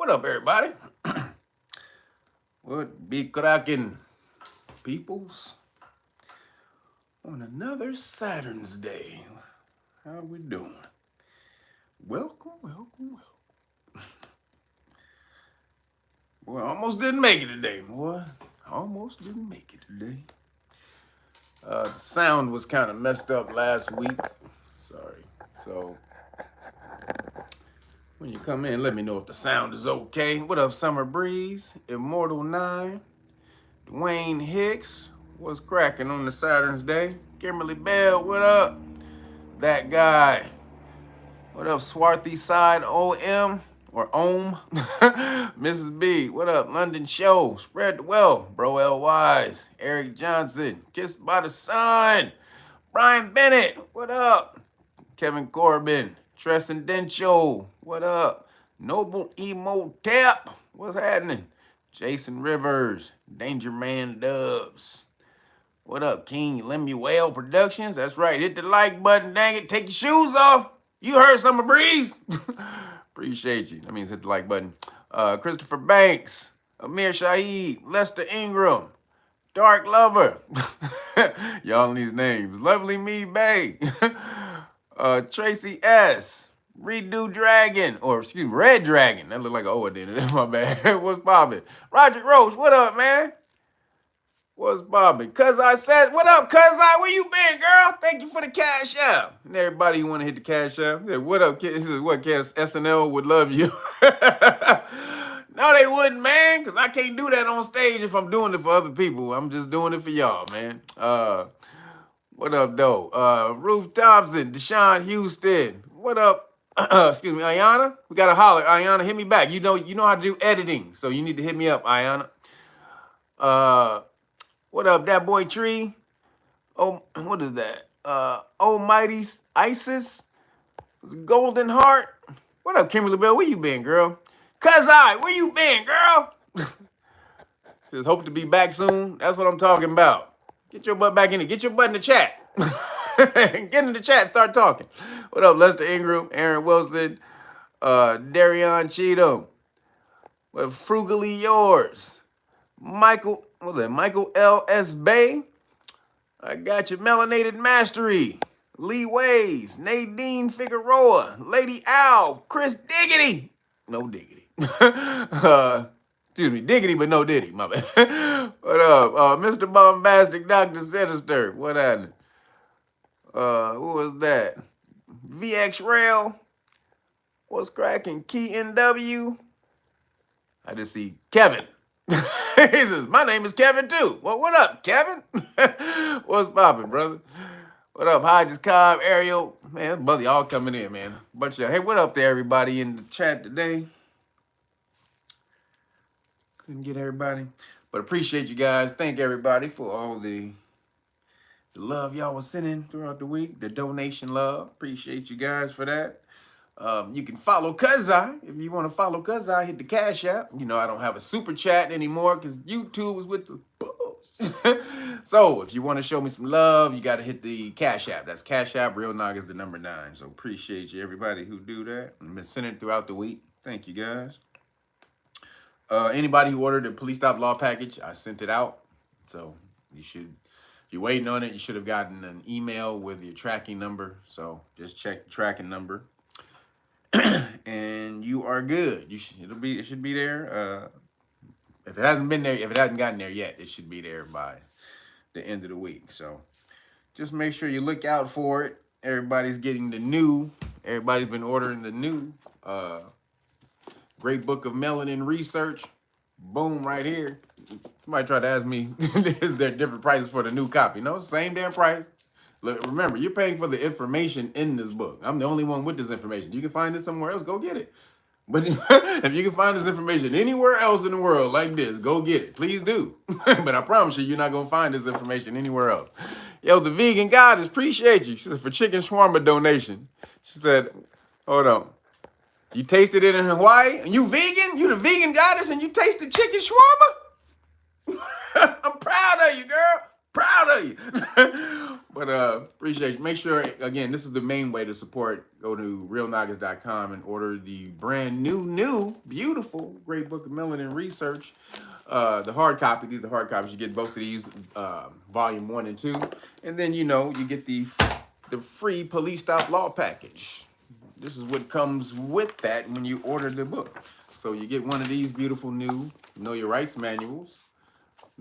What up, everybody? What be cracking, peoples? On another Saturn's Day. How we doing? Welcome, welcome, welcome. Boy, I almost didn't make it today, boy. Almost didn't make it today. The sound was kind of messed up last week. Sorry. So, when you come in, let me know if the sound is okay. What up, Summer Breeze? Immortal 9. Dwayne Hicks. What's cracking on the Saturn's Day? Kimberly Bell, what up? That guy. What up, Swarthy Side OM? Or OM? Mrs. B, what up? London Show. Spread the wealth. Bro L. Wise. Eric Johnson. Kissed by the Sun. Brian Bennett, what up? Kevin Corbin. Transcendental, what up? Noble Emo Tap, what's happening? Jason Rivers. Danger Man Dubs. What up, King Lemuel Productions? That's right. Hit the like button, dang it. Take your shoes off. You heard Summer Breeze. Appreciate you. That means hit the like button. Christopher Banks. Amir Shaheed. Lester Ingram. Dark Lover. Y'all in these names. Lovely Me Bay. Tracy S. Redo Dragon. Or, excuse me, Red Dragon. That looked like an O, didn't it? My bad. What's poppin'? Roger Roach. What up, man? What's bobbing? Cuz I said, what up, Cuz I? Where you been, girl? Thank you for the cash out. And everybody who want to hit the cash out. Yeah, what up, kid? This is what, Cass? SNL would love you. No, they wouldn't, man, because I can't do that on stage if I'm doing it for other people. I'm just doing it for y'all, man. What up, though? Ruth Thompson, Deshaun Houston. What up? Excuse me, Ayana? We got to holler. Ayana, hit me back. You know how to do editing, so you need to hit me up, Ayana. What up, that boy Tree? Oh, what is that? Almighty Isis? Golden Heart? What up, Kimberly Bell? Where you been, girl? Cuz I, where you been, girl? Just hope to be back soon. That's what I'm talking about. Get your butt back in it. Get your butt in the chat. Get in the chat. Start talking. What up, Lester Ingram, Aaron Wilson, Darion Cheatham, Frugally Yours, Michael, what's that? Michael L.S. Bay. I got you, Melanated Mastery, Lee Ways, Nadine Figueroa, Lady Owl, Chris Diggity. No diggity. Excuse me, diggity, but no diddy. My bad. What up? Mr. Bombastic, Dr. Sinister. What happened? Who was that? VX Rail. What's cracking? Key NW. I just see Kevin. He says, my name is Kevin too. Well, what up, Kevin? What's poppin', brother? What up, Hodges Cobb, Ariel? Man, brother, y'all coming in, man. Bunch of y'all. Hey, what up there, everybody in the chat today? Couldn't get everybody, but appreciate you guys. Thank everybody for all the love y'all was sending throughout the week. The donation love. Appreciate you guys for that. You can follow Cuz I. If you want to follow Cuz I, hit the cash app. You know, I don't have a super chat anymore because YouTube is with the bulls. So if you want to show me some love, you got to hit the cash app. That's cash app. Real Nog is the number 9. So appreciate you, everybody who do that. I've been sending it throughout the week. Thank you, guys. Anybody who ordered the Police Stop Law package, I sent it out. So you should, if you're waiting on it, you should have gotten an email with your tracking number. So just check the tracking number. And you are good. It should be there. If it hasn't been there, if it hasn't gotten there yet, it should be there by the end of the week. So just make sure you look out for it. Everybody's getting the new. Everybody's been ordering the new Great Book of Melanin Research. Boom, right here. Somebody tried to ask me, is there different prices for the new copy? No, same damn price. Look, remember, you're paying for the information in this book. I'm the only one with this information. You can find this somewhere else, go get it. But if you can find this information anywhere else in the world like this, go get it. Please do. But I promise you, you're not going to find this information anywhere else. Yo, the vegan goddess, appreciate you. She said, for chicken shawarma donation. She said, hold on. You tasted it in Hawaii? And you vegan? You the vegan goddess and you tasted chicken shawarma? I'm proud of you, girl. Proud of you. But appreciate you. Make sure, again, this is the main way to support. Go to realnoggins.com and order the brand new, beautiful Great Book of Melanin Research. The hard copy. These are hard copies. You get both of these, volume 1 and 2. And then, you get the free police stop law package. This is what comes with that when you order the book. So you get one of these beautiful new Know Your Rights manuals,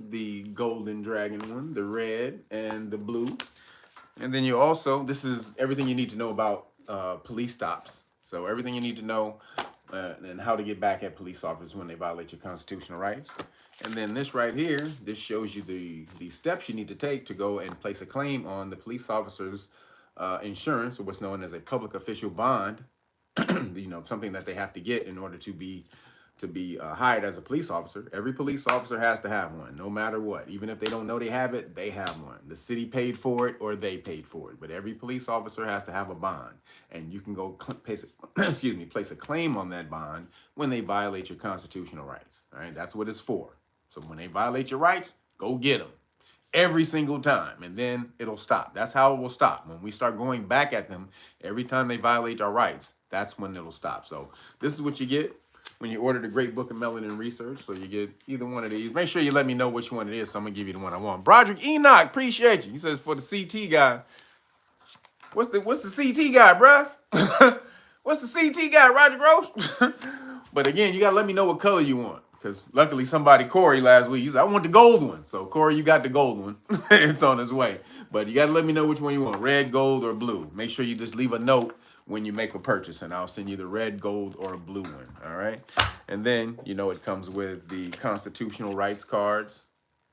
the golden dragon one, the red and the blue. And then you also, this is everything you need to know about police stops. So everything you need to know and how to get back at police officers when they violate your constitutional rights. And then this right here, this shows you the steps you need to take to go and place a claim on the police officer's insurance, or what's known as a public official bond. Something that they have to get in order to be hired as a police officer. Every police officer has to have one, no matter what. Even if they don't know they have it, they have one. The city paid for it or they paid for it. But every police officer has to have a bond. And you can go place a claim on that bond when they violate your constitutional rights. All right, that's what it's for. So when they violate your rights, go get them. Every single time, and then it'll stop. That's how it will stop. When we start going back at them every time they violate our rights, that's when it'll stop. So this is what you get when you order the Great Book of Melanin Research. So you get either one of these. Make sure you let me know which one it is, so I'm gonna give you the one I want. Broderick Enoch, appreciate you. He says for the CT guy. What's the CT guy, bruh? What's the CT guy, Roger Gross? But again, you gotta let me know what color you want. Because luckily Corey last week, he said, I want the gold one. So Corey, you got the gold one. It's on its way. But you got to let me know which one you want, red, gold, or blue. Make sure you just leave a note when you make a purchase, and I'll send you the red, gold, or blue one, all right? And then, it comes with the constitutional rights cards.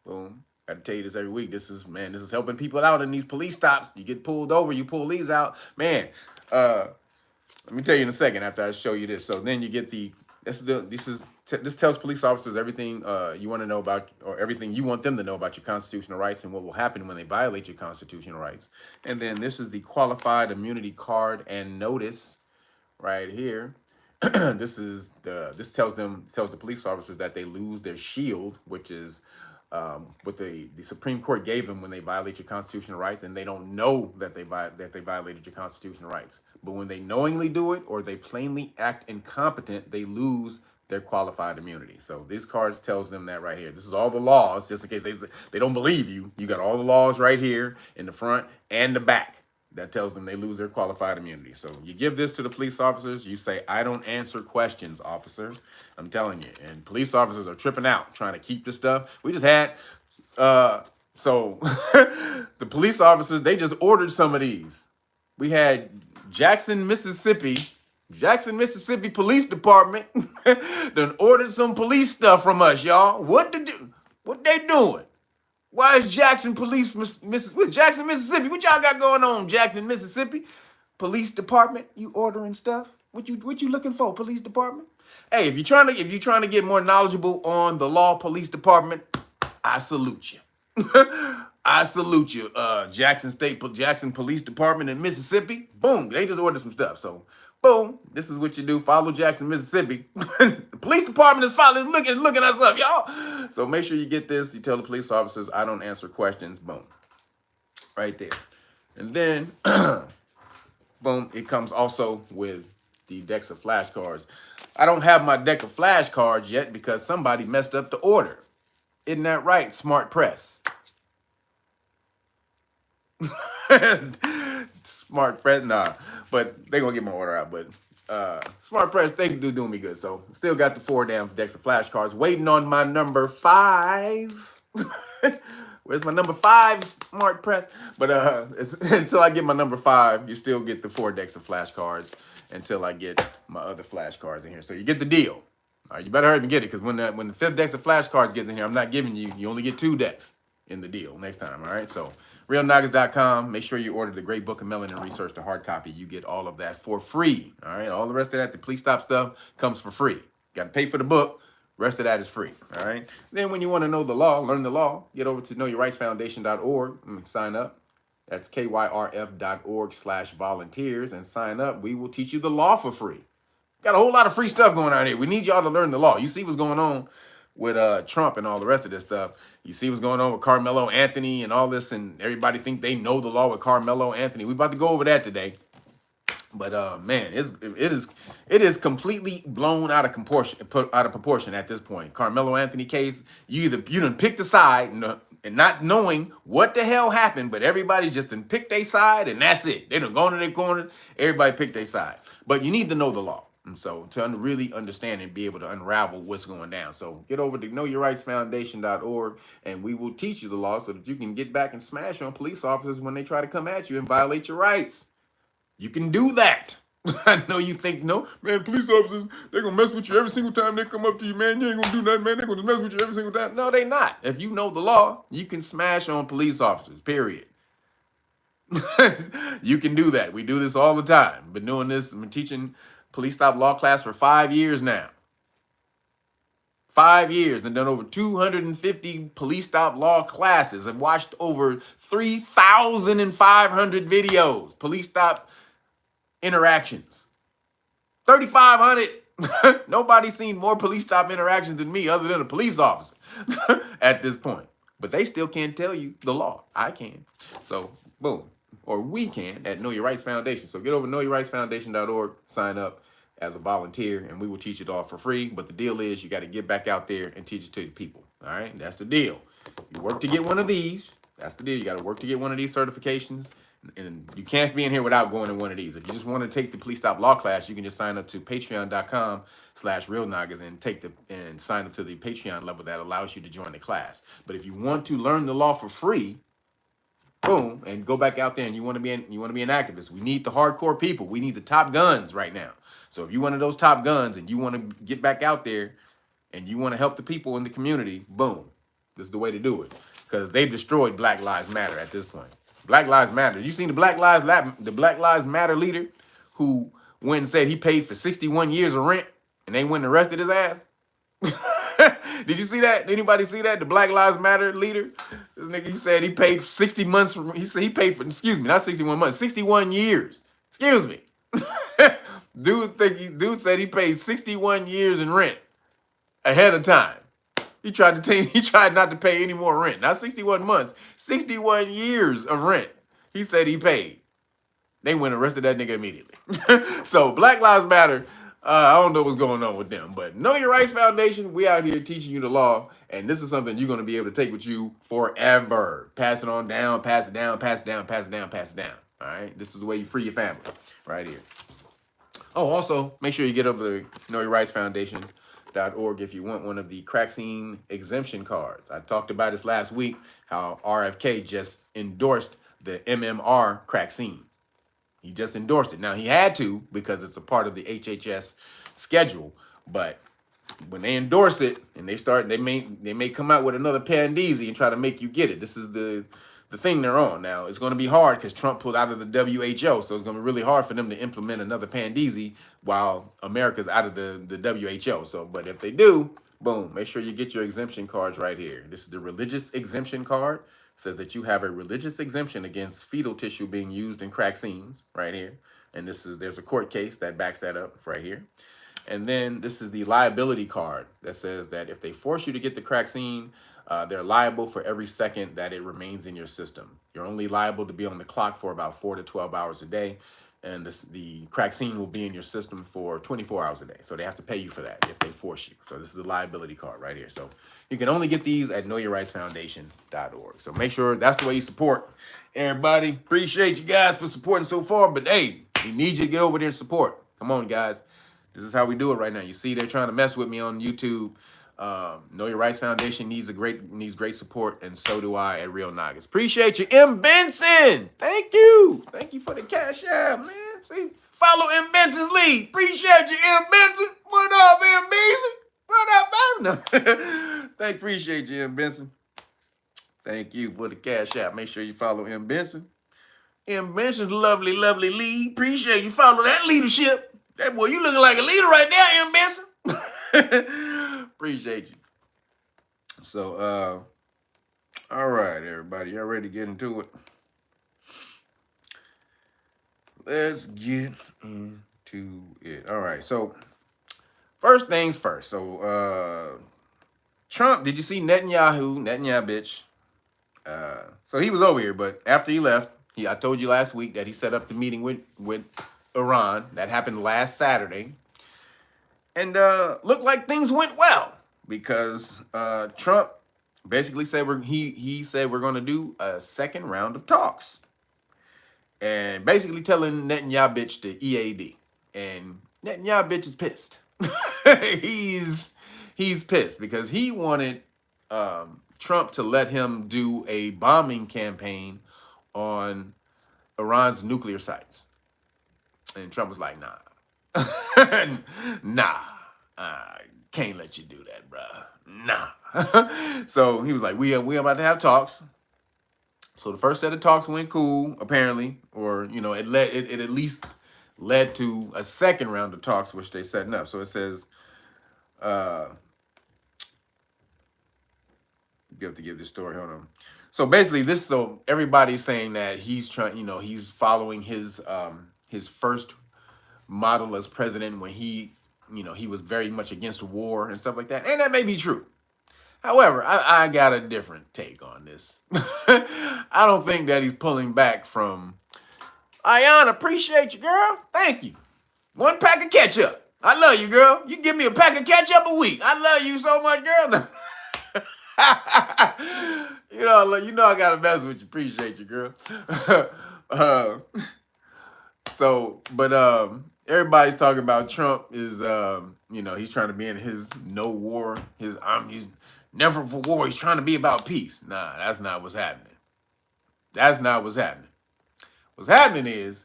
Boom. Got to tell you this every week. This is helping people out in these police stops. You get pulled over, you pull these out. Man, let me tell you in a second after I show you this. So then you get this tells police officers everything you want to know about, or everything you want them to know about your constitutional rights and what will happen when they violate your constitutional rights. And then this is the qualified immunity card and notice right here. This tells the police officers that they lose their shield, which is what the Supreme Court gave them when they violate your constitutional rights, and they don't know that they violated your constitutional rights. But when they knowingly do it, or they plainly act incompetent, they lose their qualified immunity. So these cards tells them that right here. This is all the laws, just in case they don't believe you. You got all the laws right here in the front and the back. That tells them they lose their qualified immunity. So you give this to the police officers. You say, I don't answer questions, officer. I'm telling you. And police officers are tripping out trying to keep this stuff. We just had, the police officers, they just ordered some of these. We had Jackson, Mississippi Police Department done ordered some police stuff from us, y'all. What they doing? Why is Jackson Jackson, Mississippi? What y'all got going on, Jackson, Mississippi? Police Department, you ordering stuff? What you looking for, police department? Hey, if you're trying to get more knowledgeable on the law, police department, I salute you. I salute you, Jackson Police Department in Mississippi. Boom, they just ordered some stuff. So, boom, this is what you do. Follow Jackson, Mississippi. The police department is looking us up, y'all. So make sure you get this. You tell the police officers, I don't answer questions. Boom, right there. And then, boom, it comes also with the decks of flashcards. I don't have my deck of flashcards yet because somebody messed up the order. Isn't that right, Smart Press? Smart Press, nah, but they gonna get my order out. But Smart Press, they do doing me good. So still got the 4 damn decks of flashcards, waiting on my number 5. Where's my number 5, Smart Press? But until I get my number 5, you still get the 4 decks of flashcards until I get my other flashcards in here. So you get the deal. All right, you better hurry and get it, because when the 5th decks of flashcards gets in here, I'm not giving you. You only get 2 decks in the deal next time. All right, so realnoggins.com. Make sure you order the Great Book of Melanin Research, the hard copy. You get all of that for free. All right, all the rest of that, the police stop stuff, comes for free. Got to pay for the book. Rest of that is free. All right. Then when you want to know the law, learn the law, get over to knowyourrightsfoundation.org and sign up. That's kyrf.org/volunteers and sign up. We will teach you the law for free. Got a whole lot of free stuff going on here. We need y'all to learn the law. You see what's going on with Trump and all the rest of this stuff. You see what's going on with Karmelo Anthony and all this, and everybody think they know the law with Karmelo Anthony. We're about to go over that today. But man, it is completely blown out of proportion at this point. Carmelo Anthony case, you done picked a side and not knowing what the hell happened, but everybody just done picked their side and that's it. They done gone to their corner. Everybody picked their side. But you need to know the law. And so to really understand and be able to unravel what's going down. So get over to knowyourrightsfoundation.org and we will teach you the law so that you can get back and smash on police officers when they try to come at you and violate your rights. You can do that. I know you think, no, man, police officers, they're going to mess with you every single time they come up to you, man. You ain't going to do nothing, man. They're going to mess with you every single time. No, they not. If you know the law, you can smash on police officers, period. You can do that. We do this all the time. Been doing this. I've been teaching police stop law class for 5 years now. 5 years and done over 250 police stop law classes. I've watched over 3,500 videos. Police stop interactions. 3,500. Nobody's seen more police stop interactions than me other than a police officer at this point. But they still can't tell you the law. I can. So, boom. Or we can at Know Your Rights Foundation. So get over to knowyourrightsfoundation.org, sign up as a volunteer, and we will teach it all for free. But the deal is you got to get back out there and teach it to the people. All right? That's the deal. You work to get one of these. That's the deal. You got to work to get one of these certifications. And you can't be in here without going to one of these. If you just want to take the police stop law class, you can just sign up to patreon.com/realnoggers and sign up to the Patreon level that allows you to join the class. But if you want to learn the law for free, boom, and go back out there and you want to be an activist. We need the hardcore people. We need the top guns right now. So if you're one of those top guns and you want to get back out there and you want to help the people in the community, boom, this is the way to do it. Because they've destroyed Black Lives Matter at this point. Black Lives Matter. You seen the Black Lives Matter leader who went and said he paid for 61 years of rent and they went and arrested his ass? Did you see that? Did anybody see that? The Black Lives Matter leader? This nigga, he said he paid 60 months. He said he paid for, excuse me, not 61 months, 61 years. Excuse me. Dude said he paid 61 years in rent ahead of time. He tried not to pay any more rent. Not 61 months, 61 years of rent. He said he paid. They went and arrested that nigga immediately. So Black Lives Matter, I don't know what's going on with them, but Know Your Rights Foundation, we out here teaching you the law, and this is something you're going to be able to take with you forever. Pass it on down, pass it down, pass it down, pass it down, pass it down. All right? This is the way you free your family right here. Oh, also, make sure you get over to knowyourrightsfoundation.org if you want one of the crack scene exemption cards. I talked about this last week, how RFK just endorsed the MMR crack scene. He just endorsed it. Now, he had to because it's a part of the HHS schedule. But when they endorse it and they may come out with another pandeezy and try to make you get it. This is the thing they're on. Now, it's going to be hard because Trump pulled out of the WHO. So it's going to be really hard for them to implement another pandeezy while America's out of the WHO. So, but if they do, boom, make sure you get your exemption cards right here. This is the religious exemption card. Says that you have a religious exemption against fetal tissue being used in crack scenes right here. And there's a court case that backs that up right here. And then this is the liability card that says that if they force you to get the crack scene, they're liable for every second that it remains in your system. You're only liable to be on the clock for about 4 to 12 hours a day. And the crack scene will be in your system for 24 hours a day. So they have to pay you for that if they force you. So this is the liability card right here. So you can only get these at knowyourrightsfoundation.org. So make sure that's the way you support everybody. Appreciate you guys for supporting so far. But hey, we need you to get over there and support. Come on, guys. This is how we do it right now. You see, they're trying to mess with me on YouTube. Know Your Rights Foundation needs great support, and so do I at Real Noggers. Appreciate you, M. Benson. Thank you. Thank you for the cash app, man. See, follow M. Benson's lead. Appreciate you, M. Benson. What up, M. Benson? What up, baby? No. Appreciate you, M. Benson. Thank you for the cash app. Make sure you follow M. Benson. M. Benson's lovely, lovely lead. Appreciate you follow that leadership. That boy, you looking like a leader right now, M. Benson. Appreciate you. So, all right, everybody. Y'all ready to get into it? Let's get into it. All right. So, first things first. So, Trump, did you see Netanyahu, bitch? So he was over here, but after he left, I told you last week that he set up the meeting with Iran. That happened last Saturday. And looked like things went well because Trump basically said he said we're going to do a second round of talks, and basically telling Netanyahu bitch to EAD, and Netanyahu bitch is pissed. he's pissed because he wanted Trump to let him do a bombing campaign on Iran's nuclear sites, and Trump was like, nah. Nah, can't let you do that, bruh. Nah. So he was like, we about to have talks. So the first set of talks went cool, apparently, or it at least led to a second round of talks, which they setting up. So it says, you have to give this story. Hold on. So basically, so everybody's saying that he's trying, he's following his first model as president when he was very much against war and stuff like that. And that may be true. However, I got a different take on this. I don't think that he's pulling back from, Ayan, appreciate you, girl. Thank you. 1 pack of ketchup. I love you, girl. You give me a pack of ketchup a week. I love you so much, girl. I gotta mess with you. Appreciate you, girl. Everybody's talking about Trump is, he's trying to be in his no war, he's never for war. He's trying to be about peace. Nah, that's not what's happening. That's not what's happening. What's happening is,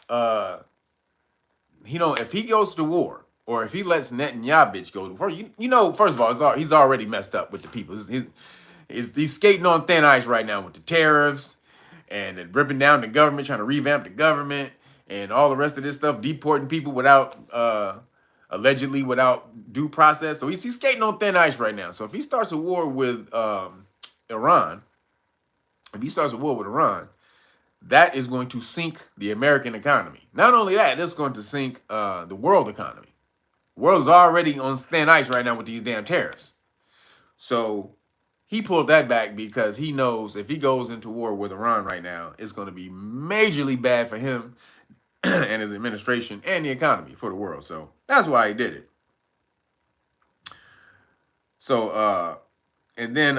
if he goes to war, or if he lets Netanyahu bitch go to war, first of all, he's already messed up with the people. He's skating on thin ice right now with the tariffs and ripping down the government, trying to revamp the government, and all the rest of this stuff, deporting people allegedly without due process. So he's skating on thin ice right now. So if he starts a war with Iran, that is going to sink the American economy. Not only that, it's going to sink the world economy. The world is already on thin ice right now with these damn tariffs. So he pulled that back because he knows if he goes into war with Iran right now, it's going to be majorly bad for him and his administration and the economy for the world. So that's why he did it. So, and then,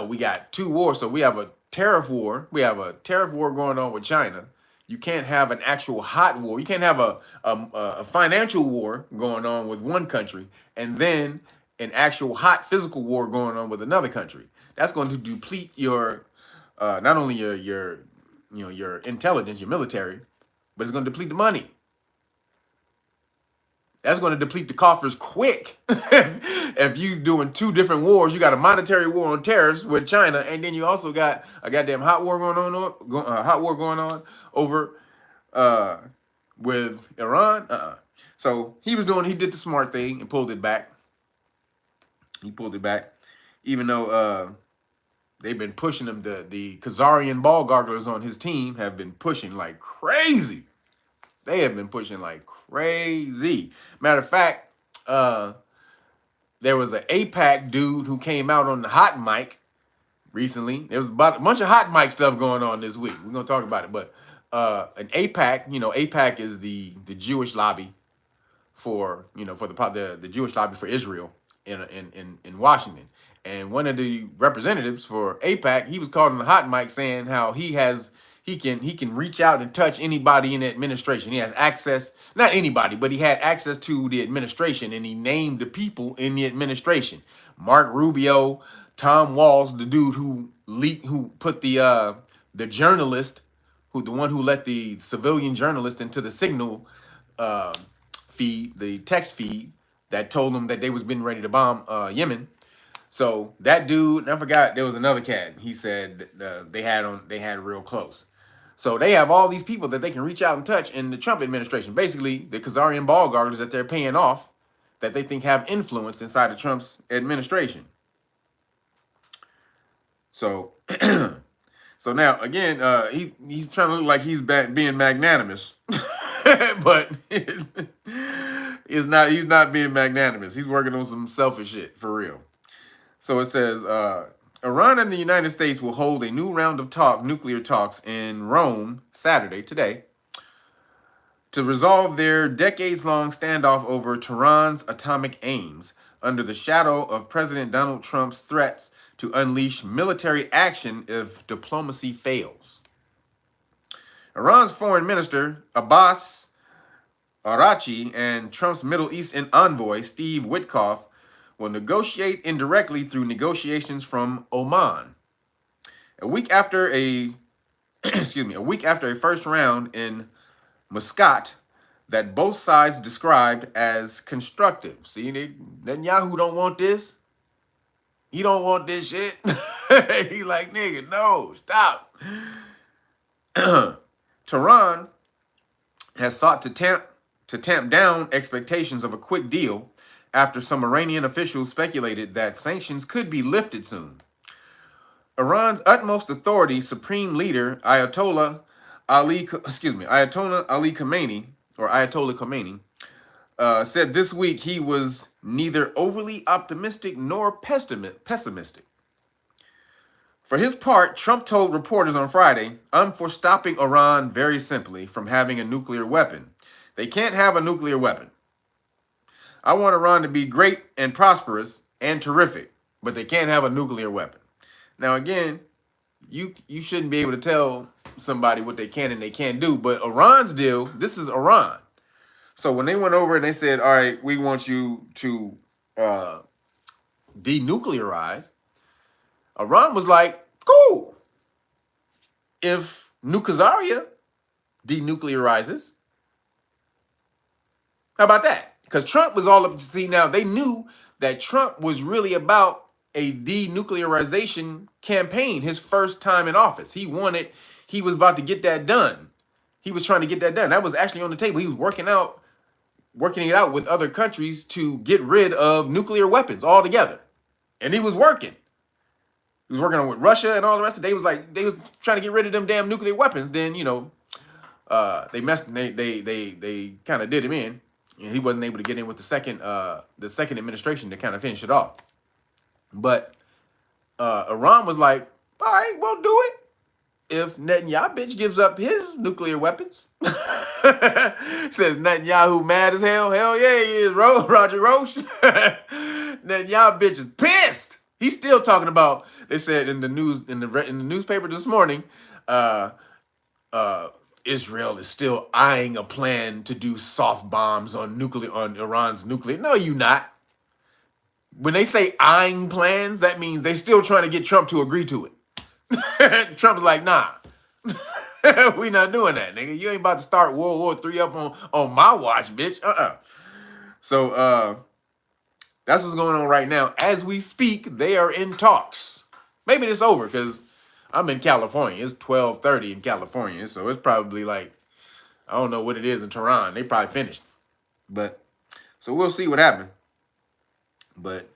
we got 2 wars. So we have a tariff war. We have a tariff war going on with China. You can't have an actual hot war. You can't have a financial war going on with one country and then an actual hot physical war going on with another country. That's going to deplete your, not only your intelligence, your military, but it's going to deplete the money. That's going to deplete the coffers quick. If you doing 2 different wars, you got a monetary war on tariffs with China, and then you also got a goddamn hot war going on over with Iran. So he did the smart thing and pulled it back. He pulled it back, even though they've been pushing him. The Khazarian ball garglers on his team have been pushing like crazy. They have been pushing like crazy. Matter of fact, there was an APAC dude who came out on the hot mic recently. There was about a bunch of hot mic stuff going on this week. We're gonna talk about it, but an APAC, APAC is the Jewish lobby for the Jewish lobby for Israel in Washington. And one of the representatives for APAC, he was called on the hot mic saying how he can reach out and touch anybody in the administration. He has access, not anybody, but he had access to the administration, and he named the people in the administration. Mark Rubio, Tom Walls, the dude who put the journalist, the one who let the civilian journalist into the signal feed, the text feed that told them that they was been ready to bomb Yemen. So that dude, and I forgot there was another cat. He said they had real close. So they have all these people that they can reach out and touch in the Trump administration. Basically, the Khazarian ball garglers that they're paying off, that they think have influence inside of Trump's administration. So, so now again, he's trying to look like he's being magnanimous, but He's not being magnanimous. He's working on some selfish shit for real. So it says Iran and the United States will hold a new round of nuclear talks in Rome Saturday, today, to resolve their decades-long standoff over Tehran's atomic aims under the shadow of President Donald Trump's threats to unleash military action if diplomacy fails. Iran's foreign minister, Abbas Araghchi, and Trump's Middle Eastern envoy, Steve Witkoff, will negotiate indirectly through negotiations from Oman. A week after a first round in Muscat that both sides described as constructive. See, Netanyahu don't want this. He don't want this shit. He like, nigga, no, stop. Tehran has sought to tamp down expectations of a quick deal after some Iranian officials speculated that sanctions could be lifted soon. Iran's utmost authority, Supreme Leader Ayatollah Ali Khamenei, said this week he was neither overly optimistic nor pessimistic. For his part, Trump told reporters on Friday, "I'm for stopping Iran very simply from having a nuclear weapon. They can't have a nuclear weapon. I want Iran to be great and prosperous and terrific, but they can't have a nuclear weapon." Now, again, you shouldn't be able to tell somebody what they can and they can't do, but Iran's deal, this is Iran. So when they went over and they said, all right, we want you to denuclearize, Iran was like, cool. If Nukazaria denuclearizes, how about that? Because Trump was all up to see. Now, they knew that Trump was really about a denuclearization campaign his first time in office. He was about to get that done. He was trying to get that done. That was actually on the table. He was working it out with other countries to get rid of nuclear weapons altogether. And he was working. He was working on with Russia and all the rest of it. They was trying to get rid of them damn nuclear weapons. Then, they kind of did him in. And he wasn't able to get in with the second administration to kind of finish it off. But Iran was like, all right, we'll do it if Netanyahu bitch gives up his nuclear weapons. Says Netanyahu mad as hell. Hell yeah, he is, Roger Roche. Netanyahu bitch is pissed. He's still talking about, they said in the newspaper this morning, Israel is still eyeing a plan to do soft bombs on Iran's nuclear. No, you not. When they say eyeing plans, that means they still trying to get Trump to agree to it. Trump's like, nah, we not doing that, nigga. You ain't about to start World War III up on my watch, bitch. So that's what's going on right now. As we speak, they are in talks. Maybe it's over because I'm in California. It's 12:30 in California, so it's probably like, I don't know what it is in Tehran. They probably finished. But so we'll see what happens. But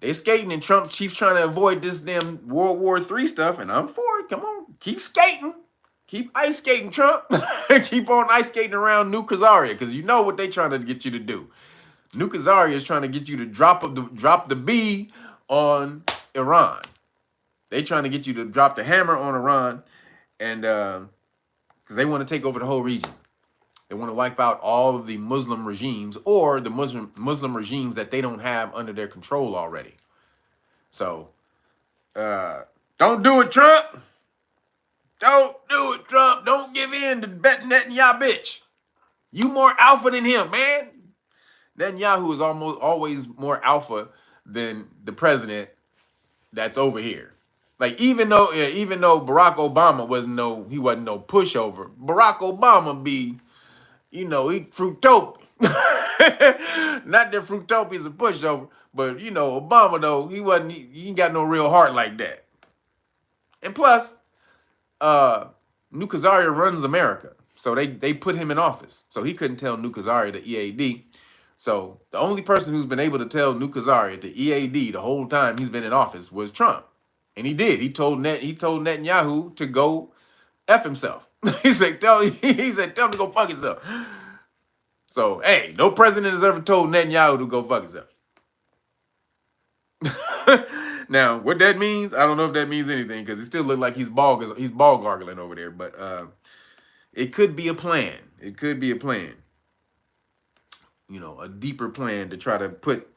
they skating and Trump keeps trying to avoid this damn World War III stuff, and I'm for it. Come on, keep skating. Keep ice skating, Trump. Keep on ice skating around New Khazaria, because you know what they trying to get you to do. New Khazaria is trying to get you to drop the B on Iran. They trying to get you to drop the hammer on Iran, and because they want to take over the whole region. They want to wipe out all of the Muslim regimes or the Muslim regimes that they don't have under their control already. So, don't do it, Trump. Don't do it, Trump. Don't give in to Netanyahu, bitch. You more alpha than him, man. Netanyahu is always more alpha than the president that's over here. Like, even though Barack Obama wasn't no pushover, Barack Obama be, he fruitopia. Not that fruitopia is a pushover, but Obama though, he ain't got no real heart like that. And plus, New Khazaria runs America, so they put him in office, so he couldn't tell New Khazaria to EAD. So the only person who's been able to tell New Khazaria to EAD the whole time he's been in office was Trump, and he did. He told Netanyahu to go F himself. He said tell him to go fuck himself. So, hey, no president has ever told Netanyahu to go fuck himself. Now, what that means, I don't know if that means anything because it still look like he's ball gargling over there. But it could be a plan. It could be a plan. You know, a deeper plan to try to put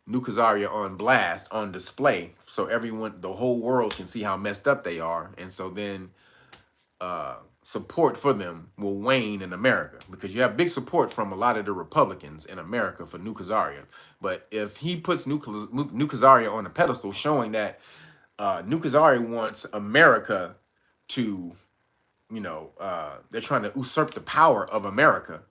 Nuke Azaria on blast, on display, so everyone, the whole world can see how messed up they are. And so then support for them will wane in America because you have big support from a lot of the Republicans in America for Nuke Azaria. But if he puts Nuke Azaria on a pedestal, showing that Nuke Azaria wants America to, you know, they're trying to usurp the power of America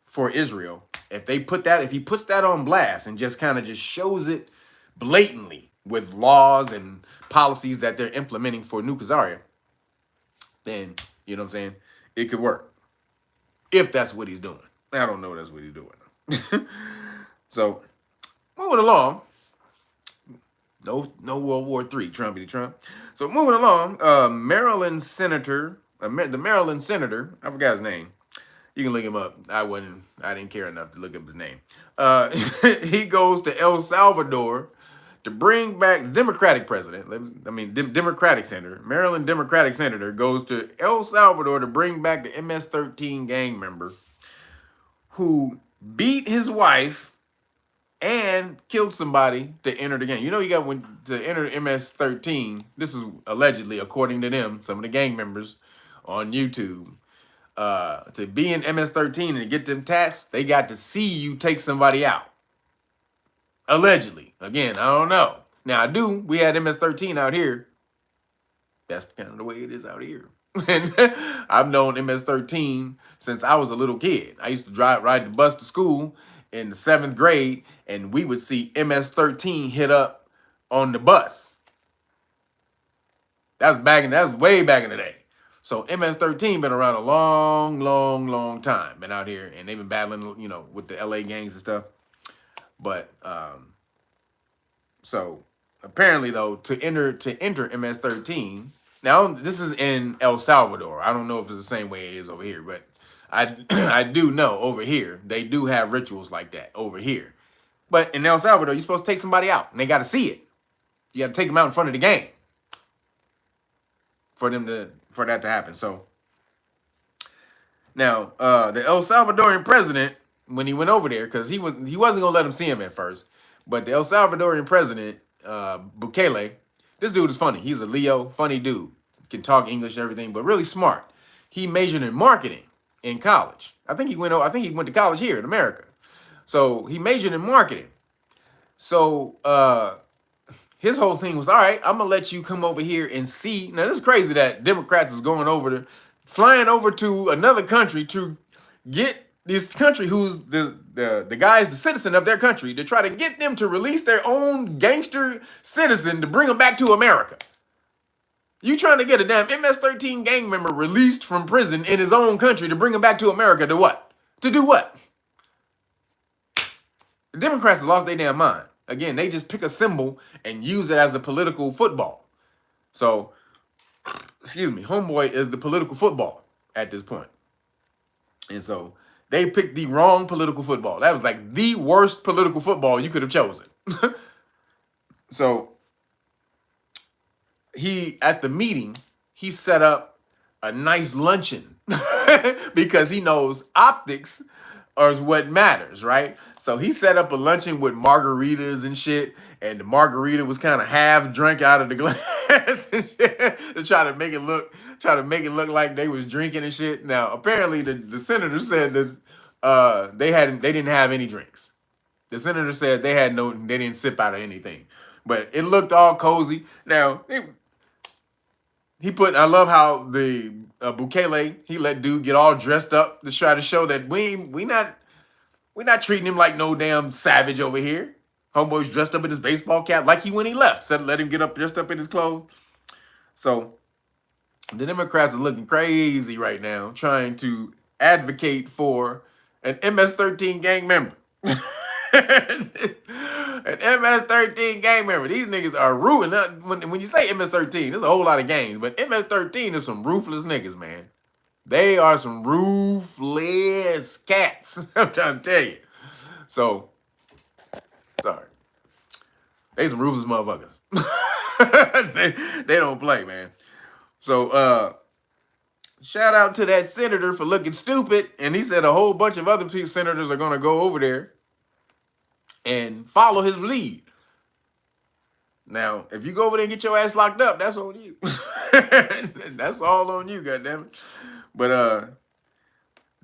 for Israel. If he puts that on blast and just kind of just shows it blatantly with laws and policies that they're implementing for Nuke Azaria, then, you know what I'm saying, it could work. If that's what he's doing. I don't know if that's what he's doing. So, moving along. No World War III, Trumpity Trump. So, moving along, Maryland Senator, the Maryland Senator, I forgot his name. You can look him up. I didn't care enough to look up his name. He goes to El Salvador to bring back the Democratic president. Democratic senator, Maryland Democratic senator goes to El Salvador to bring back the MS-13 gang member who beat his wife and killed somebody to enter the gang. You know, you got to enter MS-13. This is allegedly, according to them, some of the gang members on YouTube. To be in MS-13 and to get them tats, they got to see you take somebody out. Allegedly. Again, I don't know. Now, we had MS-13 out here. That's kind of the way it is out here. And I've known MS-13 since I was a little kid. I used to ride the bus to school in the 7th grade, and we would see MS-13 hit up on the bus. That's way back in the day. So MS-13 been around a long time. Been out here, and they've been battling, you know, with the LA gangs and stuff. But so apparently though, to enter MS-13, now this is in El Salvador. I don't know if it's the same way it is over here, but I do know over here they do have rituals like that over here. But in El Salvador, you're supposed to take somebody out, and they got to see it. You got to take them out in front of the gang for that to happen. So now the El Salvadorian president, when he went over there, because he wasn't gonna let him see him at first, but the El Salvadorian president, Bukele, this dude is funny. He's a Leo, funny dude, can talk English and everything, but really smart. He majored in marketing in college. I think he went to college here in America. So he majored in marketing. So his whole thing was, all right, I'm gonna let you come over here and see. Now this is crazy that Democrats is flying over to another country to get this country who's the guy's the citizen of their country, to try to get them to release their own gangster citizen to bring them back to America. You trying to get a damn MS-13 gang member released from prison in his own country to bring him back to America to what? To do what? The Democrats have lost their damn mind. Again, they just pick a symbol and use it as a political football. So, homeboy is the political football at this point. And so they picked the wrong political football. That was like the worst political football you could have chosen. So at the meeting, he set up a nice luncheon because he knows optics is what matters, right? So he set up a luncheon with margaritas and shit, and the margarita was kind of half drunk out of the glass and shit, to try to make it look like they was drinking and shit. Now, apparently the senator said that they didn't have any drinks. The senator said they didn't sip out of anything, but it looked all cozy. Now, I love how the Bukele, he let dude get all dressed up to try to show that we not treating him like no damn savage over here. Homeboy's dressed up in his baseball cap like when he left. Said let him get up dressed up in his clothes. So the Democrats are looking crazy right now, trying to advocate for an MS-13 gang member. An MS-13 gang member. These niggas are ruined. When you say MS-13, there's a whole lot of gangs, but MS-13 is some ruthless niggas, man. They are some ruthless cats. I'm trying to tell you. So, sorry. They some ruthless motherfuckers. they don't play, man. So, shout out to that senator for looking stupid. And he said a whole bunch of other senators are going to go over there and follow his lead. Now, if you go over there and get your ass locked up, that's on you. That's all on you, goddammit. But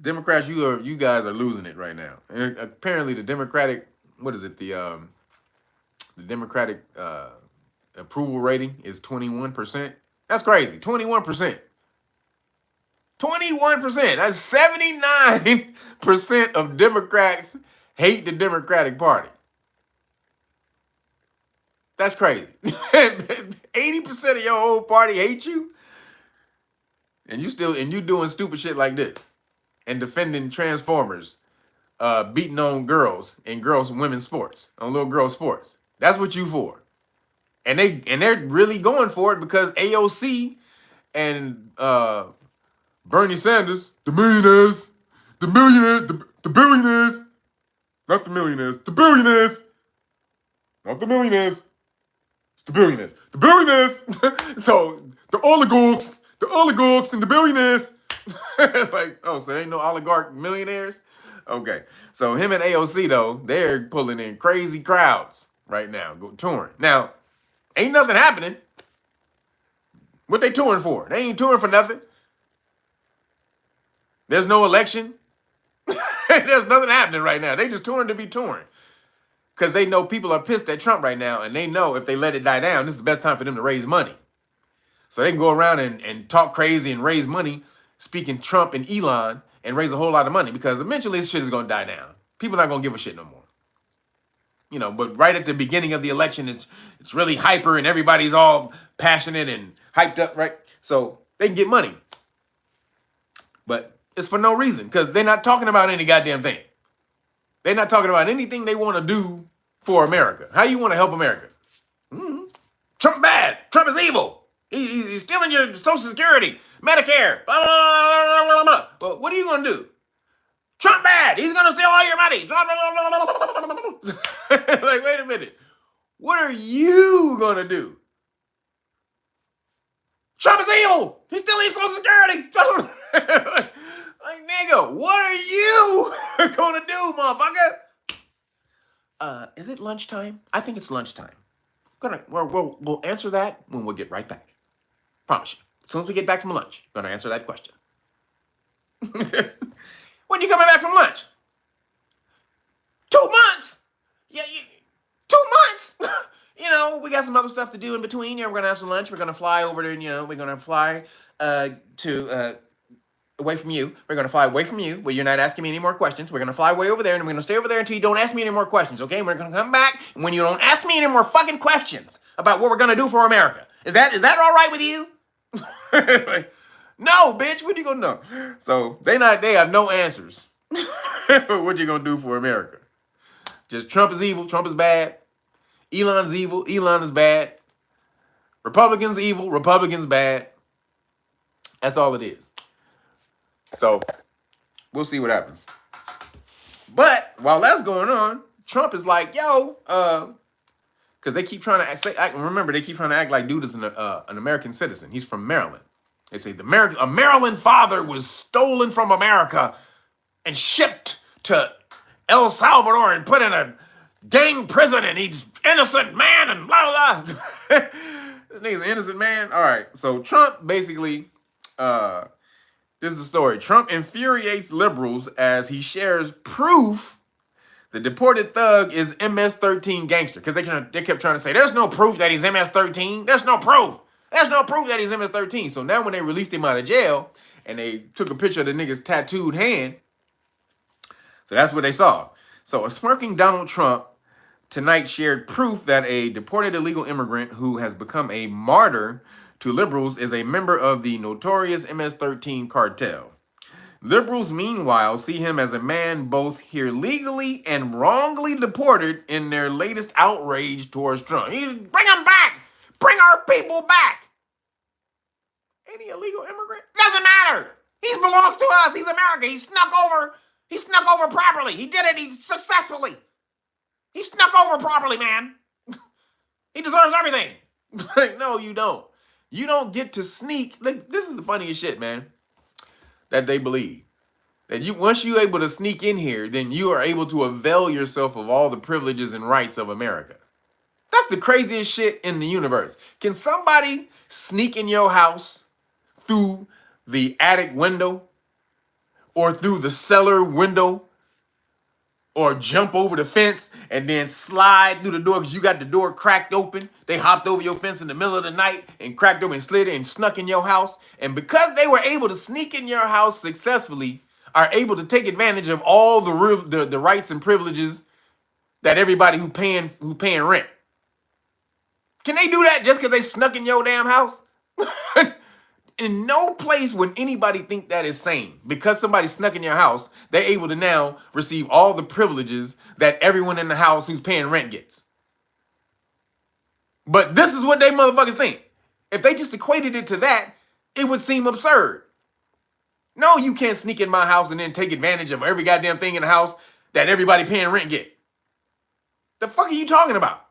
Democrats, you guys are losing it right now. And apparently, the Democratic, what is it? The Democratic approval rating is 21%. That's crazy. 21%. 21%. That's 79% of Democrats hate the Democratic Party. That's crazy. 80% of your whole party hate you, and you doing stupid shit like this, and defending Transformers, beating on girls in women's sports, on little girl sports. That's what you for, and they're really going for it because AOC and Bernie Sanders, the billionaires, not the millionaires, the billionaires, not the millionaires. The billionaires. So the oligarchs and the billionaires. Like, oh, so there ain't no oligarch millionaires? Okay. So him and AOC, though, they're pulling in crazy crowds right now, touring. Now, ain't nothing happening. What they touring for? They ain't touring for nothing. There's no election. There's nothing happening right now. They just touring to be touring. Because they know people are pissed at Trump right now, and they know if they let it die down, this is the best time for them to raise money. So they can go around and talk crazy and raise money, speaking Trump and Elon, and raise a whole lot of money, because eventually this shit is going to die down. People are not going to give a shit no more. You know, but right at the beginning of the election, it's really hyper, and everybody's all passionate and hyped up, right? So they can get money. But it's for no reason, because they're not talking about any goddamn thing. They're not talking about anything they want to do for America. How you want to help America? Trump bad. Trump is evil. He's stealing your Social Security, Medicare. Blah, blah, blah, blah, blah. Well, what are you going to do? Trump bad. He's going to steal all your money. Like, wait a minute. What are you going to do? Trump is evil. He's stealing your Social Security. Like, nigga, what are you going to do, motherfucker? Is it lunchtime? I think it's lunchtime. We'll answer that when we get right back. Promise you. As soon as we get back from lunch, I'm going to answer that question. When you coming back from lunch? 2 months. Yeah, 2 months. You know, we got some other stuff to do in between. Yeah, we're going to have some lunch. We're going to fly over there, we're going to fly away from you. We're going to fly away from you where you're not asking me any more questions. We're going to fly way over there, and we're going to stay over there until you don't ask me any more questions, okay? And we're going to come back when you don't ask me any more fucking questions about what we're going to do for America. Is that all right with you? Like, no, bitch, what you going to know? So they have no answers for what you're going to do for America. Just Trump is evil. Trump is bad. Elon's evil. Elon is bad. Republicans evil. Republicans bad. That's all it is. So, we'll see what happens. But, while that's going on, Trump is like, yo, because they keep trying to they keep trying to act like dude is an American citizen. He's from Maryland. They say a Maryland father was stolen from America and shipped to El Salvador and put in a gang prison, and he's innocent man and blah, blah, blah. This nigga's an innocent man. All right, so Trump basically... This is the story. Trump infuriates liberals as he shares proof the deported thug is MS-13 gangster. Because they kept trying to say, there's no proof that he's MS-13. There's no proof. There's no proof that he's MS-13. So now when they released him out of jail and they took a picture of the nigga's tattooed hand, so that's what they saw. So a smirking Donald Trump tonight shared proof that a deported illegal immigrant who has become a martyr to liberals is a member of the notorious MS-13 cartel. Liberals, meanwhile, see him as a man both here legally and wrongly deported in their latest outrage towards Trump. Bring him back! Bring our people back! Any illegal immigrant? Doesn't matter! He belongs to us. He's America. He snuck over. He snuck over properly. He did it successfully. He snuck over properly, man. He deserves everything. No, you don't. You don't get to sneak. This is the funniest shit, man, that they believe. That once you're able to sneak in here, then you are able to avail yourself of all the privileges and rights of America. That's the craziest shit in the universe. Can somebody sneak in your house through the attic window or through the cellar window or jump over the fence and then slide through the door because you got the door cracked open? They hopped over your fence in the middle of the night and cracked open and slid in and snuck in your house. And because they were able to sneak in your house successfully, are able to take advantage of all the rights and privileges that everybody who paying rent. Can they do that just because they snuck in your damn house? In no place would anybody think that is sane. Because somebody snuck in your house, they're able to now receive all the privileges that everyone in the house who's paying rent gets. But this is what they motherfuckers think. If they just equated it to that, it would seem absurd. No, you can't sneak in my house and then take advantage of every goddamn thing in the house that everybody paying rent get. The fuck are you talking about?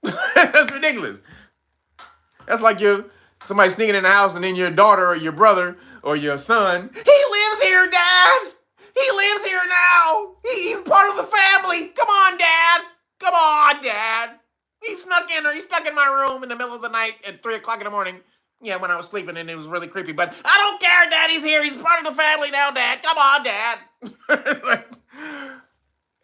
That's ridiculous. That's like somebody sneaking in the house and then your daughter or your brother or your son, he lives here, Dad. He lives here now. He's part of the family. Come on, Dad. Come on, Dad. He snuck in my room in the middle of the night at 3 o'clock in the morning. Yeah, when I was sleeping and it was really creepy. But I don't care, Daddy's here. He's part of the family now, Dad. Come on, Dad. Like,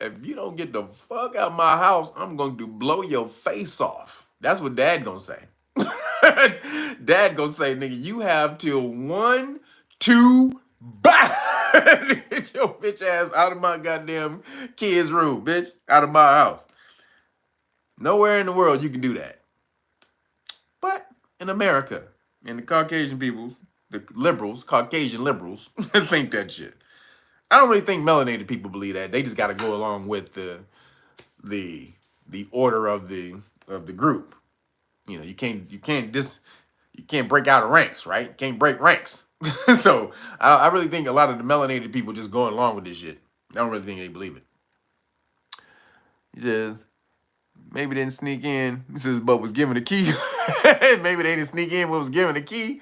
if you don't get the fuck out of my house, I'm going to blow your face off. That's what Dad gonna say. Dad gonna say, nigga, you have till 1, 2, bye. Get your bitch ass out of my goddamn kid's room, bitch. Out of my house. Nowhere in the world you can do that. But in America, and the Caucasian peoples, the liberals, Caucasian liberals, think that shit. I don't really think melanated people believe that. They just got to go along with the order of the group. You know, you can't break out of ranks, right? You can't break ranks. So I really think a lot of the melanated people just going along with this shit. I don't really think they believe it. He says, maybe they didn't sneak in. He says, but was given a key. Maybe they didn't sneak in but was given a key.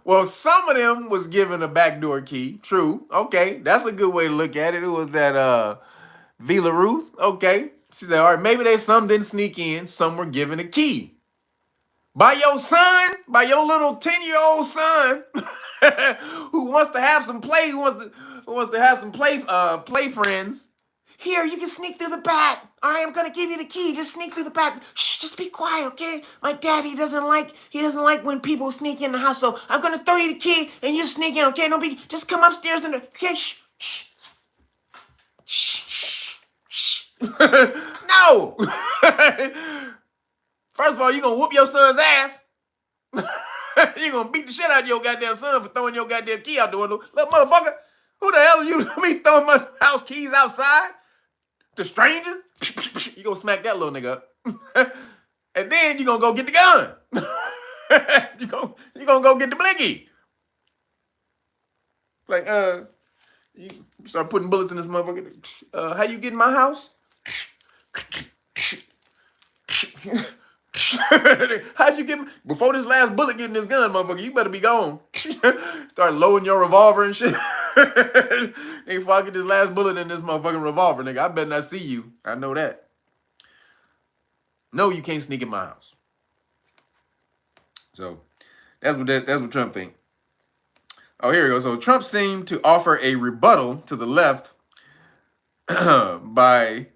Well, some of them was given a backdoor key. True. Okay, that's a good way to look at it. It was that Vila Ruth. Okay. She said, all right, maybe some didn't sneak in. Some were given a key. By your son, by your little 10-year-old son, who wants to have some play, who wants to have some play friends. Here, you can sneak through the back. All right, I'm gonna give you the key. Just sneak through the back. Shh, just be quiet, okay? My daddy doesn't like when people sneak in the house. So I'm gonna throw you the key and you sneak in, okay? Just come upstairs and okay, shh, shh, shh, shh, shh. No. First of all, you're gonna whoop your son's ass. You're gonna beat the shit out of your goddamn son for throwing your goddamn key out the window. Little motherfucker, who the hell are you? Me throwing my house keys outside to stranger? You gonna smack that little nigga up. And then you gonna go get the gun. you gonna go get the blicky. Like, you start putting bullets in this motherfucker. How you get in my house? How'd you get before this last bullet get in this gun, motherfucker? You better be gone. Start loading your revolver and shit. Nigga, if I get this last bullet in this motherfucking revolver, nigga, I better not see you. I know that. No, you can't sneak in my house. So that's what Trump think. Oh, here we go. So Trump seemed to offer a rebuttal to the left by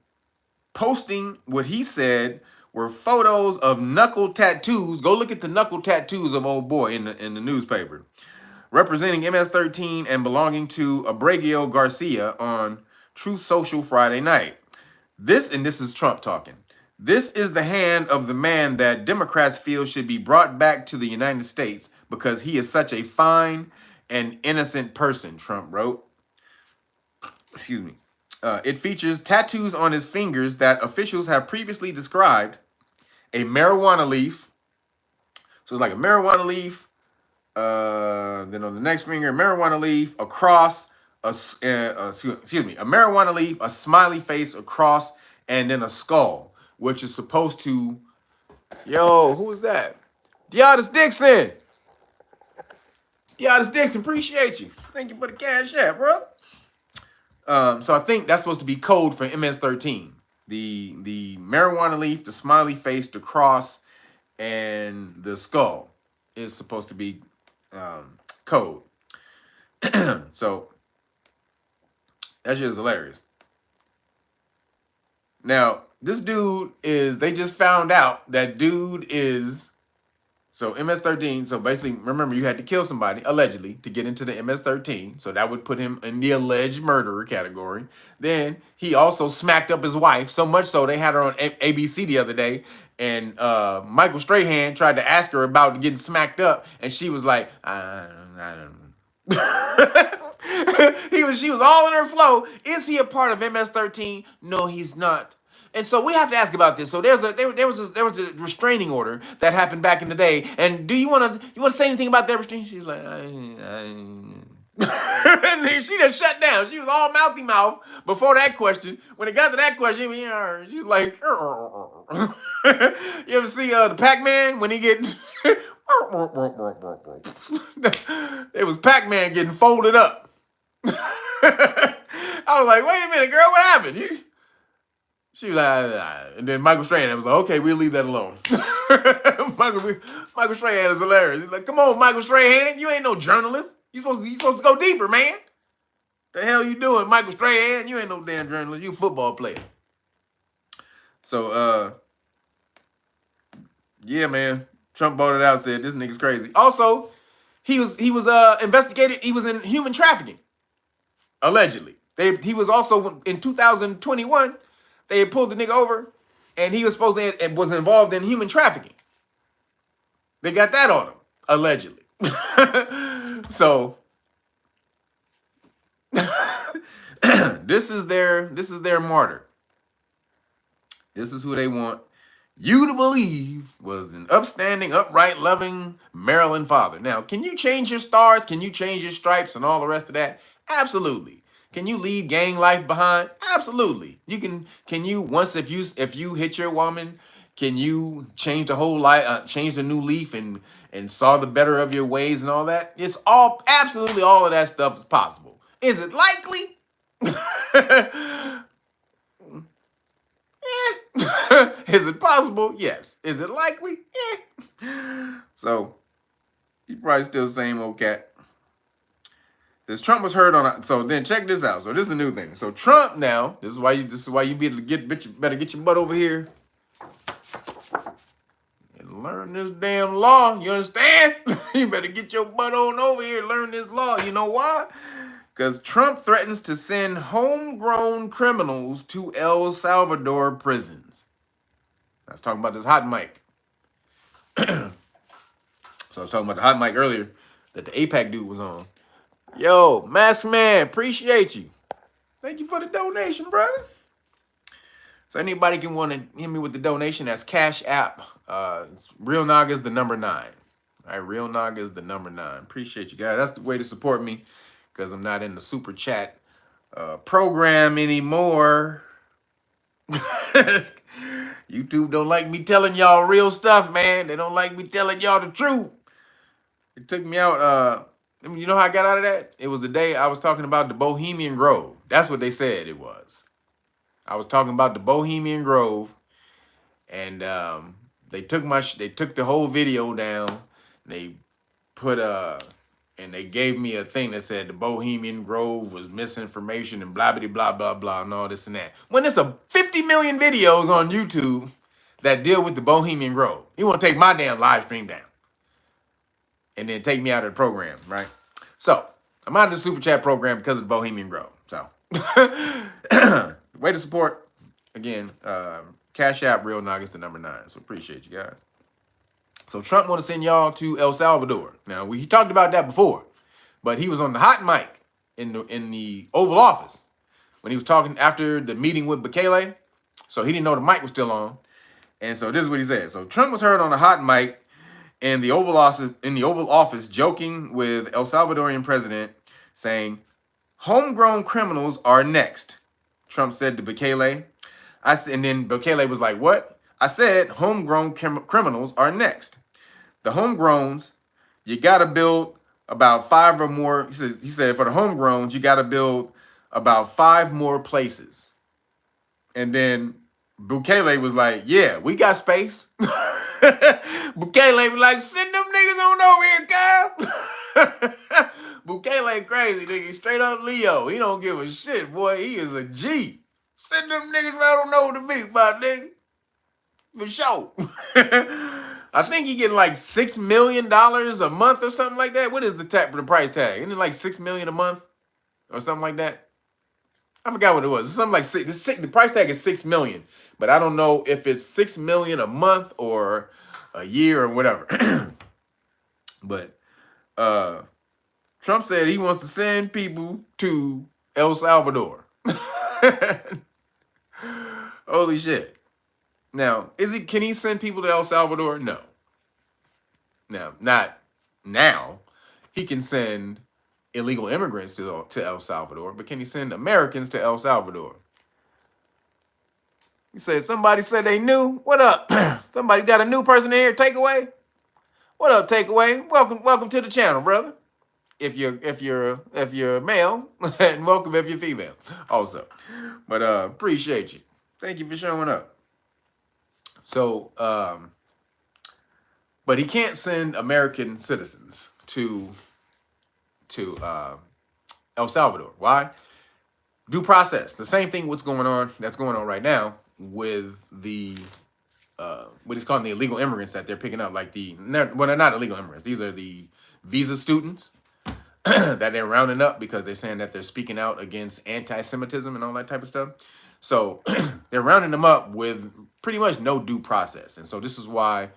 posting what he said were photos of knuckle tattoos. Go look at the knuckle tattoos of old boy in the newspaper, representing MS-13 and belonging to Abrego Garcia on Truth Social Friday night. This is Trump talking. This is the hand of the man that Democrats feel should be brought back to the United States because he is such a fine and innocent person, Trump wrote. Excuse me. It features tattoos on his fingers that officials have previously described a marijuana leaf. So it's like a marijuana leaf, Then on the next finger, marijuana leaf across a marijuana leaf, a smiley face across, and then a skull, which is supposed to. Yo, who is that? Deotis Dixon. Deotis Dixon, appreciate you. Thank you for the cash app, bro. So I think that's supposed to be code for MS-13. The marijuana leaf, the smiley face, the cross, and the skull is supposed to be code. So that shit is hilarious. Now, this dude is, they just found out that dude is, so MS-13, so basically, remember, you had to kill somebody, allegedly, to get into the MS-13, so that would put him in the alleged murderer category. Then, he also smacked up his wife, so much so they had her on ABC the other day, and Michael Strahan tried to ask her about getting smacked up, and she was like, I don't know. She was all in her flow. Is he a part of MS-13? No, he's not. And so we have to ask about this. So there was a restraining order that happened back in the day. And do you want to say anything about that restraining? She's like, and she just shut down. She was all mouthy mouth before that question. When it got to that question, she was like, you ever see the Pac-Man when he get it was Pac-Man getting folded up. I was like, wait a minute, girl, what happened? She was like, and then Michael Strahan was like, okay, we'll leave that alone. Michael Strahan is hilarious. He's like, come on, Michael Strahan, you ain't no journalist. You supposed to go deeper, man. The hell you doing, Michael Strahan? You ain't no damn journalist. You a football player. So, yeah, man. Trump bought it out, said this nigga's crazy. Also, he was investigated. He was in human trafficking, allegedly. He was also in 2021. They had pulled the nigga over, and he was supposed to and was involved in human trafficking. They got that on him, allegedly. So this is their martyr. This is who they want you to believe was an upstanding, upright, loving Maryland father. Now, can you change your stars? Can you change your stripes and all the rest of that? Absolutely. Can you leave gang life behind? Absolutely. You can you once if you hit your woman, can you change the whole life, change the new leaf and saw the better of your ways and all that? It's all absolutely all of that stuff is possible. Is it likely? Is it possible? Yes. Is it likely? Yeah. So, you probably still the same old cat. This Trump was heard on. So then check this out. So this is a new thing. So Trump now. This is why you better get your butt over here and learn this damn law. You understand? You better get your butt on over here and learn this law. You know why? Because Trump threatens to send homegrown criminals to El Salvador prisons. I was talking about this hot mic. So I was talking about the hot mic earlier that the APAC dude was on. Yo, Mask Man, appreciate you. Thank you for the donation, brother. So anybody can want to hit me with the donation. That's Cash App. It's Real Naga's the number 9. All right, Real Naga's the number 9. Appreciate you guys. That's the way to support me because I'm not in the super chat program anymore. YouTube don't like me telling y'all real stuff, man. They don't like me telling y'all the truth. It took me out. You know how I got out of that? It was the day I was talking about the Bohemian Grove. That's what they said it was. I was talking about the Bohemian Grove, and they took the whole video down. They put and they gave me a thing that said the Bohemian Grove was misinformation and blah blah blah blah blah and all this and that. When there's a 50 million videos on YouTube that deal with the Bohemian Grove, you want to take my damn live stream down and then take me out of the program, right? So I'm out of the super chat program because of the Bohemian Grove. So way to support again. Cash App Real Nuggets the number 9. So appreciate you guys. So Trump want to send y'all to El Salvador. Now he talked about that before, but he was on the hot mic in the Oval Office when he was talking after the meeting with Bukele. So he didn't know the mic was still on, and so this is what he said. So Trump was heard on the hot mic in the Oval Office, joking with El Salvadorian president, saying, "Homegrown criminals are next," Trump said to Bukele. And then Bukele was like, "What?" I said, "Homegrown criminals are next. The homegrowns, you got to build about 5 or more." He said, "For the homegrowns, you got to build about 5 more places." And then Bukele was like, "Yeah, we got space." Bukele was like, "Send them niggas on over here, Kyle." Bukele crazy, nigga. Straight up Leo. He don't give a shit, boy. He is a G. Send them niggas right on over to me, my nigga. For sure. I think he getting like $6 million a month or something like that. What is the price tag? Isn't it like $6 million a month or something like that? I forgot what it was. It's something like the price tag is $6 million, but I don't know if it's $6 million a month or a year or whatever. But Trump said he wants to send people to El Salvador. Holy shit. Now, can he send people to El Salvador? No. Now, not now. He can send illegal immigrants to El Salvador, but can he send Americans to El Salvador? He said, somebody said they knew. What up? Somebody got a new person in here, Takeaway? What up, Takeaway? Welcome to the channel, brother. If you're male, and welcome if you're female also. But appreciate you. Thank you for showing up. So but he can't send American citizens to El Salvador. Why? Due process. The same thing that's going on right now with the what he's calling the illegal immigrants that they're picking up. Like they're not illegal immigrants. These are the visa students that they're rounding up because they're saying that they're speaking out against anti-Semitism and all that type of stuff. So they're rounding them up with pretty much no due process. And so this is why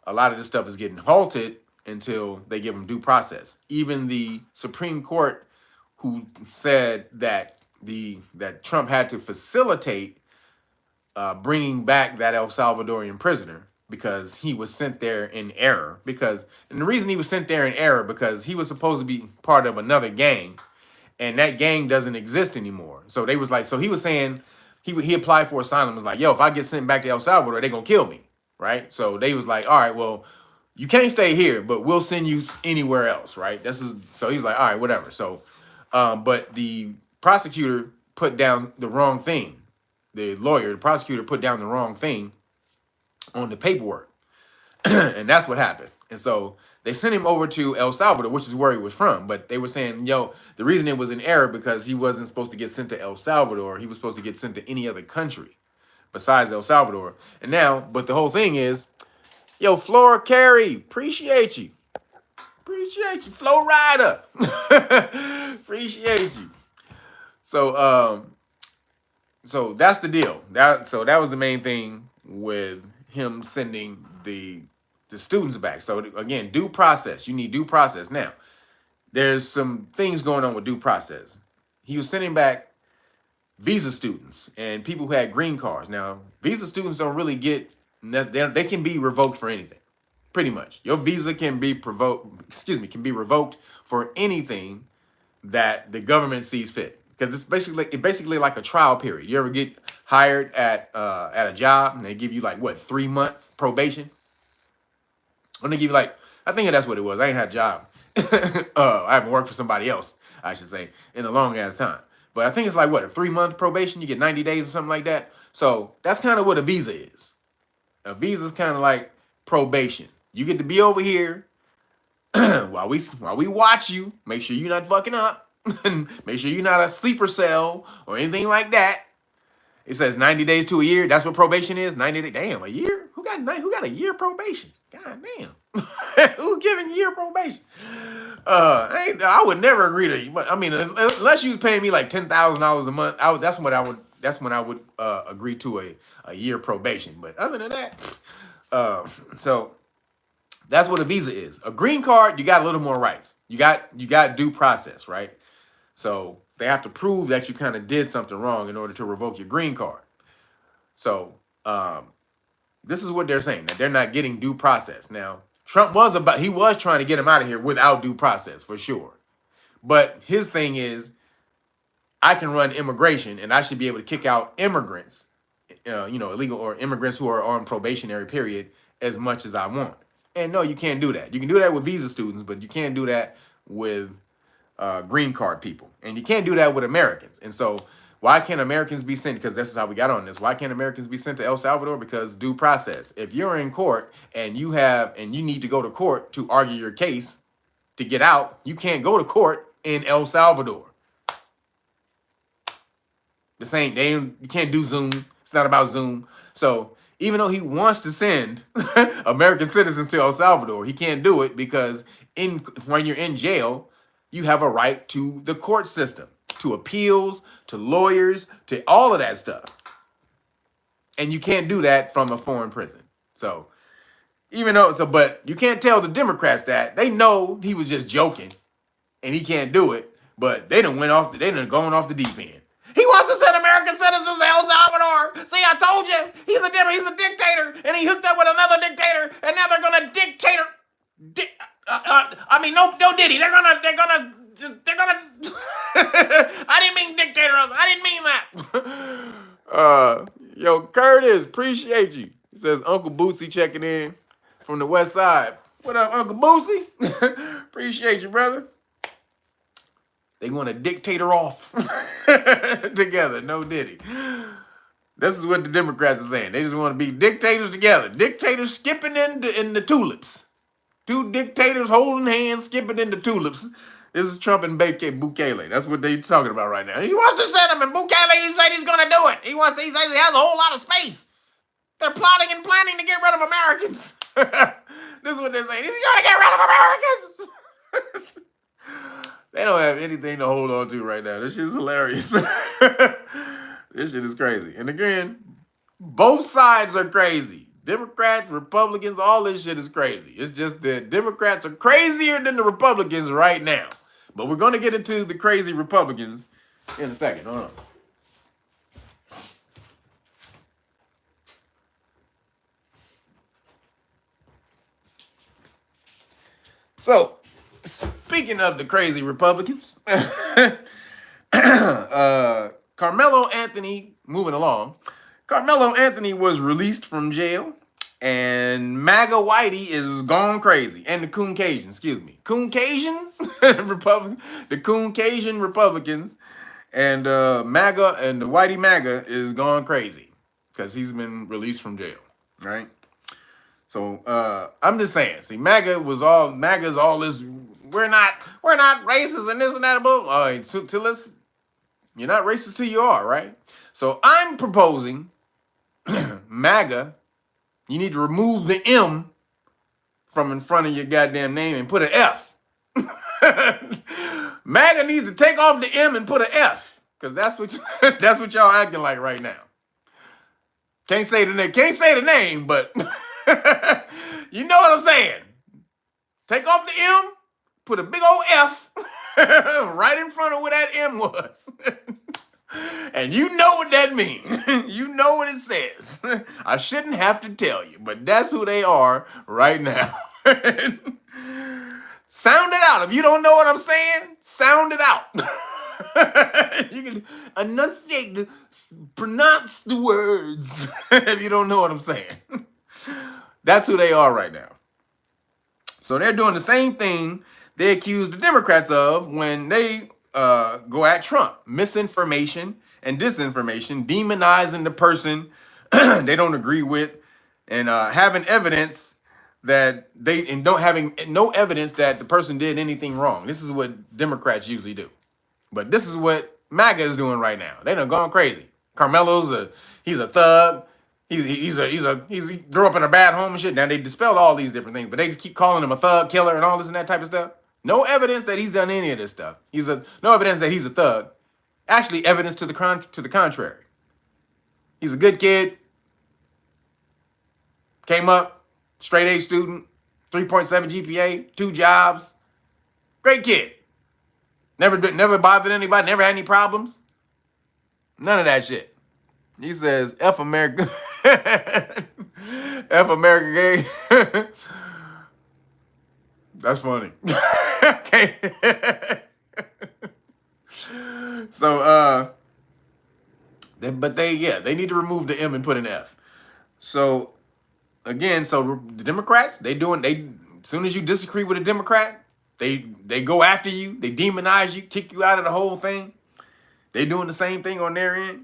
a lot of this stuff is getting halted until they give them due process. Even the Supreme Court, who said that Trump had to facilitate bringing back that El Salvadorian prisoner because he was sent there in error. And the reason he was sent there in error because he was supposed to be part of another gang, and that gang doesn't exist anymore. So they was like, so he was saying he applied for asylum. Was like, yo, if I get sent back to El Salvador, they're gonna kill me, right? So they was like, all right, well, you can't stay here, but we'll send you anywhere else, right? So he was like, all right, whatever. So, but the prosecutor put down the wrong thing. The prosecutor put down the wrong thing on the paperwork. And that's what happened. And so they sent him over to El Salvador, which is where he was from. But they were saying, yo, the reason it was in error because he wasn't supposed to get sent to El Salvador. He was supposed to get sent to any other country besides El Salvador. And now, but the whole thing is, yo, Flora Carey, appreciate you. Appreciate you. Flo Rida. Appreciate you. So that's the deal. So that was the main thing with him sending the students back. So again, due process. You need due process. Now, there's some things going on with due process. He was sending back visa students and people who had green cards. Now, visa students don't really get, they can be revoked for anything. Pretty much. Your visa can be revoked for anything that the government sees fit. Because it's basically like a trial period. You ever get hired at a job and they give you like what, 3 months probation? When they give you like, I think that's what it was. I ain't had a job. I haven't worked for somebody else, I should say, in a long ass time. But I think it's like what, a 3-month probation? You get 90 days or something like that. So that's kind of what a visa is. A visa is kind of like probation. You get to be over here while we watch you. Make sure you're not fucking up. Make sure you're not a sleeper cell or anything like that. It says 90 days to a year. That's what probation is. 90 days. Damn, a year? Who got a year probation? God damn. Who giving year probation? I would never agree to. But I mean, unless you was paying me like $10,000 a month, that's when I would agree to a year probation. But other than that, so that's what a visa is. A green card, you got a little more rights. You got due process, right? So they have to prove that you kind of did something wrong in order to revoke your green card. So this is what they're saying, that they're not getting due process. Now, Trump he was trying to get him out of here without due process, for sure. But his thing is, I can run immigration and I should be able to kick out immigrants, illegal or immigrants who are on probationary period as much as I want. And no, you can't do that. You can do that with visa students, but you can't do that with green card people. And you can't do that with Americans. And so why can't Americans be sent? Because this is how we got on this. Why can't Americans be sent to El Salvador? Because due process. If you're in court and you need to go to court to argue your case to get out, you can't go to court in El Salvador. You can't do Zoom. It's not about Zoom. So even though he wants to send American citizens to El Salvador, he can't do it because when you're in jail, you have a right to the court system, to appeals, to lawyers, to all of that stuff. And you can't do that from a foreign prison. So but you can't tell the Democrats that. They know he was just joking and he can't do it, but they done gone off the deep end. He wants to send American citizens to El Salvador. See, I told you, he's a dictator, and he hooked up with another dictator, and now they're gonna dictator. No Diddy. They're gonna. I didn't mean dictator. I didn't mean that. Yo, Curtis, appreciate you. He says Uncle Bootsy checking in from the West Side. What up, Uncle Bootsy? Appreciate you, brother. They want to dictator off together. No Diddy. This is what the Democrats are saying. They just want to be dictators together. Dictators skipping in the tulips. Two dictators holding hands, skipping in the tulips. This is Trump and Bukele. That's what they're talking about right now. He wants to send them, and Bukele, he said he's going to do it. He says he has a whole lot of space. They're plotting and planning to get rid of Americans. This is what they're saying. He's going to get rid of Americans. They don't have anything to hold on to right now. This shit is hilarious. This shit is crazy. And again, both sides are crazy. Democrats, Republicans, all this shit is crazy. It's just that Democrats are crazier than the Republicans right now. But we're going to get into the crazy Republicans in a second. Hold on. So, speaking of the crazy Republicans, Karmelo Anthony, moving along, Karmelo Anthony was released from jail, and MAGA Whitey is gone crazy, and the Caucasian, the Caucasian Republicans, and MAGA and the Whitey MAGA is gone crazy because he's been released from jail, right? So I'm just saying, see, MAGA is all this. We're not racist and this and that. All right, you're not racist till you are, right? So I'm proposing MAGA. You need to remove the M from in front of your goddamn name and put an F. MAGA needs to take off the M and put an F, because that's what y'all acting like right now. Can't say the name, but you know what I'm saying. Take off the M, put a big old F right in front of where that M was. And you know what that means. You know what it says. I shouldn't have to tell you, but that's who they are right now. Sound it out. If you don't know what I'm saying, sound it out. You can pronounce the words if you don't know what I'm saying. That's who they are right now. So they're doing the same thing they accused the Democrats of when they go at Trump. Misinformation and disinformation, demonizing the person they don't agree with, and having evidence that having no evidence that the person did anything wrong. This is what Democrats usually do. But this is what MAGA is doing right now. They done gone crazy. Carmelo's he's a thug. He grew up in a bad home and shit. Now they dispelled all these different things, but they just keep calling him a thug killer and all this and that type of stuff. No evidence that he's done any of this stuff. No evidence that he's a thug. Actually, evidence to the contrary. He's a good kid. Came up, straight A student, 3.7 GPA, 2 jobs. Great kid. Never bothered anybody, never had any problems. None of that shit. He says, F America. F America gay. That's funny. Okay. So, they need to remove the M and put an F. So, again, so the Democrats, as soon as you disagree with a Democrat, they go after you, they demonize you, kick you out of the whole thing. They doing the same thing on their end.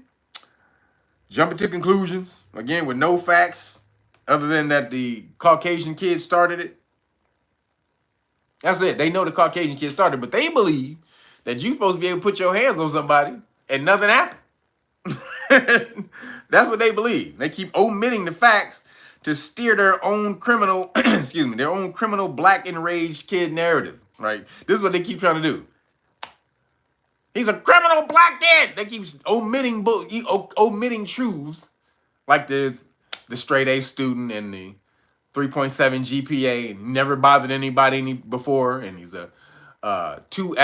Jumping to conclusions, again, with no facts, other than that the Caucasian kid started it. That's it. They know the Caucasian kid started, but they believe that you're supposed to be able to put your hands on somebody and nothing happened. That's what they believe. They keep omitting the facts to steer their own criminal, their own criminal black enraged kid narrative. Right? This is what they keep trying to do. He's a criminal black kid. They keep omitting truths, like the straight A student and the 3.7 GPA, never bothered anybody before, and he's a two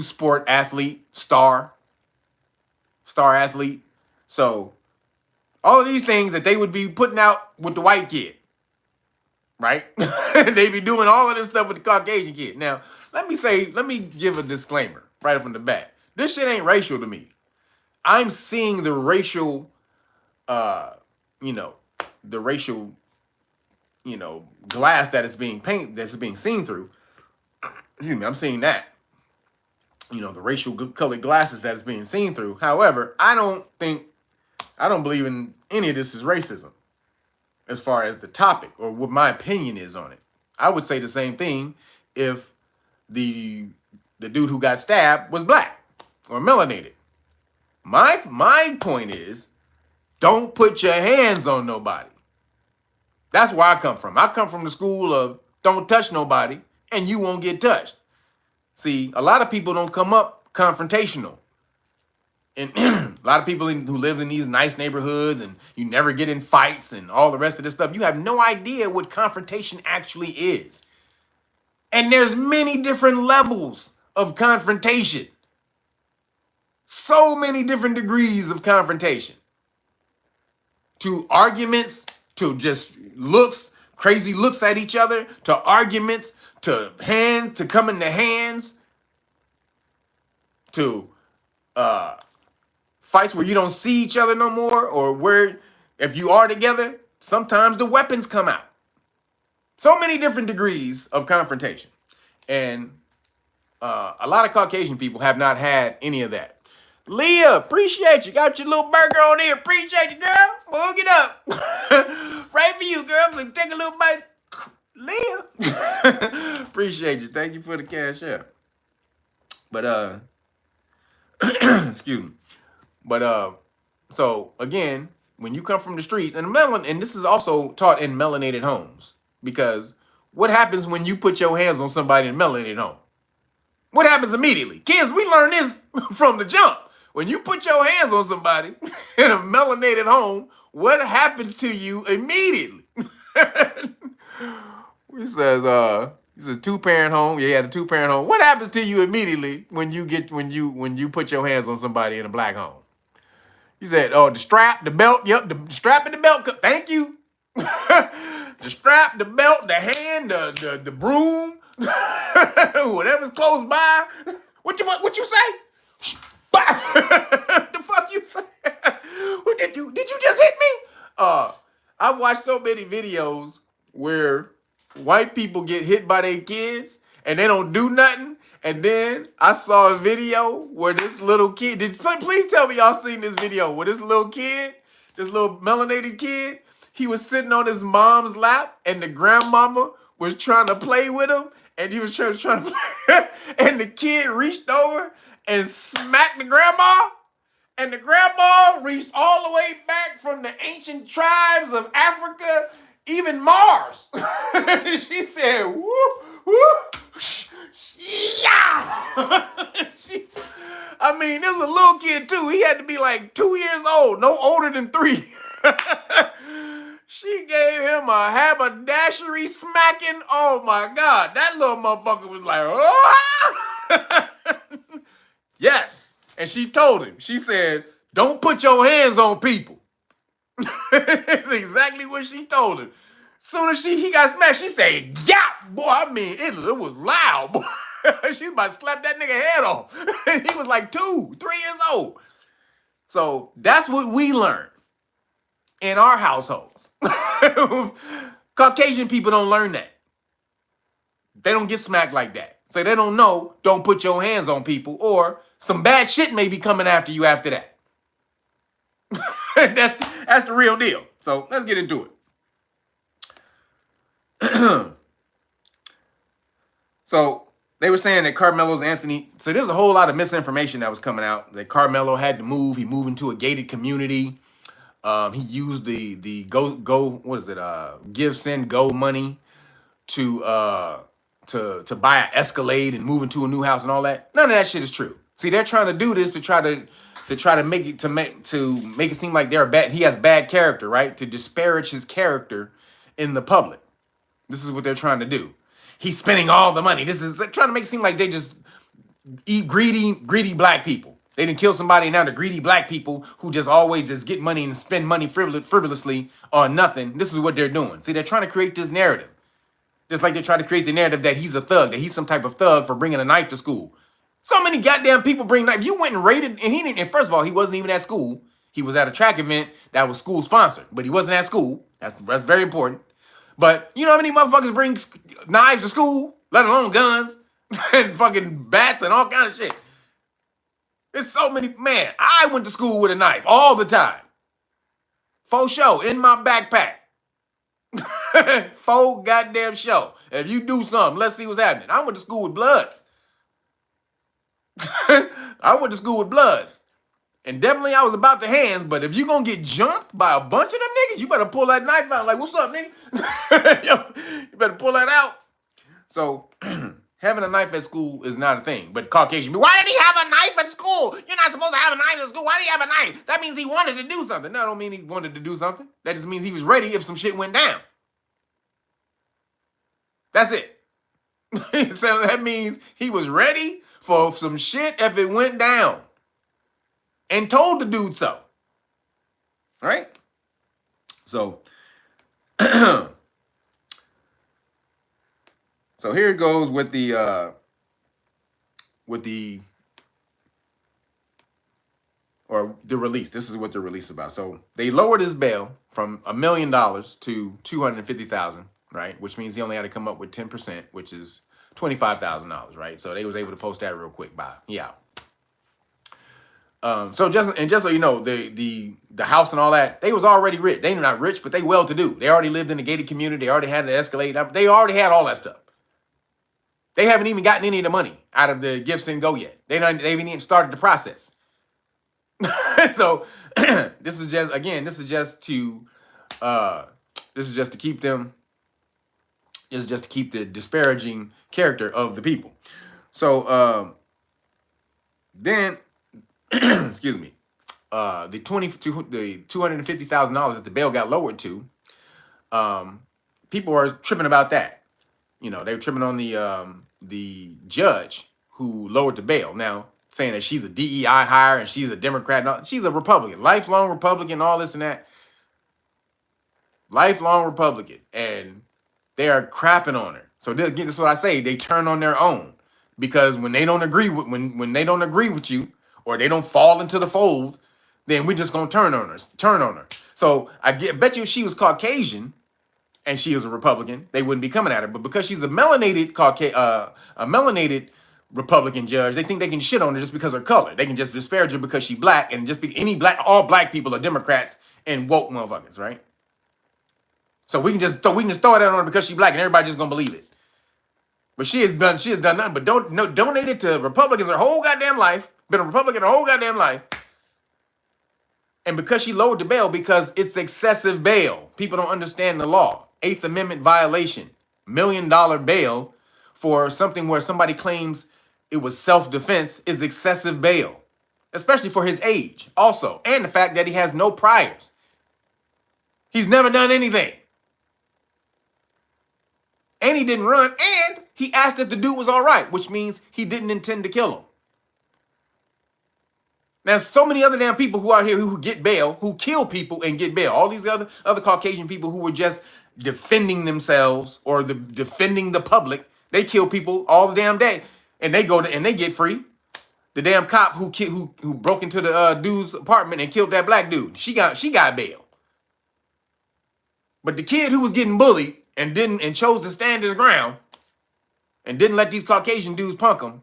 sport athlete, star athlete. So all of these things that they would be putting out with the white kid, right? They be doing all of this stuff with the Caucasian kid. Now, let me give a disclaimer right up from the bat. This shit ain't racial to me. I'm seeing the racial, glass that is being that's being seen through. Excuse me, I'm seeing that. The racial colored glasses that is being seen through. However, I don't believe in any of this is racism as far as the topic or what my opinion is on it. I would say the same thing if the dude who got stabbed was black or melanated. My point is, don't put your hands on nobody. That's where I come from. I come from the school of don't touch nobody and you won't get touched. See, a lot of people don't come up confrontational. And a lot of people who live in these nice neighborhoods and you never get in fights and all the rest of this stuff, you have no idea what confrontation actually is. And there's many different levels of confrontation. So many different degrees of confrontation. To arguments, to just crazy looks at each other, to arguments, to coming to hands, to fights where you don't see each other no more, or where if you are together, sometimes the weapons come out. So many different degrees of confrontation. And a lot of Caucasian people have not had any of that. Leah, appreciate you. Got your little burger on here. Appreciate you, girl. Hook it up. Right for you, girl. Take a little bite. Leah. Appreciate you. Thank you for the cash app. But, excuse me. But, so, again, when you come from the streets, and this is also taught in melanated homes, because what happens when you put your hands on somebody in a melanated home? What happens immediately? Kids, we learn this from the jump. When you put your hands on somebody in a melanated home, what happens to you immediately? He says, this is a 2-parent home. Yeah, he had a 2-parent home. What happens to you immediately when you put your hands on somebody in a black home? He said, oh, the strap, the belt. Yep, the strap and the belt. Thank you. The strap, the belt, the hand, the broom, whatever's close by. What you say? The fuck you say? What did you just hit me? I've watched so many videos where white people get hit by their kids and they don't do nothing. And then I saw a video where this little kid, please tell me y'all seen this video where this little melanated kid, he was sitting on his mom's lap and the grandmama was trying to play with him and he was trying to play. And the kid reached over and smacked the grandma. And the grandma reached all the way back from the ancient tribes of Africa, even Mars. She said, woo, woo, yeah. I mean, this was a little kid too. He had to be like 2 years old, no older than 3. She gave him a haberdashery smacking. Oh my God. That little motherfucker was like, oh. Yes. And she told him, she said, don't put your hands on people. That's exactly what she told him. Soon as he got smacked, she said, "Yeah, boy." I mean, it was loud, boy. She was about to slap that nigga head off. He was like 2, 3 years old. So that's what we learned in our households. Caucasian people don't learn that. They don't get smacked like that. So they don't know, don't put your hands on people, or some bad shit may be coming after you after that. That's the real deal. So let's get into it. So they were saying that Karmelo's Anthony. So there's a whole lot of misinformation that was coming out that Karmelo had to move. He moved into a gated community. He used the go what is it? Give, send, go money to buy an Escalade and move into a new house and all that. None of that shit is true. See, they're trying to do this to try to make it seem like they're bad. He has bad character, right? To disparage his character in the public. This is what they're trying to do. He's spending all the money. This is trying to make it seem like they just eat greedy black people. They didn't kill somebody, and now the greedy black people who just always just get money and spend money frivolously on nothing. This is what they're doing. See, they're trying to create this narrative. Just like they try to create the narrative that he's a thug, that he's some type of thug for bringing a knife to school. So many goddamn people bring knives. You went and raided, and he didn't. And first of all, he wasn't even at school. He was at a track event that was school sponsored, but he wasn't at school. That's very important. But you know how many motherfuckers bring knives to school, let alone guns and fucking bats and all kind of shit. There's so many. Man, I went to school with a knife all the time. For sure, in my backpack. Full goddamn show. If you do something, let's see what's happening. I went to school with Bloods. I went to school with Bloods. And definitely I was about the hands, but if you gonna get jumped by a bunch of them niggas, you better pull that knife out. Like, what's up, nigga? Yo, you better pull that out. So having a knife at school is not a thing. But Caucasian, why did he have a knife at school? You're not supposed to have a knife at school. Why did he have a knife? That means he wanted to do something. No, I don't mean he wanted to do something. That just means he was ready if some shit went down. That's it. So that means he was ready for some shit if it went down. And told the dude so. Right? So, so here it goes with the release. This is what the release about. So they lowered his bail from $1 million to $250,000, right? Which means he only had to come up with 10%, which is $25,000, right? So they was able to post that real quick. Bye. He out. So just so you know, the house and all that, they was already rich. They not rich, but they well-to-do. They already lived in a gated community. They already had an Escalade. They already had all that stuff. They haven't even gotten any of the money out of the gifts and go yet. They haven't even started the process. So this is just to keep them. This is just to keep the disparaging character of the people. So then. Excuse me, the $250,000 that the bail got lowered to, people are tripping about that. You know, they were tripping on the judge who lowered the bail. Now, saying that she's a DEI hire and she's a Democrat. No, she's a Republican, lifelong Republican, all this and that. Lifelong Republican, and they are crapping on her. So this is what I say: they turn on their own, because when they don't agree with when they don't agree with you, or they don't fall into the fold, then we're just gonna turn on her. So bet you if she was Caucasian and she was a Republican, they wouldn't be coming at her. But because she's a melanated Republican judge, they think they can shit on her just because of her color. They can just disparage her because she's black, and just be all black people are Democrats and woke motherfuckers, right? So we can just throw it out on her because she's black, and everybody just gonna believe it. But she has done nothing but donated to Republicans her whole goddamn life. Been a Republican her whole goddamn life. And because she lowered the bail, because it's excessive bail. People don't understand the law. 8th Amendment violation. $1 million bail for something where somebody claims it was self-defense is excessive bail. Especially for his age also. And the fact that he has no priors. He's never done anything. And he didn't run. And he asked if the dude was all right, which means he didn't intend to kill him. Now, so many other damn people who out here who get bail, who kill people and get bail. All these other Caucasian people who were just defending themselves or defending the public. They kill people all the damn day, and they and they get free. The damn cop who broke into the dude's apartment and killed that black dude, she got bail. But the kid who was getting bullied and chose to stand his ground and didn't let these Caucasian dudes punk him,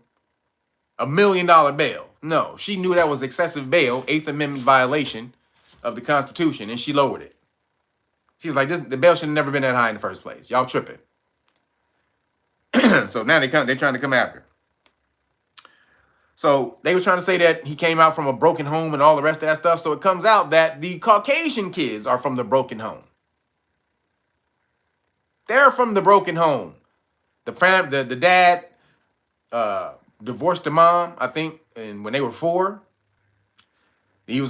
$1 million bail. No, she knew that was excessive bail, 8th Amendment violation of the Constitution, and she lowered it. She was like, the bail should have never been that high in the first place. Y'all tripping. So now they're trying to come after her. So they were trying to say that he came out from a broken home and all the rest of that stuff. So it comes out that the Caucasian kids are from the broken home. They're from the broken home. The dad divorced the mom, I think, and when they were 4. They always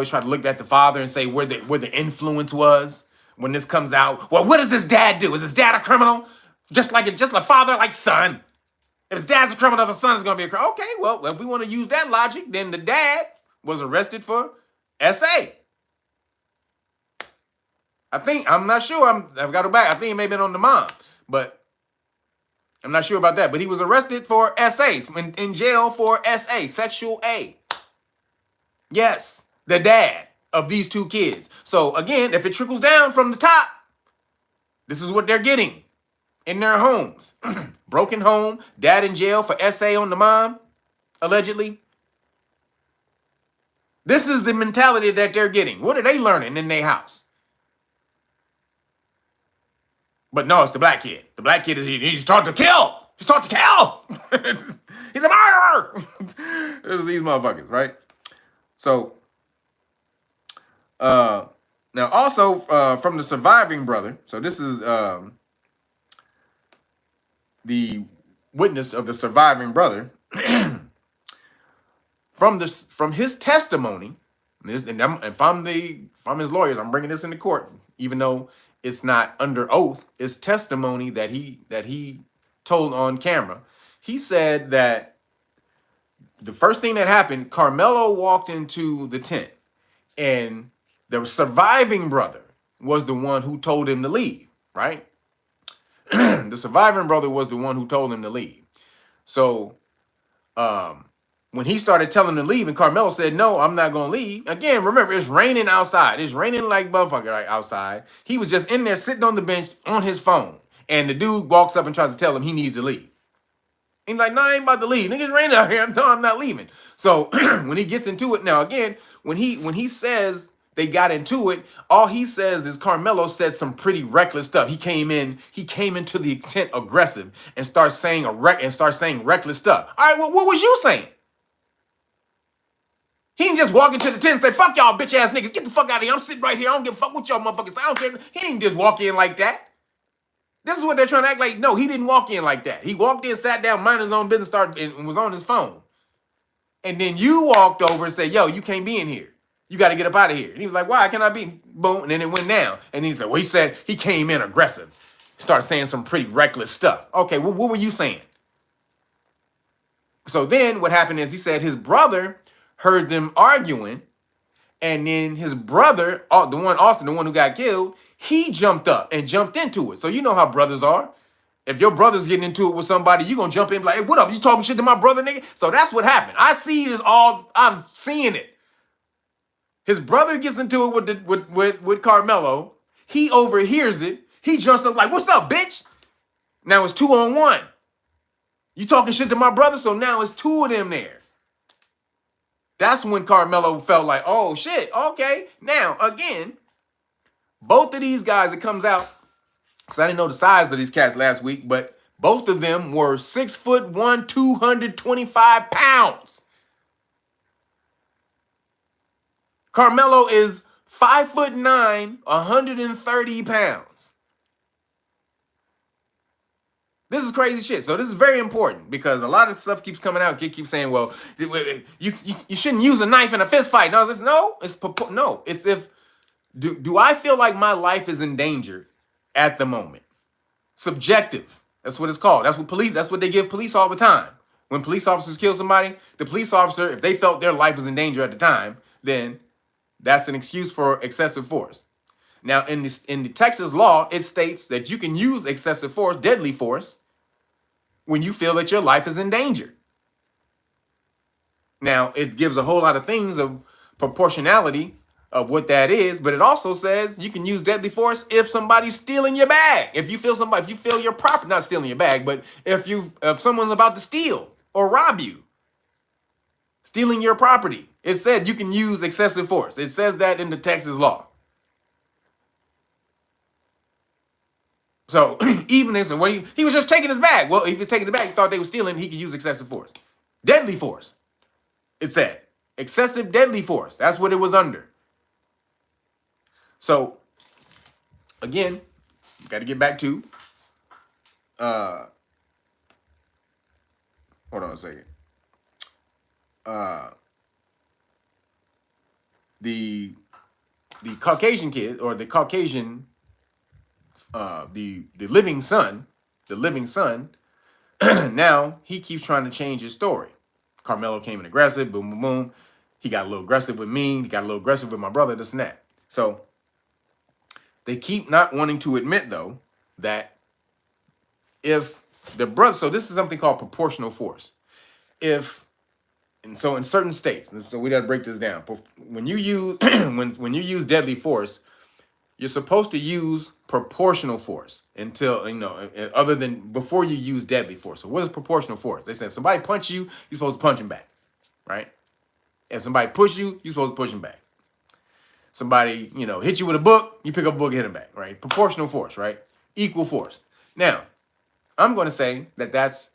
try to look at the father and say where the influence was when this comes out. Well, what does this dad do? Is his dad a criminal? Just like father, like son. If his dad's a criminal, the son's gonna be a criminal. Okay, well, if we want to use that logic, then the dad was arrested for SA. I'm not sure. I've got to go back. I think it may have been on the mom, but I'm not sure about that. But he was arrested for SA, in jail for SA, sexual A. Yes, the dad of these 2 kids. So again, if it trickles down from the top, this is what they're getting in their homes. Broken home, dad in jail for SA on the mom, allegedly. This is the mentality that they're getting. What are they learning in their house? But no, it's the black kid. The black kid he's taught to kill. He's taught to kill. He's a murderer. This is these motherfuckers, right? So, now also from the surviving brother. So this is the witness of the surviving brother. From his testimony, and if I'm his lawyers, I'm bringing this into court, even though it's not under oath. It's testimony that he told on camera. He said that the first thing that happened, Karmelo walked into the tent, and the surviving brother was the one who told him to leave, right? The surviving brother was the one who told him to leave. So when he started telling him to leave and Karmelo said, no, I'm not going to leave. Again, remember, it's raining outside. It's raining like motherfucker right outside. He was just in there sitting on the bench on his phone. And the dude walks up and tries to tell him he needs to leave. He's like, no, I ain't about to leave. Nigga, it's raining out here. No, I'm not leaving. So when he gets into it, now again, when he says they got into it, all he says is Karmelo said some pretty reckless stuff. He came into the tent aggressive and starts saying reckless stuff. All right, well, what was you saying? He didn't just walk into the tent and say, fuck y'all bitch ass niggas. Get the fuck out of here. I'm sitting right here. I don't give a fuck what y'all motherfuckers say. I don't care. He didn't just walk in like that. This is what they're trying to act like. No, he didn't walk in like that. He walked in, sat down, minded his own business, and was on his phone. And then you walked over and said, yo, you can't be in here. You got to get up out of here. And he was like, why can't I be? Boom. And then it went down. And then he said, well, he said he came in aggressive. Started saying some pretty reckless stuff. Okay, well, what were you saying? So then what happened is he said his brother heard them arguing, and then his brother, the one who got killed, he jumped up and jumped into it. So you know how brothers are. If your brother's getting into it with somebody, you gonna jump in like, hey, what up? You talking shit to my brother, nigga? So that's what happened. I see this all. I'm seeing it. His brother gets into it with Karmelo. He overhears it. He jumps up like, what's up, bitch? Now it's 2-on-1. You talking shit to my brother, so now it's 2 of them there. That's when Karmelo felt like, oh, shit, okay. Now, again, both of these guys, it comes out, because I didn't know the size of these cats last week, but both of them were 6'1", 225 pounds. Karmelo is 5'9", 130 pounds. This is crazy shit. So this is very important because a lot of stuff keeps coming out. Kid keeps saying, well, you shouldn't use a knife in a fist fight. No, it's if, do I feel like my life is in danger at the moment? Subjective. That's what it's called. That's what they give police all the time. When police officers kill somebody, the police officer, if they felt their life was in danger at the time, then That's an excuse for excessive force. Now, in the Texas law, it states that you can use excessive force, deadly force, when you feel that your life is in danger. Now, it gives a whole lot of things of proportionality of what that is, but it also says you can use deadly force if somebody's stealing your bag. If you feel your property, not stealing your bag, but if someone's about to steal or rob you, stealing your property, it said you can use excessive force. It says that in the Texas law. So even if he was just taking his bag, well, if he's taking the bag, he thought they were stealing, he could use excessive force. Deadly force. It said excessive deadly force. That's what it was under. So again, got to get back to hold on a second. The Caucasian kid, or the Caucasian the living son, now he keeps trying to change his story. Karmelo came in aggressive, boom, boom, boom. He got a little aggressive with me. He got a little aggressive with my brother, this and that. So they keep not wanting to admit, though, that if the brother, so this is something called proportional force. And so in certain states, and so we got to break this down. When you use when you use deadly force, you're supposed to use proportional force until, other than before you use deadly force. So what is proportional force? They say if somebody punch you, you're supposed to punch him back, right? If somebody push you, you're supposed to push him back. Somebody, hit you with a book, you pick up a book and hit him back, right? Proportional force, right? Equal force. Now, I'm going to say that that's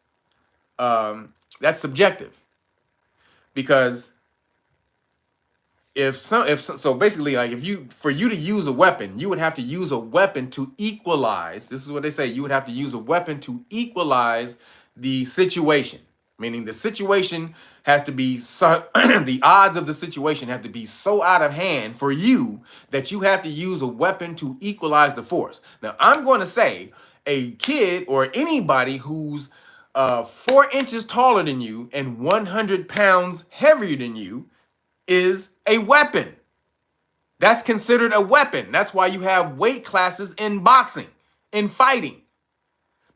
subjective, because so basically, like, for you to use a weapon, you would have to use a weapon to equalize. This is what they say. You would have to use a weapon to equalize the situation. Meaning the situation has to be the odds of the situation have to be so out of hand for you that you have to use a weapon to equalize the force. Now, I'm going to say a kid or anybody who's 4 inches taller than you and 100 pounds heavier than you is a weapon. That's considered a weapon. That's why you have weight classes in boxing, in fighting.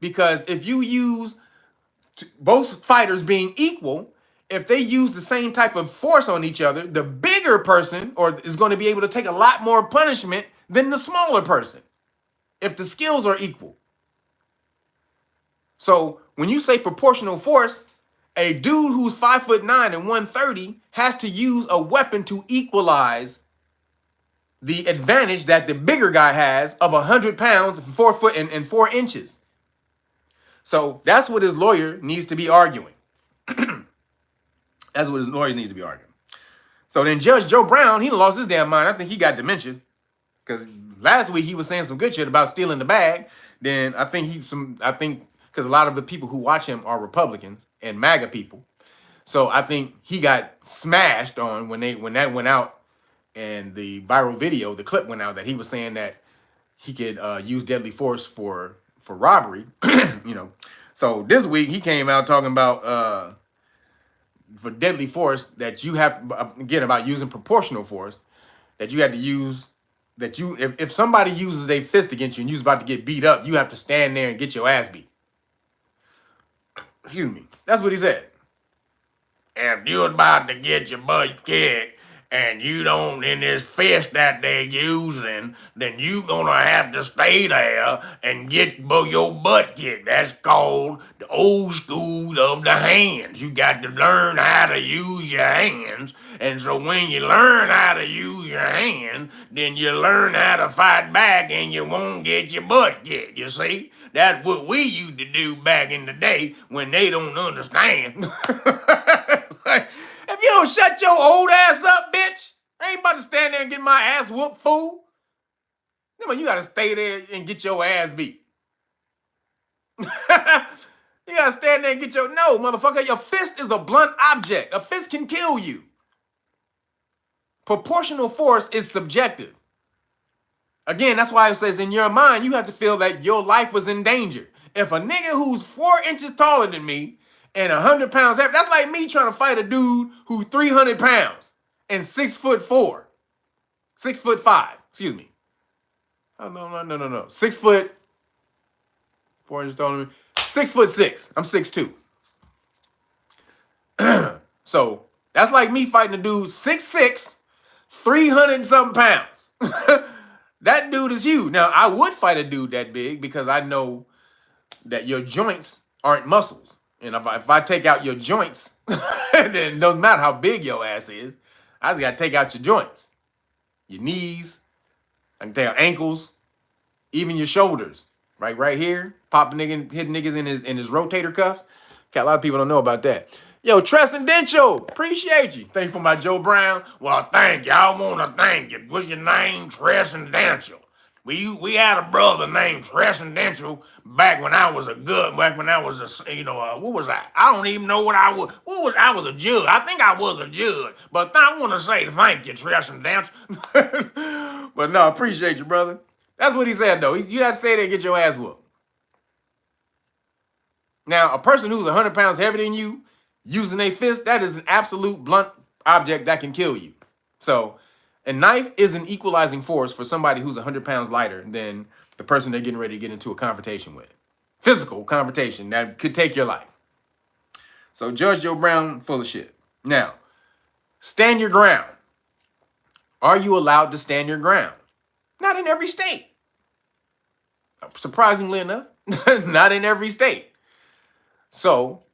Because if you use both fighters being equal, if they use the same type of force on each other, the bigger person is going to be able to take a lot more punishment than the smaller person, if the skills are equal. So when you say proportional force, a dude who's 5'9" and 130 has to use a weapon to equalize the advantage that the bigger guy has of 100 pounds, 4 foot and 4 inches. So that's what his lawyer needs to be arguing. That's what his lawyer needs to be arguing. So then Judge Joe Brown, he lost his damn mind. I think he got dementia, because last week he was saying some good shit about stealing the bag. Then I think because a lot of the people who watch him are Republicans and MAGA people. So I think he got smashed on when that went out, and the viral video, the clip went out that he was saying that he could use deadly force for robbery. So this week he came out talking about for deadly force that you have, again, about using proportional force, that you had to use, that if somebody uses a fist against you and you're about to get beat up, you have to stand there and get your ass beat. Excuse me. That's what he said. If you're about to get your butt kicked and you don't in this fist that they're using, then you gonna have to stay there and get your butt kicked. That's called the old school of the hands. You got to learn how to use your hands. And so when you learn how to use your hands, then you learn how to fight back and you won't get your butt kicked, you see? That's what we used to do back in the day when they don't understand. Like, if you don't shut your old ass up, bitch, I ain't about to stand there and get my ass whooped, fool. You gotta stay there and get your ass beat. You gotta stand there and get no, motherfucker, your fist is a blunt object. A fist can kill you. Proportional force is subjective. Again, that's why it says in your mind, you have to feel that your life was in danger. If a nigga who's 4 inches taller than me and 100 pounds heavy, that's like me trying to fight a dude who's 300 pounds and 6'4". 6'5", excuse me. Oh, no. 6 foot, 4 inches taller than me. 6'6". I'm 6'2". So that's like me fighting a dude 6'6", 300 and something pounds. That dude is huge. Now, I would fight a dude that big because I know that your joints aren't muscles. And if I take out your joints, then it doesn't matter how big your ass is. I just got to take out your joints, your knees. I can take out ankles, even your shoulders. Right here, pop a nigga, hit niggas in his rotator cuff. Okay, a lot of people don't know about that. Yo, Transcendental, appreciate you. Thank you for my Joe Brown. Well, thank you. I want to thank you. What's your name? Transcendental. We had a brother named Transcendental back when I was what was I? I don't even know what I was. I was a judge. I think I was a judge. But I want to say thank you, Transcendental. But no, appreciate you, brother. That's what he said, though. You got to stay there and get your ass whooped. Now, a person who's 100 pounds heavier than you, using a fist, that is an absolute blunt object that can kill you. So a knife is an equalizing force for somebody who's 100 pounds lighter than the person they're getting ready to get into a confrontation with. Physical confrontation that could take your life. So Judge Joe Brown, full of shit. Now, stand your ground. Are you allowed to stand your ground? Not in every state. Surprisingly enough, not in every state. So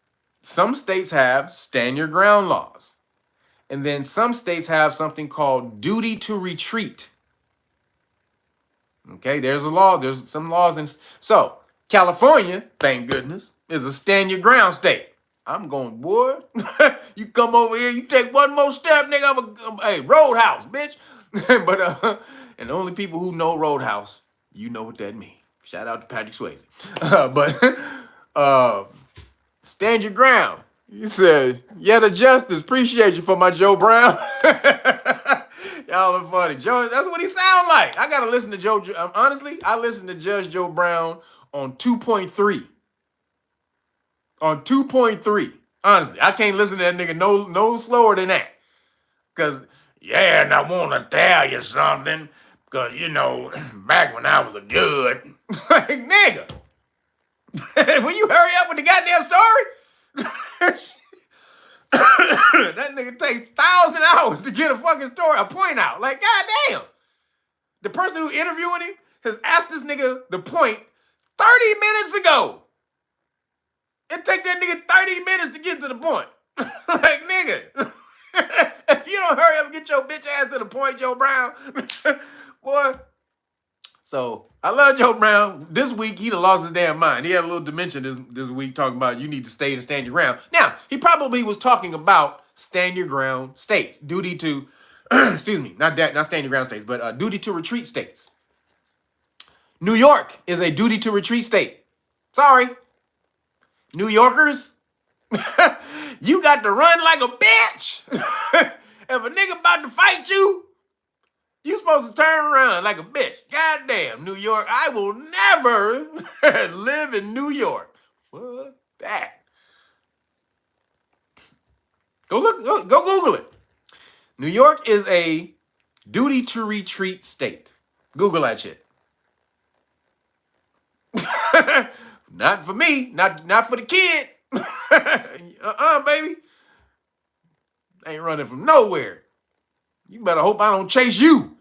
some states have stand your ground laws. And then some states have something called duty to retreat. Okay, there's a law. There's some laws. So California, thank goodness, is a stand your ground state. I'm going, boy, you come over here, you take one more step, nigga, hey, Roadhouse, bitch. But and the only people who know Roadhouse, you know what that means. Shout out to Patrick Swayze. Stand your ground. You said, yeah, the justice. Appreciate you for my Joe Brown. Y'all are funny. Joe, that's what he sound like. I got to listen to Joe. Honestly, I listen to Judge Joe Brown on 2.3. On 2.3. Honestly, I can't listen to that nigga no slower than that. Because, yeah, and I want to tell you something. Because, back when I was a judge. Like, nigga. Will you hurry up with the goddamn story? That nigga takes 1,000 hours to get a fucking story, a point out. Like, goddamn. The person who interviewing him has asked this nigga the point 30 minutes ago. It take that nigga 30 minutes to get to the point. Like, nigga. If you don't hurry up and get your bitch ass to the point, Joe Brown, boy. So, I love Joe Brown. This week, he done lost his damn mind. He had a little dementia this week talking about you need to stay and stand your ground. Now, he probably was talking about stand your ground states. Duty to, excuse me, not stand your ground states, but duty to retreat states. New York is a duty to retreat state. Sorry. New Yorkers, you got to run like a bitch. If a nigga about to fight you, you supposed to turn around like a bitch. Goddamn, New York. I will never live in New York. Fuck that. Go Google it. New York is a duty to retreat state. Google that shit. Not for me. Not for the kid. Baby. I ain't running from nowhere. You better hope I don't chase you.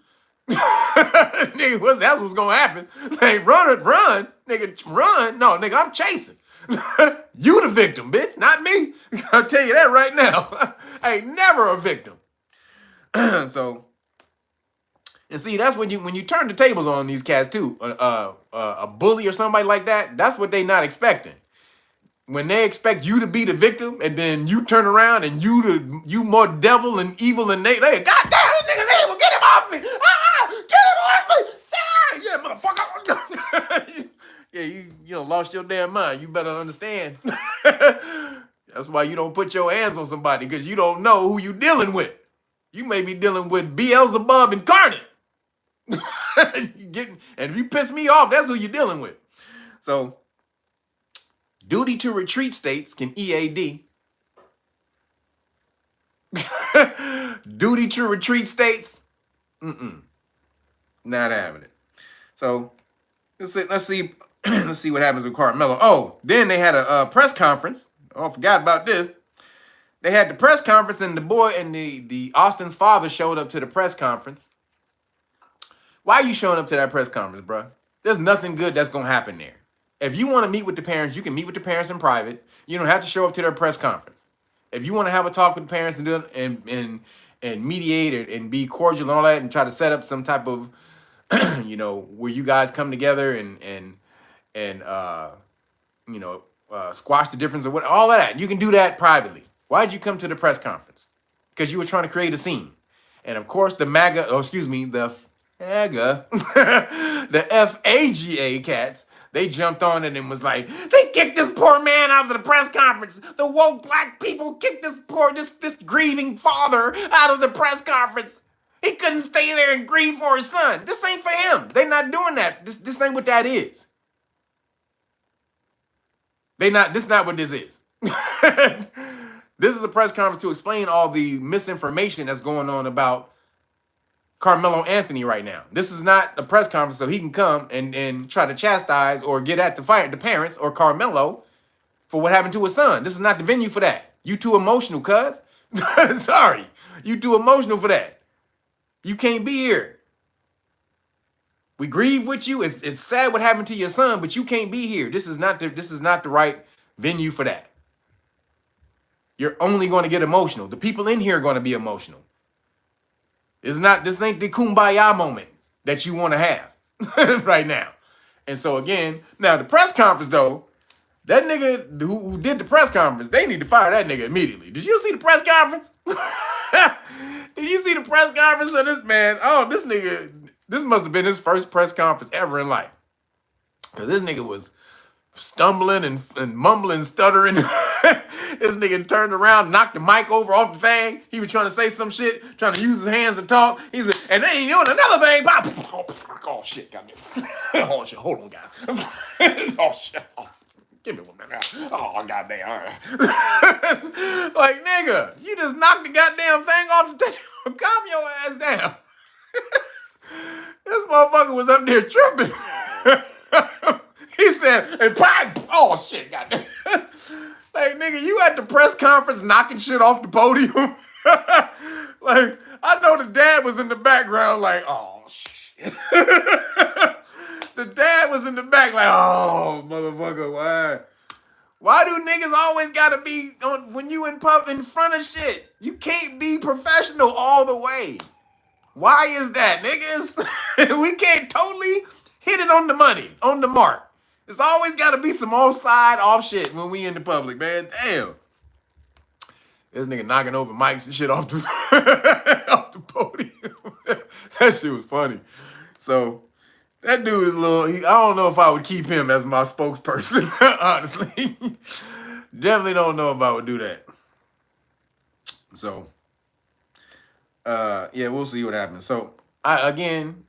Nigga, that's what's gonna happen. Hey, run. Nigga, run. No, nigga, I'm chasing. You the victim, bitch, not me. I'll tell you that right now. I ain't never a victim. So, and see, that's when you turn the tables on these cats too. A bully or somebody like that, that's what they not expecting. When they expect you to be the victim, and then you turn around and you more devil and evil than they. God damn, this nigga's evil. Get him off me! Get him off me! Yeah, motherfucker. Yeah, you lost your damn mind. You better understand. That's why you don't put your hands on somebody, because you don't know who you dealing with. You may be dealing with Beelzebub incarnate. And if you piss me off, that's who you're dealing with. So, duty to retreat states can EAD. Duty to retreat states, Not having it. So let's see let's see what happens with Karmelo. Oh, then they had a press conference. Oh, I forgot about this. They had the press conference, and the boy and the Austin's father showed up to the press conference. Why are you showing up to that press conference, bro? There's nothing good that's gonna happen there. If you want to meet with the parents, you can meet with the parents in private. You don't have to show up to their press conference. If you want to have a talk with the parents and do and mediate and be cordial and all that, and try to set up some type of where you guys come together and squash the difference or what, all of that. You can do that privately. Why did you come to the press conference? Because you were trying to create a scene. And of course, the the FAGA, the FAGA cats, they jumped on it and was like, they kicked this poor man out of the press conference. The woke black people kicked this grieving father out of the press conference. He couldn't stay there and grieve for his son. This ain't for him. They not doing that. This ain't what that is. This not what this is. This is a press conference to explain all the misinformation that's going on about Carmelo Anthony right now. This is not a press conference so he can come and try to chastise or get at the parents or Carmelo for what happened to his son. This is not the venue for that. You too emotional, cuz. Sorry. You too emotional for that. You can't be here. We grieve with you. It's sad what happened to your son, but you can't be here. This is not the right venue for that. You're only going to get emotional. The people in here are going to be emotional. This ain't the kumbaya moment that you want to have right now. And so again, now the press conference though, that nigga who did the press conference, they need to fire that nigga immediately. Did you see the press conference? Did you see the press conference of this man? Oh, this nigga, this must have been his first press conference ever in life. Because this nigga was stumbling and mumbling, stuttering. This nigga turned around, knocked the mic over off the thing. He was trying to say some shit, trying to use his hands to talk. He said, and then he doing another thing. Oh shit, goddamn. Oh shit, hold on, guys. Oh shit. Oh, give me 1 minute. Oh goddamn. All right. Like nigga, you just knocked the goddamn thing off the table. Calm your ass down. This motherfucker was up there tripping. He said, and oh shit, goddamn. Like, nigga, you at the press conference knocking shit off the podium? Like, I know the dad was in the background like, oh, shit. The dad was in the back like, oh, motherfucker, why? Why do niggas always gotta be, when you in front of shit? You can't be professional all the way. Why is that, niggas? We can't totally hit it on the money, on the mark. There's always got to be some off shit when we in the public, man. Damn. This nigga knocking over mics and shit off the, off the podium. That shit was funny. So, that dude is a little, I don't know if I would keep him as my spokesperson, honestly. Definitely don't know if I would do that. So, yeah, we'll see what happens. So, I think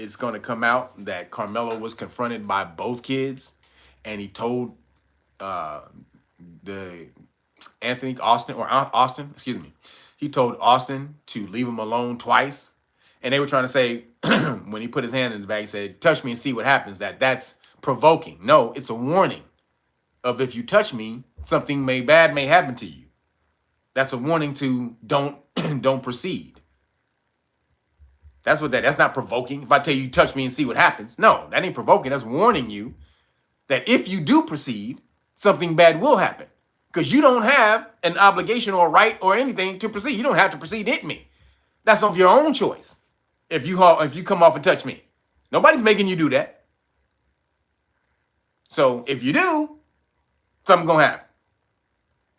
it's going to come out that Karmelo was confronted by both kids, and he told Austin, he told Austin to leave him alone twice. And they were trying to say, when he put his hand in the bag, he said, touch me and see what happens, that's provoking. No, it's a warning of if you touch me, something bad may happen to you. That's a warning to don't proceed. That's not provoking. If I tell you touch me and see what happens. No, that ain't provoking. That's warning you that if you do proceed, something bad will happen. Because you don't have an obligation or right or anything to proceed. You don't have to proceed hit me. That's of your own choice. If you come off and touch me. Nobody's making you do that. So if you do, something's gonna happen.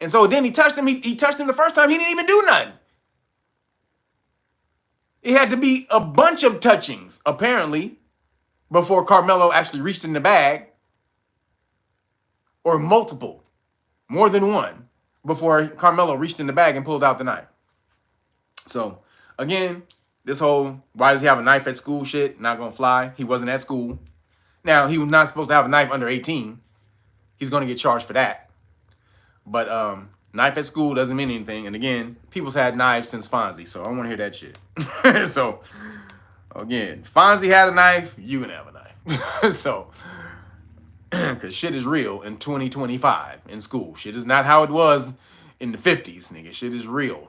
And so then he touched him. He touched him the first time. He didn't even do nothing. It had to be a bunch of touchings, apparently, before Karmelo actually reached in the bag. Or multiple. More than one. Before Karmelo reached in the bag and pulled out the knife. So, again, this whole, why does he have a knife at school shit, not gonna fly. He wasn't at school. Now, he was not supposed to have a knife under 18. He's gonna get charged for that. But, Knife at school doesn't mean anything. And again, people's had knives since Fonzie, so I don't want to hear that shit. So, again, Fonzie had a knife, you can have a knife. So, because shit is real in 2025 in school. Shit is not how it was in the 50s, nigga. Shit is real.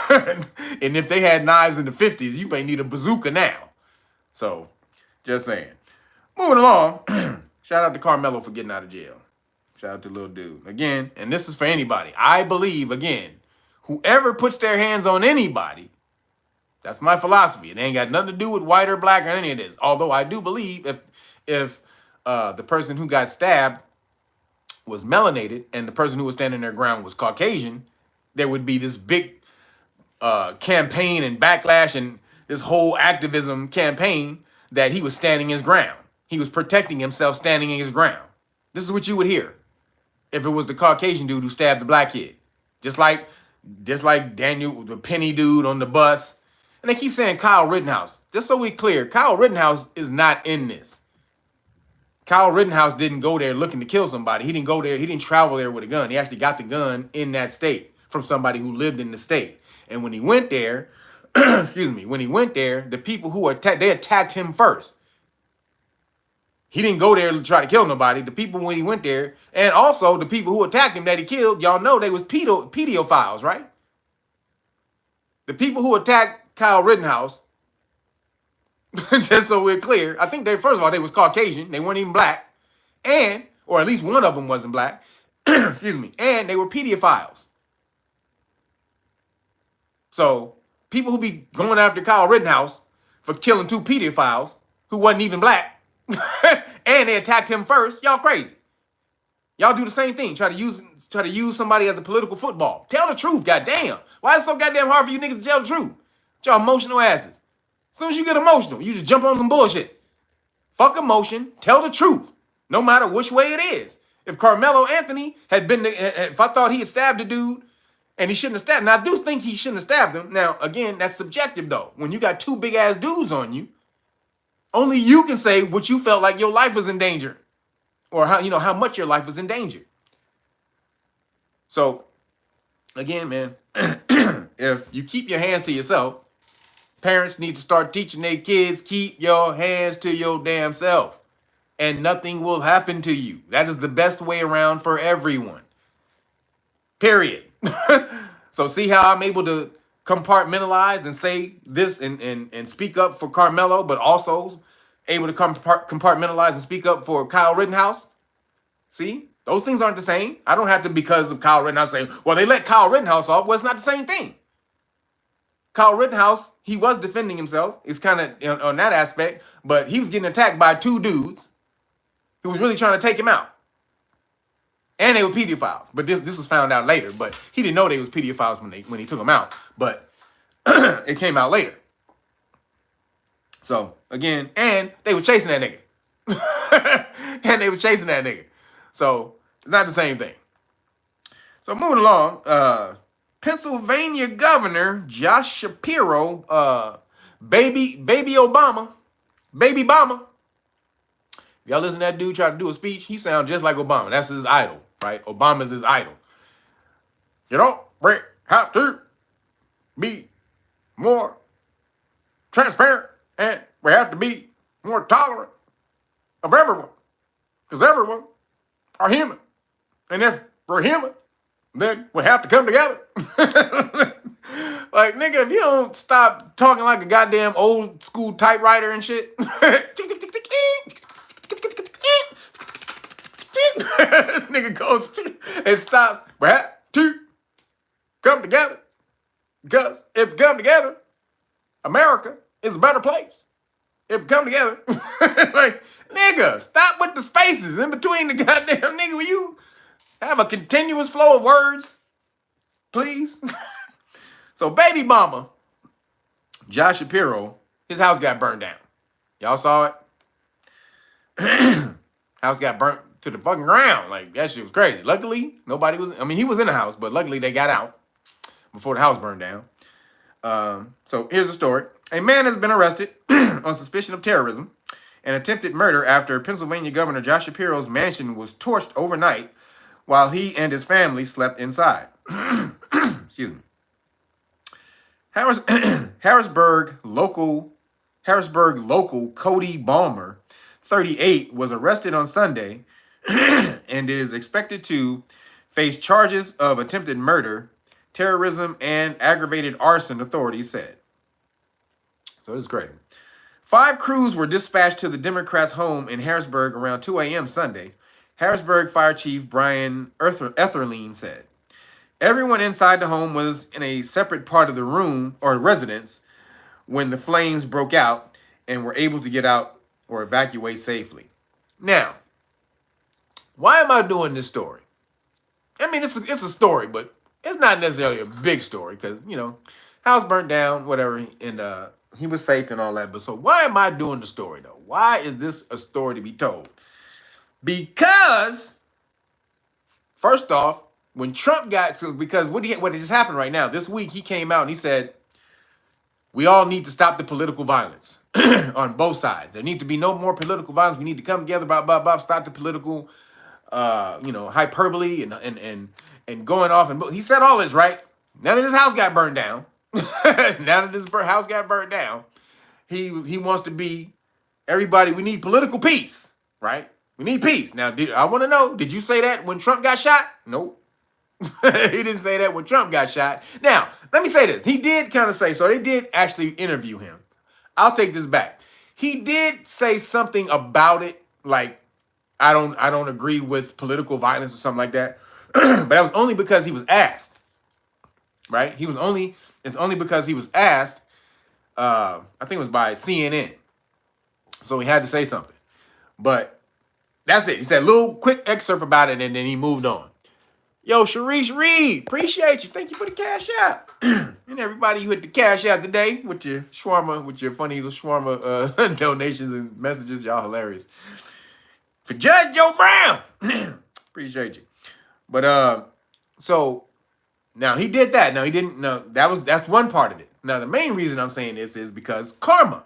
And if they had knives in the 50s, you may need a bazooka now. So, just saying. Moving along, shout out to Karmelo for getting out of jail. Shout out to little dude. Again, and this is for anybody. I believe, again, whoever puts their hands on anybody, that's my philosophy. It ain't got nothing to do with white or black or any of this. Although I do believe if the person who got stabbed was melanated and the person who was standing their ground was Caucasian, there would be this big campaign and backlash and this whole activism campaign that he was standing his ground. He was protecting himself standing in his ground. This is what you would hear if it was the Caucasian dude who stabbed the black kid. Just like Daniel, the penny dude on the bus. And they keep saying Kyle Rittenhouse. Just so we're clear, Kyle Rittenhouse is not in this. Kyle Rittenhouse didn't go there looking to kill somebody. He didn't go there. He didn't travel there with a gun. He actually got the gun in that state from somebody who lived in the state. And when he went there, excuse me, when he went there, the people who they attacked him first. He didn't go there to try to kill nobody. The people when he went there, and also the people who attacked him that he killed, y'all know they was pedophiles, right? The people who attacked Kyle Rittenhouse, just so we're clear, I think first of all, they was Caucasian. They weren't even black. Or at least one of them wasn't black. Excuse me. And they were pedophiles. So people who be going after Kyle Rittenhouse for killing 2 pedophiles who wasn't even black, and they attacked him first, y'all crazy. Y'all do the same thing. Try to use somebody as a political football. Tell the truth, goddamn. Why is it so goddamn hard for you niggas to tell the truth? Y'all emotional asses. As soon as you get emotional, you just jump on some bullshit. Fuck emotion. Tell the truth, no matter which way it is. If Carmelo Anthony had been, if I thought he had stabbed a dude and he shouldn't have stabbed him, now I do think he shouldn't have stabbed him. Now, again, that's subjective though. When you got 2 big ass dudes on you, only you can say what you felt like your life was in danger, or how much your life was in danger. So, again, man, if you keep your hands to yourself, parents need to start teaching their kids, keep your hands to your damn self, and nothing will happen to you. That is the best way around for everyone. Period. So see how I'm able to compartmentalize and say this and speak up for Karmelo, but also able to compartmentalize and speak up for Kyle Rittenhouse? See? Those things aren't the same. I don't have to, because of Kyle Rittenhouse, say, well, they let Kyle Rittenhouse off. Well, it's not the same thing. Kyle Rittenhouse, he was defending himself. It's kind of on that aspect, but he was getting attacked by 2 dudes who was really trying to take him out. And they were pedophiles. But this was found out later. But he didn't know they was pedophiles when he took them out. But it came out later. So, again, and they were chasing that nigga. So, it's not the same thing. So, moving along, Pennsylvania Governor Josh Shapiro, baby Obama. If y'all listen to that dude try to do a speech, he sounds just like Obama. That's his idol, right? Obama's his idol. You know, we have to be more transparent, and we have to be more tolerant of everyone, because everyone are human. And if we're human, then we have to come together. Like, nigga, if you don't stop talking like a goddamn old school typewriter and shit. This nigga goes and stops. We have to come together, because if we come together, America is a better place. If we come together, like, nigga, stop with the spaces in between the goddamn nigga. Will you have a continuous flow of words, please? So, baby mama, Josh Shapiro, his house got burned down. Y'all saw it? House got burnt to the fucking ground. Like, that shit was crazy. Luckily, nobody was, he was in the house, but luckily they got out before the house burned down. So here's the story. A man has been arrested on suspicion of terrorism and attempted murder after Pennsylvania Governor Josh Shapiro's mansion was torched overnight while he and his family slept inside. Excuse me. Harrisburg local Cody Ballmer, 38, was arrested on Sunday and is expected to face charges of attempted murder, terrorism, and aggravated arson, authorities said. So this is crazy. 5 crews were dispatched to the Democrats' home in Harrisburg around 2 a.m. Sunday, Harrisburg Fire Chief Brian Etherline said. Everyone inside the home was in a separate part of the room or residence when the flames broke out and were able to get out or evacuate safely. Now, why am I doing this story? I mean, it's a story, but it's not necessarily a big story because, you know, house burnt down, whatever, and he was safe and all that. But so why am I doing the story, though? Why is this a story to be told? Because, first off, when Trump got to, because what just happened right now, this week he came out and he said, we all need to stop the political violence on both sides. There need to be no more political violence. We need to come together, stop the political, hyperbole and going off. And he said all this, right? Now that his house got burned down, he wants to be everybody. We need political peace, right? We need peace. Now, I want to know, did you say that when Trump got shot? Nope. He didn't say that when Trump got shot. Now, let me say this. He did kind of say, so they did actually interview him. I'll take this back. He did say something about it, like, I don't agree with political violence or something like that. But that was only because he was asked. Right? It's only because he was asked, I think it was by CNN. So he had to say something. But that's it. He said a little quick excerpt about it, and then he moved on. Yo, Sharice Reed, appreciate you. Thank you for the cash out. And everybody who hit the cash out today with your shawarma, with your funny little shawarma donations and messages. Y'all hilarious. For Judge Joe Brown. Appreciate you. But so now he did that. Now he didn't know that's one part of it. Now the main reason I'm saying this is because karma.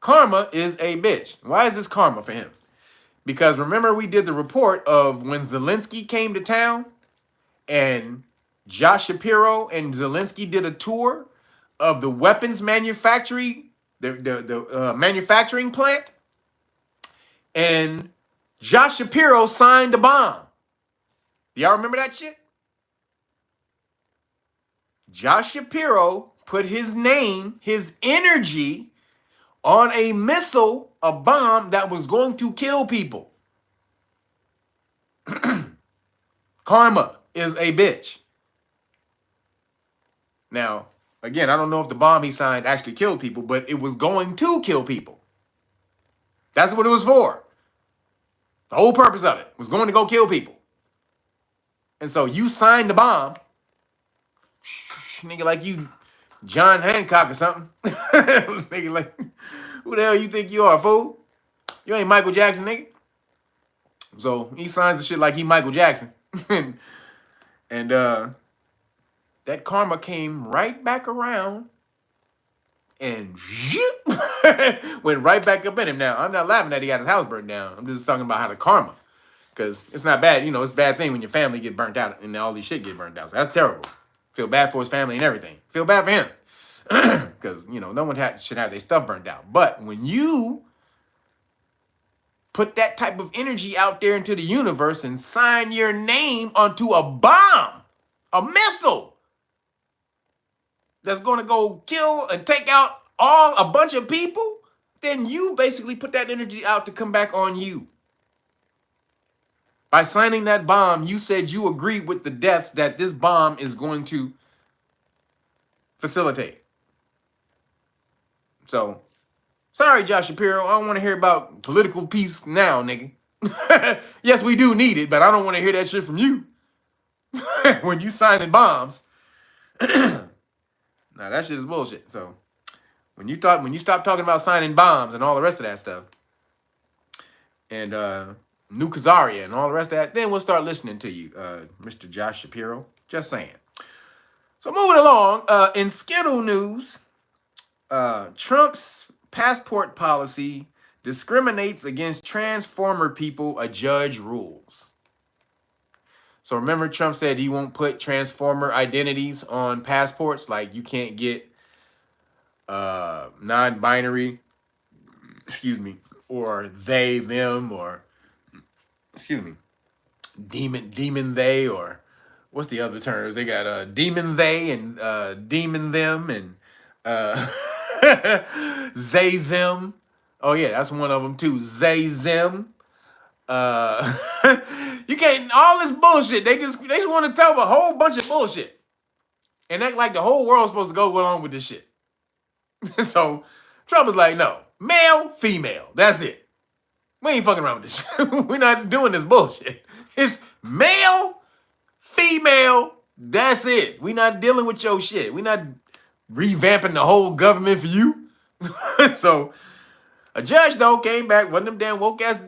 Karma is a bitch. Why is this karma for him? Because remember, we did the report of when Zelensky came to town and Josh Shapiro and Zelensky did a tour of the weapons manufacturing, the manufacturing plant. And Josh Shapiro signed a bomb. Y'all remember that shit? Josh Shapiro put his name, his energy on a missile, a bomb that was going to kill people. Karma is a bitch. Now, again, I don't know if the bomb he signed actually killed people, but it was going to kill people. That's what it was for. The whole purpose of it was going to go kill people. And so you signed the bomb, nigga, like you John Hancock or something. Nigga, like, who the hell you think you are, fool? You ain't Michael Jackson, nigga. So he signs the shit like he Michael Jackson. and that karma came right back around and went right back up in him. Now, I'm not laughing that he got his house burned down. I'm just talking about how the karma. Because it's not bad. You know, it's a bad thing when your family get burnt out and all these shit get burnt out. So that's terrible. Feel bad for his family and everything. Feel bad for him. Because, you know, no one should have their stuff burnt out. But when you put that type of energy out there into the universe and sign your name onto a bomb, a missile, that's going to go kill and take out a bunch of people, then you basically put that energy out to come back on you. By signing that bomb, you said you agree with the deaths that this bomb is going to facilitate. So, sorry, Josh Shapiro. I don't want to hear about political peace now, nigga. Yes, we do need it, but I don't want to hear that shit from you. When you signing bombs. Nah, that shit is bullshit. So, when you stop talking about signing bombs and all the rest of that stuff, and New Kazaria and all the rest of that, then we'll start listening to you, Mr. Josh Shapiro. Just saying. So moving along, in Skittle news, Trump's passport policy discriminates against transformer people, a judge rules. So remember, Trump said he won't put transformer identities on passports. Like you can't get non-binary, excuse me, or they, them, or excuse me, demon they, or what's the other terms? They got demon they and demon them and zay zim. Oh yeah, that's one of them too. Zay zim. You can't all this bullshit. They just want to tell a whole bunch of bullshit and act like the whole world's supposed to go along with this shit. So Trump is like, no, male, female. That's it. We ain't fucking around with this shit. We're not doing this bullshit. It's male, female. That's it. We're not dealing with your shit. We're not revamping the whole government for you. So a judge, though, came back. One of them damn woke-ass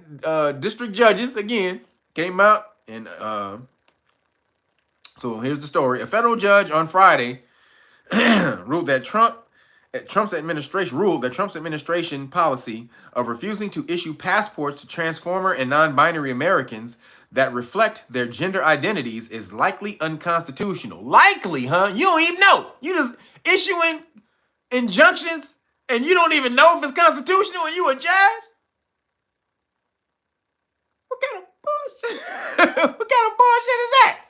district judges, again, came out. And so here's the story. A federal judge on Friday ruled that Trump's administration policy of refusing to issue passports to transformer and non-binary Americans that reflect their gender identities is likely unconstitutional. Likely, huh? You don't even know. You just issuing injunctions and you don't even know if it's constitutional and you a judge? What kind of bullshit? What kind of bullshit is that?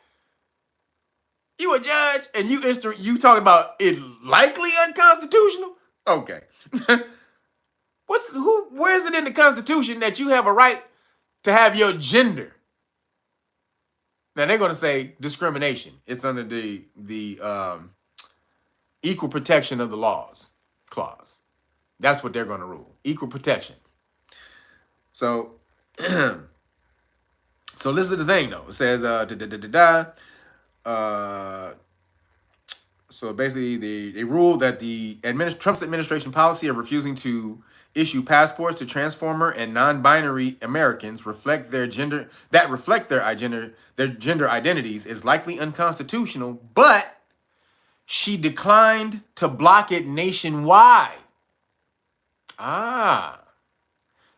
You a judge and you talking about it likely unconstitutional? Okay. Where is it in the Constitution that you have a right to have your gender? Now they're gonna say discrimination. It's under the equal protection of the laws clause. That's what they're gonna rule. Equal protection. So so this is the thing though. It says so basically, they ruled that Trump's administration policy of refusing to issue passports to transformer and non-binary Americans reflect their gender identities is likely unconstitutional, but she declined to block it nationwide.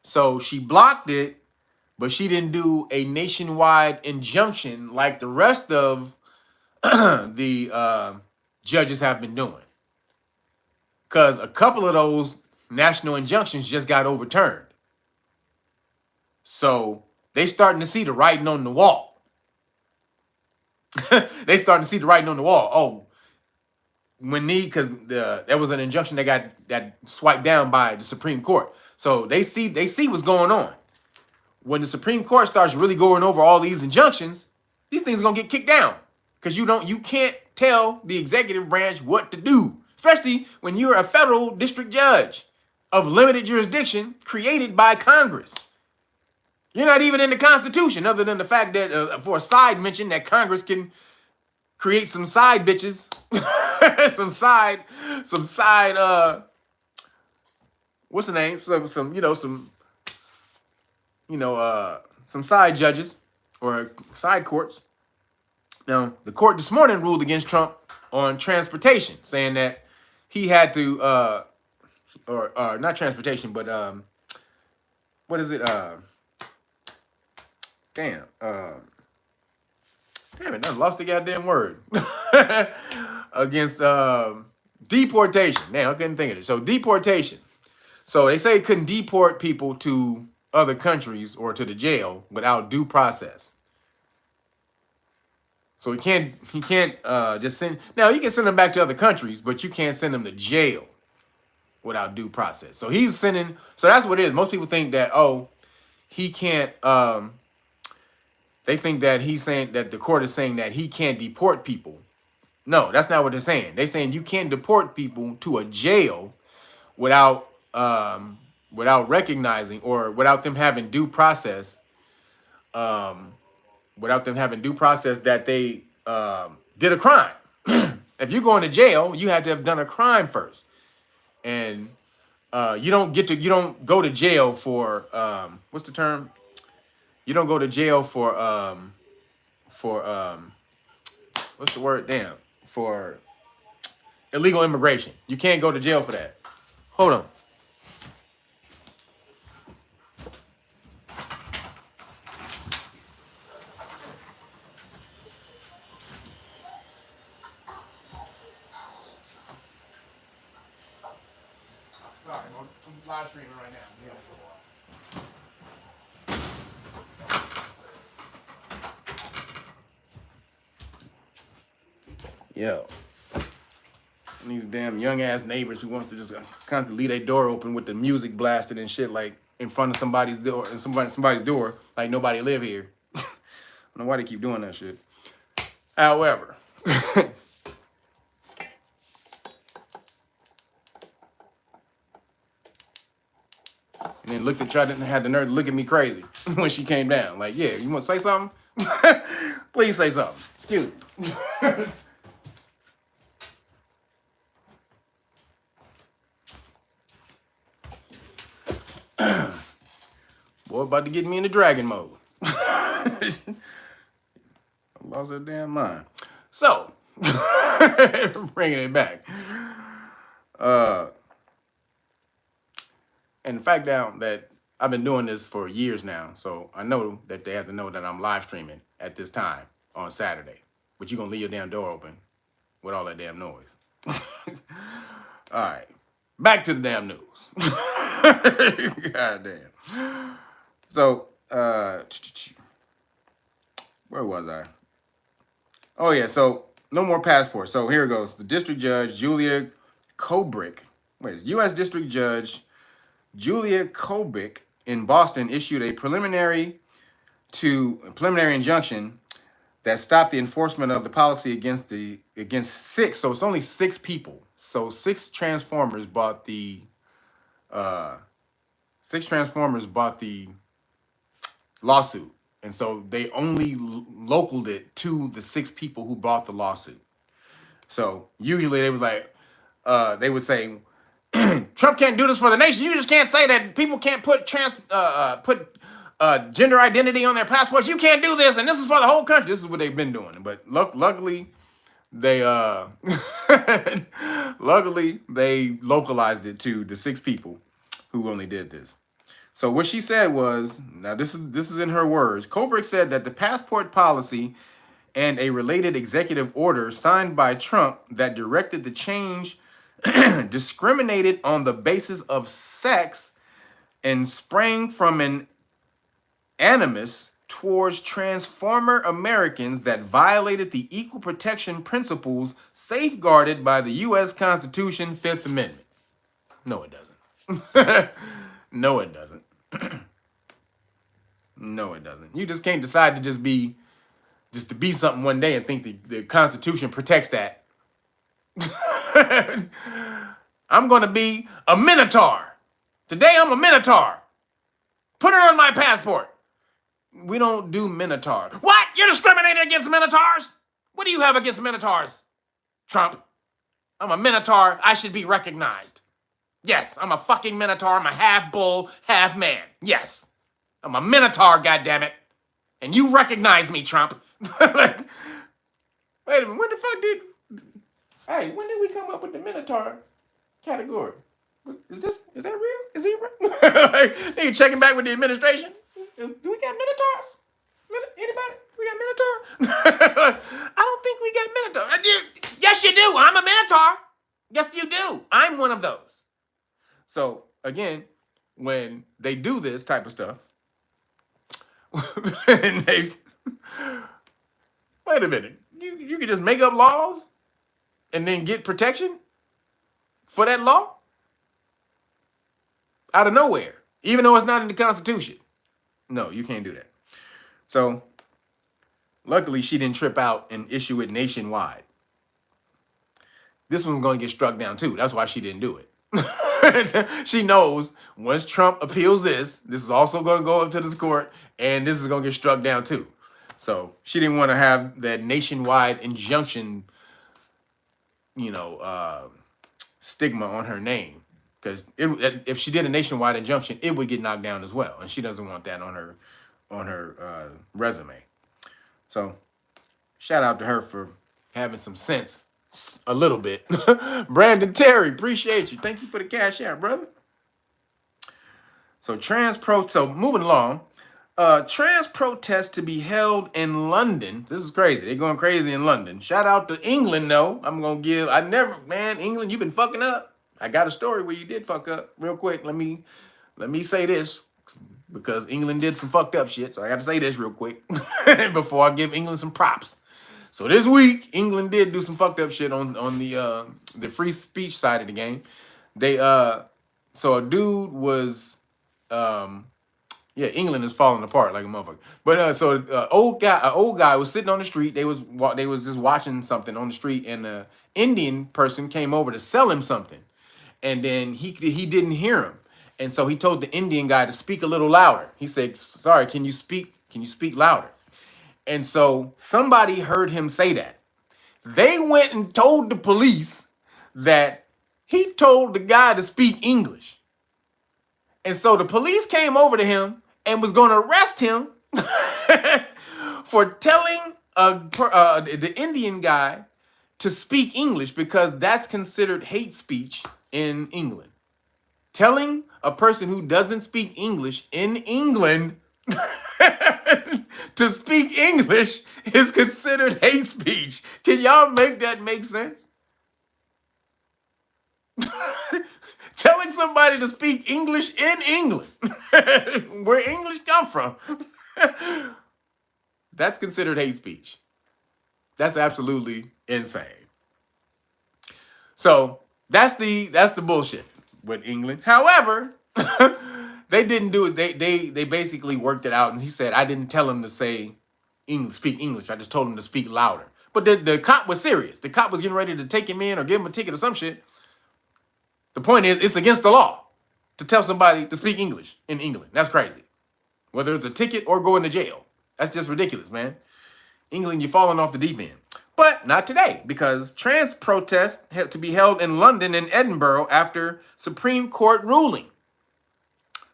So she blocked it, but she didn't do a nationwide injunction like the rest of the judges have been doing. Because a couple of those national injunctions just got overturned. So they starting to see the writing on the wall. They starting to see the writing on the wall. Oh, because there was an injunction that got swiped down by the Supreme Court. So they see what's going on. When the Supreme Court starts really going over all these injunctions, these things are gonna get kicked down. Because you can't tell the executive branch what to do, especially when you're a federal district judge of limited jurisdiction created by Congress. You're not even in the Constitution, other than the fact that for a side mention that Congress can create some side bitches, some side, what's the name? Some side judges or side courts. Now, the court this morning ruled against Trump on transportation, saying that he had to, or not transportation, but what is it? Damn it, I lost the goddamn word. Against deportation. Man, I couldn't think of it. So deportation. So they say he couldn't deport people to other countries or to the jail without due process. So he can't just send. Now you can send them back to other countries, but you can't send them to jail without due process. So he's sending. So that's what it is. Most people think that he can't. They think that he's saying that the court is saying that he can't deport people. No, that's not what they're saying. They're saying you can't deport people to a jail without recognizing or without them having due process. Without them having due process that they did a crime. If you're going to jail, you had to have done a crime first. And you don't go to jail for what's the term? You don't go to jail for what's the word? Damn. For illegal immigration. You can't go to jail for that. Hold on. I'm live streaming right now. Yo. And these damn young ass neighbors who wants to just constantly leave their door open with the music blasted and shit, like in front of somebody's door and somebody's door, like nobody live here. I don't know why they keep doing that shit. However, and then had the nerve to look at me crazy when she came down. Like, yeah, you want to say something? Please say something. Excuse me. Boy, about to get me into dragon mode. I lost that damn mind. So, bringing it back. And the fact down that I've been doing this for years now, so I know that they have to know that I'm live streaming at this time on Saturday. But you're going to leave your damn door open with all that damn noise. All right. Back to the damn news. God damn. So, where was I? Oh, yeah. So, no more passports. So, here it goes. The district judge, Julia Kobrick, U.S. District Judge Julia Kobrick in Boston issued a preliminary injunction that stopped the enforcement of the policy against six. So it's only 6 people. So 6 Transformers bought the lawsuit, and so they only localed it to the 6 people who bought the lawsuit. So usually they would say, Trump can't do this for the nation. You just can't say that people can't put gender identity on their passports. You can't do this, and this is for the whole country. This is what they've been doing. But luckily, they localized it to the 6 people who only did this. So what she said was, now this is in her words. Kobrick said that the passport policy and a related executive order signed by Trump that directed the change discriminated on the basis of sex and sprang from an animus towards transformer Americans that violated the equal protection principles safeguarded by the U.S. Constitution, 5th Amendment. No, it doesn't. No, it doesn't. No, it doesn't. You just can't decide to just to be something one day and think the Constitution protects that. I'm going to be a Minotaur. Today I'm a Minotaur. Put it on my passport. We don't do Minotaur. What? You're discriminating against Minotaurs? What do you have against Minotaurs, Trump? I'm a Minotaur. I should be recognized. Yes, I'm a fucking Minotaur. I'm a half bull, half man. Yes. I'm a Minotaur, goddammit. And you recognize me, Trump. Like, wait a minute, when did we come up with the Minotaur category? Is that real? Is he real? Like, they checking back with the administration? Do we got Minotaurs? Anybody? We got Minotaur? I don't think we got Minotaur. Yes, you do. I'm a Minotaur. Yes, you do. I'm one of those. So, again, when they do this type of stuff, and wait a minute, you can just make up laws and then get protection for that law out of nowhere, even though it's not in the Constitution. No, you can't do that. So, luckily, she didn't trip out and issue it nationwide. This one's going to get struck down, too. That's why she didn't do it. She knows once Trump appeals this is also going to go up to this court, and this is going to get struck down, too. So, she didn't want to have that nationwide injunction, stigma on her name. Because if she did a nationwide injunction, it would get knocked down as well, and she doesn't want that on her resume. So, shout out to her for having some sense, a little bit. Brandon Terry, appreciate you. Thank you for the cash out, brother. So moving along, trans protests to be held in London. This is crazy. They're going crazy in London. Shout out to England, though. England, you've been fucking up. I got a story where you did fuck up. Real quick, let me say this because England did some fucked up shit. So I got to say this real quick before I give England some props. So this week, England did do some fucked up shit on the free speech side of the game. They so a dude was yeah, England is falling apart like a motherfucker. But old guy was sitting on the street. They was just watching something on the street, and an Indian person came over to sell him something, and then he didn't hear him, and so he told the Indian guy to speak a little louder. He said, "Sorry, can you speak louder?" And so somebody heard him say that. They went and told the police that he told the guy to speak English. And so the police came over to him and was going to arrest him for telling the Indian guy to speak English because that's considered hate speech in England. Telling a person who doesn't speak English in England to speak English is considered hate speech. Can y'all make that make sense? Telling somebody to speak English in England, where English come from, that's considered hate speech. That's absolutely insane. So that's the bullshit with England. However, they didn't do it. They basically worked it out, and he said, I didn't tell him to say English, speak English. I just told him to speak louder. But the cop was serious. The cop was getting ready to take him in or give him a ticket or some shit. The point is, it's against the law to tell somebody to speak English in England. That's crazy. Whether it's a ticket or going to jail. That's just ridiculous, man. England, you're falling off the deep end. But not today, because trans protests had to be held in London and Edinburgh after Supreme Court ruling.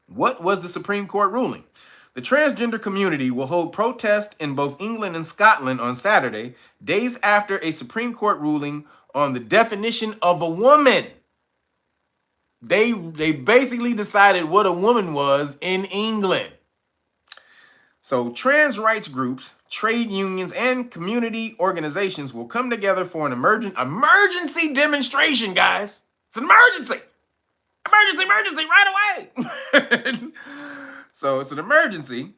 What was the Supreme Court ruling? The transgender community will hold protests in both England and Scotland on Saturday, days after a Supreme Court ruling on the definition of a woman. They basically decided what a woman was in England. So trans rights groups, trade unions, and community organizations will come together for an emergency demonstration, guys. It's an emergency. Emergency, right away. So it's an emergency.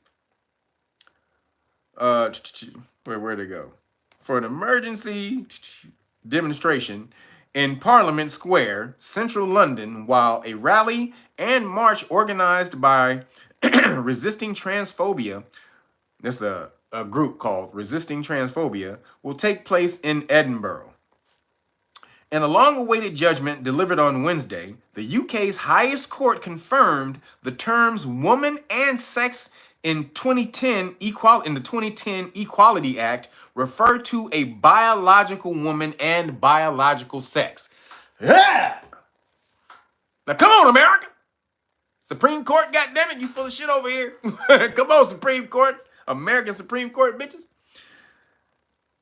Where'd it go? For an emergency demonstration in Parliament Square, central London, while a rally and march organized by Resisting Transphobia, that's a group called Resisting Transphobia, will take place in Edinburgh. In a long-awaited judgment delivered on Wednesday, the UK's highest court confirmed the terms woman and sex in the 2010 Equality Act refer to a biological woman and biological sex. Yeah! Now come on, America! Supreme Court, goddammit, you full of shit over here. Come on, Supreme Court. American Supreme Court, bitches.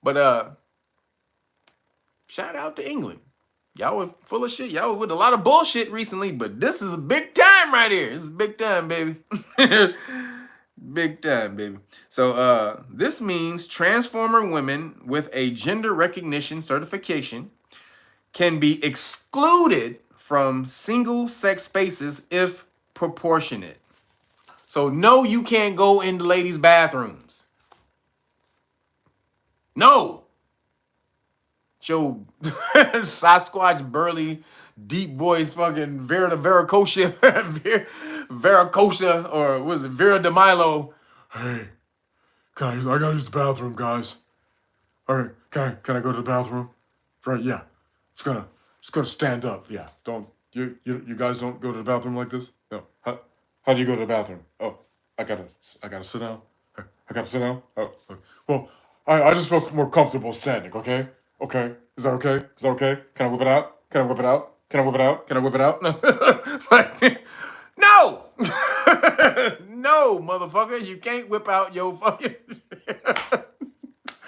But shout out to England. Y'all were full of shit. Y'all were with a lot of bullshit recently, but this is a big time right here. This is big time, baby. Big time, baby. So this means transformer women with a gender recognition certification can be excluded from single-sex spaces if proportionate. So no, you can't go into ladies' bathrooms. No. Joe Sasquatch burly deep voice fucking Vera Varicosha, or was it Vera DeMilo? Hey, guys, I gotta use the bathroom, guys. All right, can I go to the bathroom? Right, yeah. It's gonna stand up. Yeah, don't you guys don't go to the bathroom like this? No. How do you go to the bathroom? Oh, I gotta sit down. I gotta sit down. Oh, okay. Well, I just feel more comfortable standing. Okay. Okay. Is that okay? Is that okay? Can I whip it out? Can I whip it out? Can I whip it out? Can I whip it out? No! No, motherfucker. You can't whip out your fucking...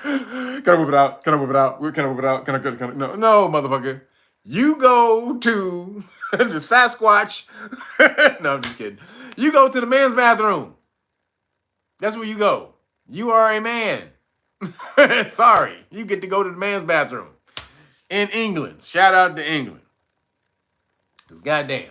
Can I whip it out? Can I whip it out? Can I whip it out? Can I... No, motherfucker. You go to the Sasquatch. No, I'm just kidding. You go to the men's bathroom. That's where you go. You are a man. Sorry. You get to go to the man's bathroom. In England. Shout out to England. Because goddamn,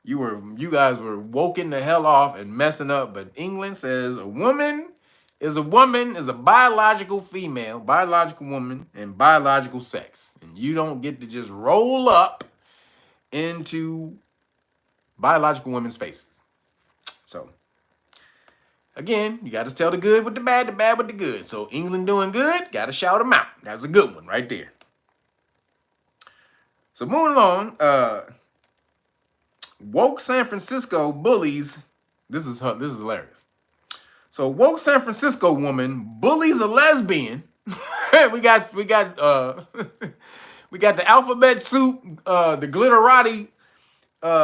you guys were woken the hell off and messing up. But England says a woman is a biological female, biological woman, and biological sex. And you don't get to just roll up into biological women's spaces. So again, you got to tell the good with the bad with the good. So England doing good, got to shout them out. That's a good one right there. So moving along, woke San Francisco bullies. This is hilarious. So woke San Francisco woman bullies a lesbian. we got we got the alphabet soup, the glitterati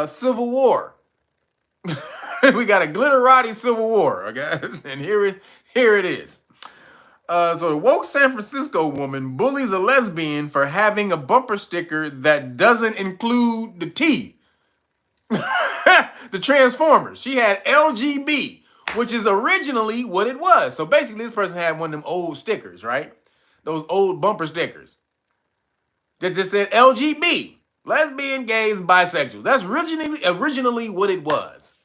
civil war. We got a glitterati civil war, okay? And here it is. So the woke San Francisco woman bullies a lesbian for having a bumper sticker that doesn't include the T. The Transformers. She had LGB, which is originally what it was. So basically, this person had one of them old stickers, right? Those old bumper stickers that just said LGB, lesbian, gays, bisexuals. That's originally what it was.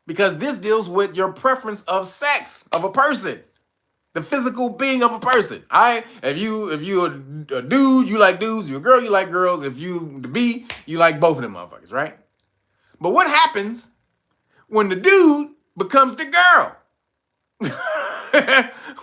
Because this deals with your preference of sex of a person. The physical being of a person. If you a dude, you like dudes. If you're a girl, you like girls. If you the B, you like both of them motherfuckers, right? But what happens when the dude becomes the girl?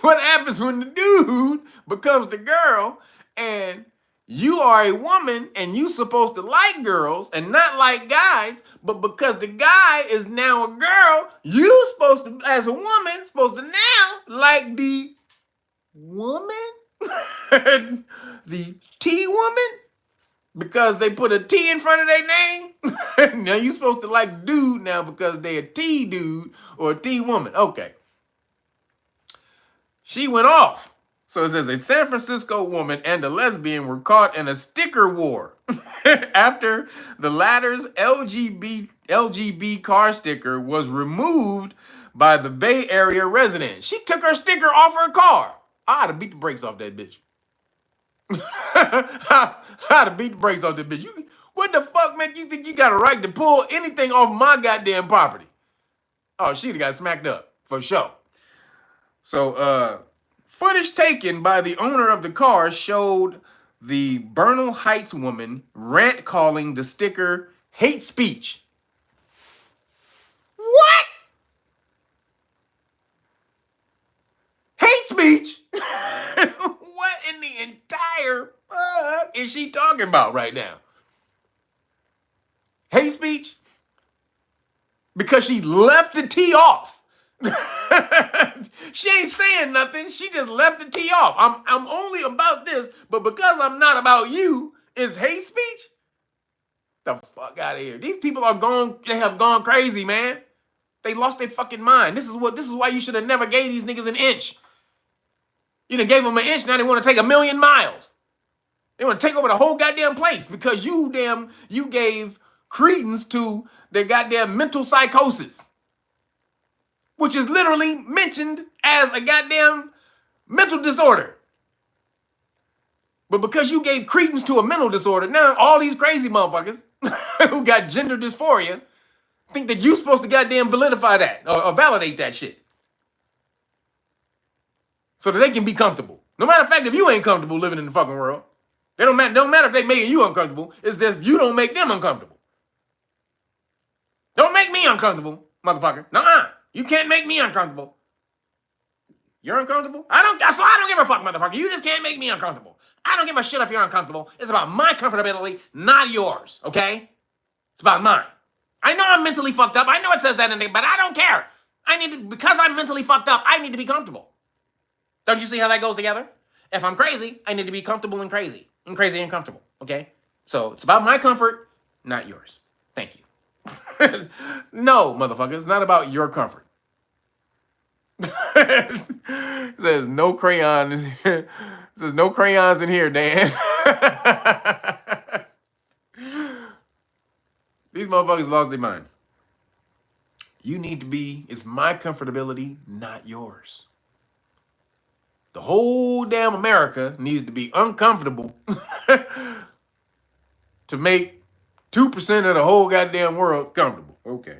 What happens when the dude becomes the girl and you are a woman and you supposed to like girls and not like guys, but because the guy is now a girl, you supposed to, as a woman, supposed to now like the woman? The T woman? Because they put a T in front of their name? Now you supposed to like dude now because they a T dude or a T woman. Okay. She went off. So it says a San Francisco woman and a lesbian were caught in a sticker war after the latter's LGB car sticker was removed by the Bay Area resident. She took her sticker off her car. I'd have beat the brakes off that bitch. I'd have beat the brakes off that bitch. What the fuck, man? You think you got a right to pull anything off my goddamn property? Oh, she'd have got smacked up for sure. So, footage taken by the owner of the car showed the Bernal Heights woman rant calling the sticker hate speech. What? Hate speech? What in the entire fuck is she talking about right now? Hate speech? Because she left the T off. She ain't saying nothing. She just left the T off. I'm only about this, but because I'm not about you, is hate speech? The fuck out of here. These people they have gone crazy, man. They lost their fucking mind. This is why you should have never gave these niggas an inch. You done gave them an inch, now they want to take 1,000,000 miles. They want to take over the whole goddamn place because you gave credence to their goddamn mental psychosis, which is literally mentioned as a goddamn mental disorder. But because you gave credence to a mental disorder, now all these crazy motherfuckers who got gender dysphoria think that you're supposed to goddamn validify that or validate that shit so that they can be comfortable. No matter of fact, if you ain't comfortable living in the fucking world, it don't matter if they making you uncomfortable. It's just you don't make them uncomfortable. Don't make me uncomfortable, motherfucker. Nuh-uh. You can't make me uncomfortable. You're uncomfortable? I don't give a fuck, motherfucker. You just can't make me uncomfortable. I don't give a shit if you're uncomfortable. It's about my comfortability, not yours, okay? It's about mine. I know I'm mentally fucked up. I know it says that in there, but I don't care. Because I'm mentally fucked up, I need to be comfortable. Don't you see how that goes together? If I'm crazy, I need to be comfortable and crazy. And crazy and comfortable, okay? So it's about my comfort, not yours. Thank you. No, motherfucker, it's not about your comfort. It says no crayons. It says no crayons in here, Dan. These motherfuckers lost their mind. It's my comfortability, not yours. The whole damn America needs to be uncomfortable to make 2% of the whole goddamn world comfortable. Okay.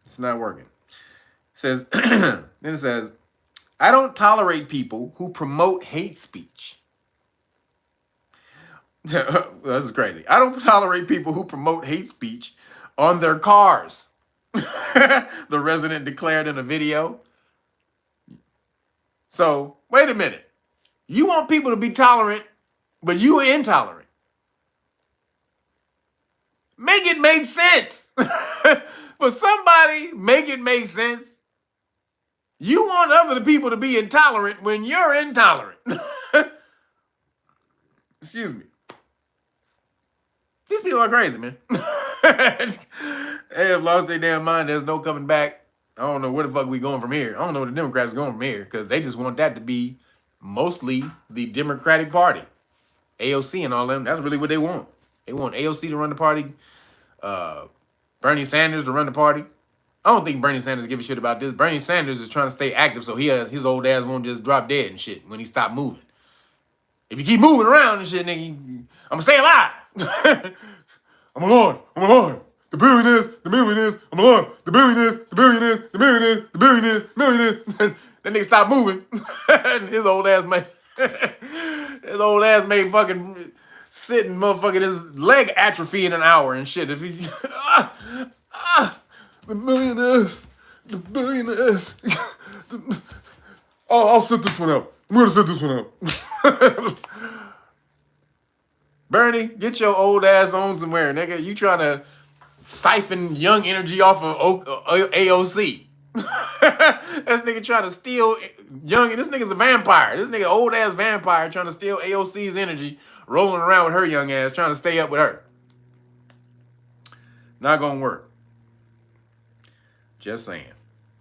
It's not working. It says, then it says, I don't tolerate people who promote hate speech. This is crazy. I don't tolerate people who promote hate speech on their cars. The resident declared in a video. So, wait a minute. You want people to be tolerant, but you are intolerant. Make it make sense. For somebody, make it make sense. You want other people to be intolerant when you're intolerant. Excuse me. These people are crazy, man. They have lost their damn mind. There's no coming back. I don't know where the fuck we going from here. I don't know where the Democrats are going from here because they just want that to be mostly the Democratic Party. AOC and all them. That's really what they want. They want AOC to run the party. Bernie Sanders to run the party. I don't think Bernie Sanders gives a shit about this. Bernie Sanders is trying to stay active so his old ass won't just drop dead and shit when he stop moving. If you keep moving around and shit, nigga, I'm gonna stay alive. I'm alive. I'm alive. The billionaires, I'm alive. The billionaires, millionaires. That nigga stop moving. His old ass made fucking sitting motherfucking his leg atrophy in an hour and shit. If he the billionaires. I'll sit this one out. I'm gonna sit this one out. Bernie, get your old ass on somewhere, nigga. You trying to siphon young energy off of AOC. This nigga trying to steal young. This nigga's a vampire. This nigga old ass vampire trying to steal AOC's energy, rolling around with her young ass, trying to stay up with her. Not gonna work. Just saying.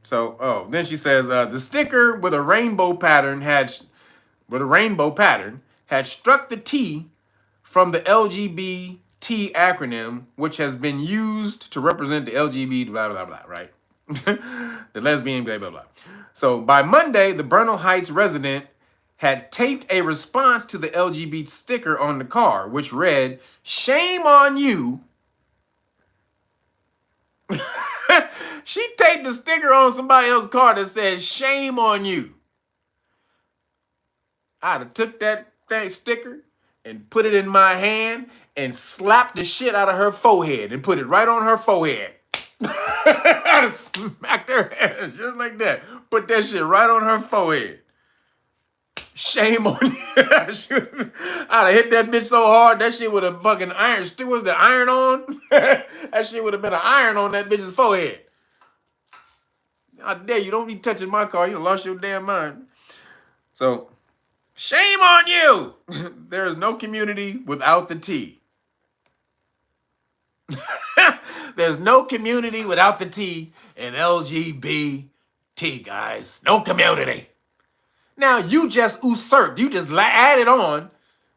So, then she says the sticker with a rainbow pattern had struck the T from the LGBT acronym, which has been used to represent the LGBT blah blah blah, right? The lesbian blah blah blah. So by Monday, the Bernal Heights resident had taped a response to the LGBT sticker on the car, which read, "Shame on you." She taped the sticker on somebody else's car that said, "Shame on you." I'd have took that sticker and put it in my hand and slapped the shit out of her forehead and put it right on her forehead. I'd have smacked her ass just like that. Put that shit right on her forehead. Shame on you. I'd have hit that bitch so hard, that shit would have fucking iron. Was the iron on? That shit would have been an iron on that bitch's forehead. I dare you, don't be touching my car. You done lost your damn mind. So, shame on you. There is no community without the T. There's no community without the T in LGBT, guys. No community. Now, you just usurped. You just added on.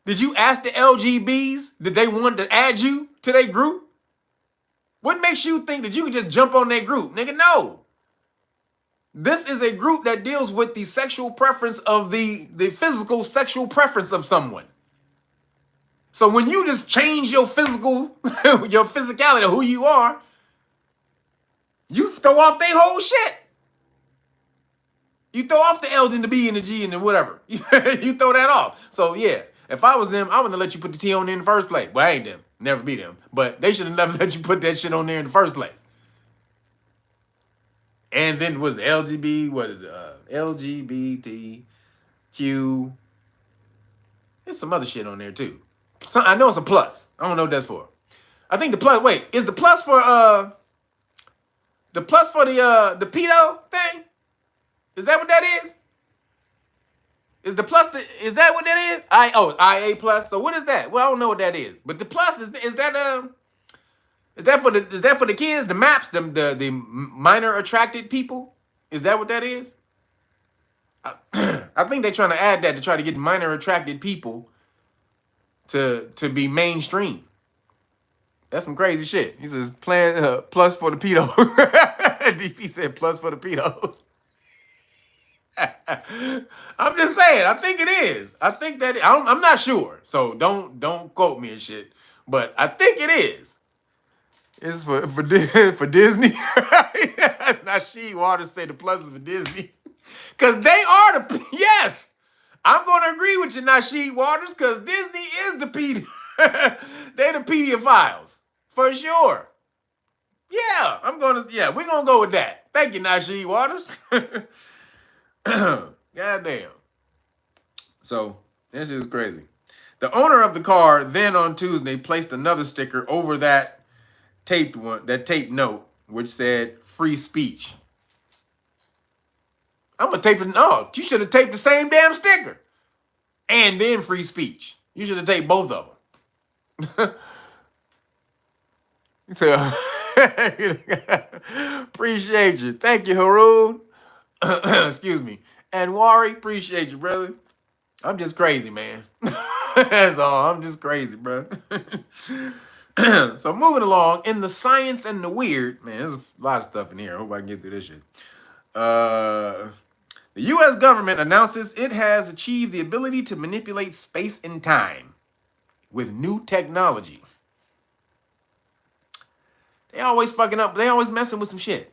Did you ask the LGBs? Did they want to add you to their group? What makes you think that you can just jump on their group? Nigga, no. This is a group that deals with the sexual preference of the physical sexual preference of someone. So when you just change your your physicality of who you are, you throw off their whole shit. You throw off the L and the B and the G and the whatever. You throw that off. So yeah, if I was them, I wouldn't have let you put the T on there in the first place. Well, I ain't them. Never be them. But they should have never let you put that shit on there in the first place. And then was LGBTQ. There's some other shit on there too. So I know it's a plus. I don't know what that's for. I think the plus. Wait, is the plus for the pedo thing? Is that what that is? Is the plus is that what that is? IA plus. So what is that? Well, I don't know what that is. But the plus is that for the kids, the MAPS, the minor attracted people? Is that what that is? I think they're trying to add that to try to get minor attracted people to be mainstream. That's some crazy shit. He says plus for the pedos. DP said plus for the pedos. I'm just saying. I think it is. I think that I'm not sure. So don't quote me and shit. But I think it is. It's for Disney. Nasheed Waters say the pluses for Disney. Because they are the, yes, I'm going to agree with you, Nasheed Waters, because Disney is the they the pedophiles, for sure. Yeah, we're going to go with that. Thank you, Nasheed Waters. Goddamn. So, this is crazy. The owner of the car then on Tuesday placed another sticker over that taped note, which said free speech. I'm gonna tape it. No, you should have taped the same damn sticker. And then free speech. You should have taped both of them. So, appreciate you. Thank you, Haroon. Excuse me. And Wari, appreciate you, brother. I'm just crazy, man. That's all. I'm just crazy, bro. So moving along, in the science and the weird, man, there's a lot of stuff in here. I hope I can get through this shit. The U.S. government announces it has achieved the ability to manipulate space and time with new technology. They always fucking up. They always messing with some shit.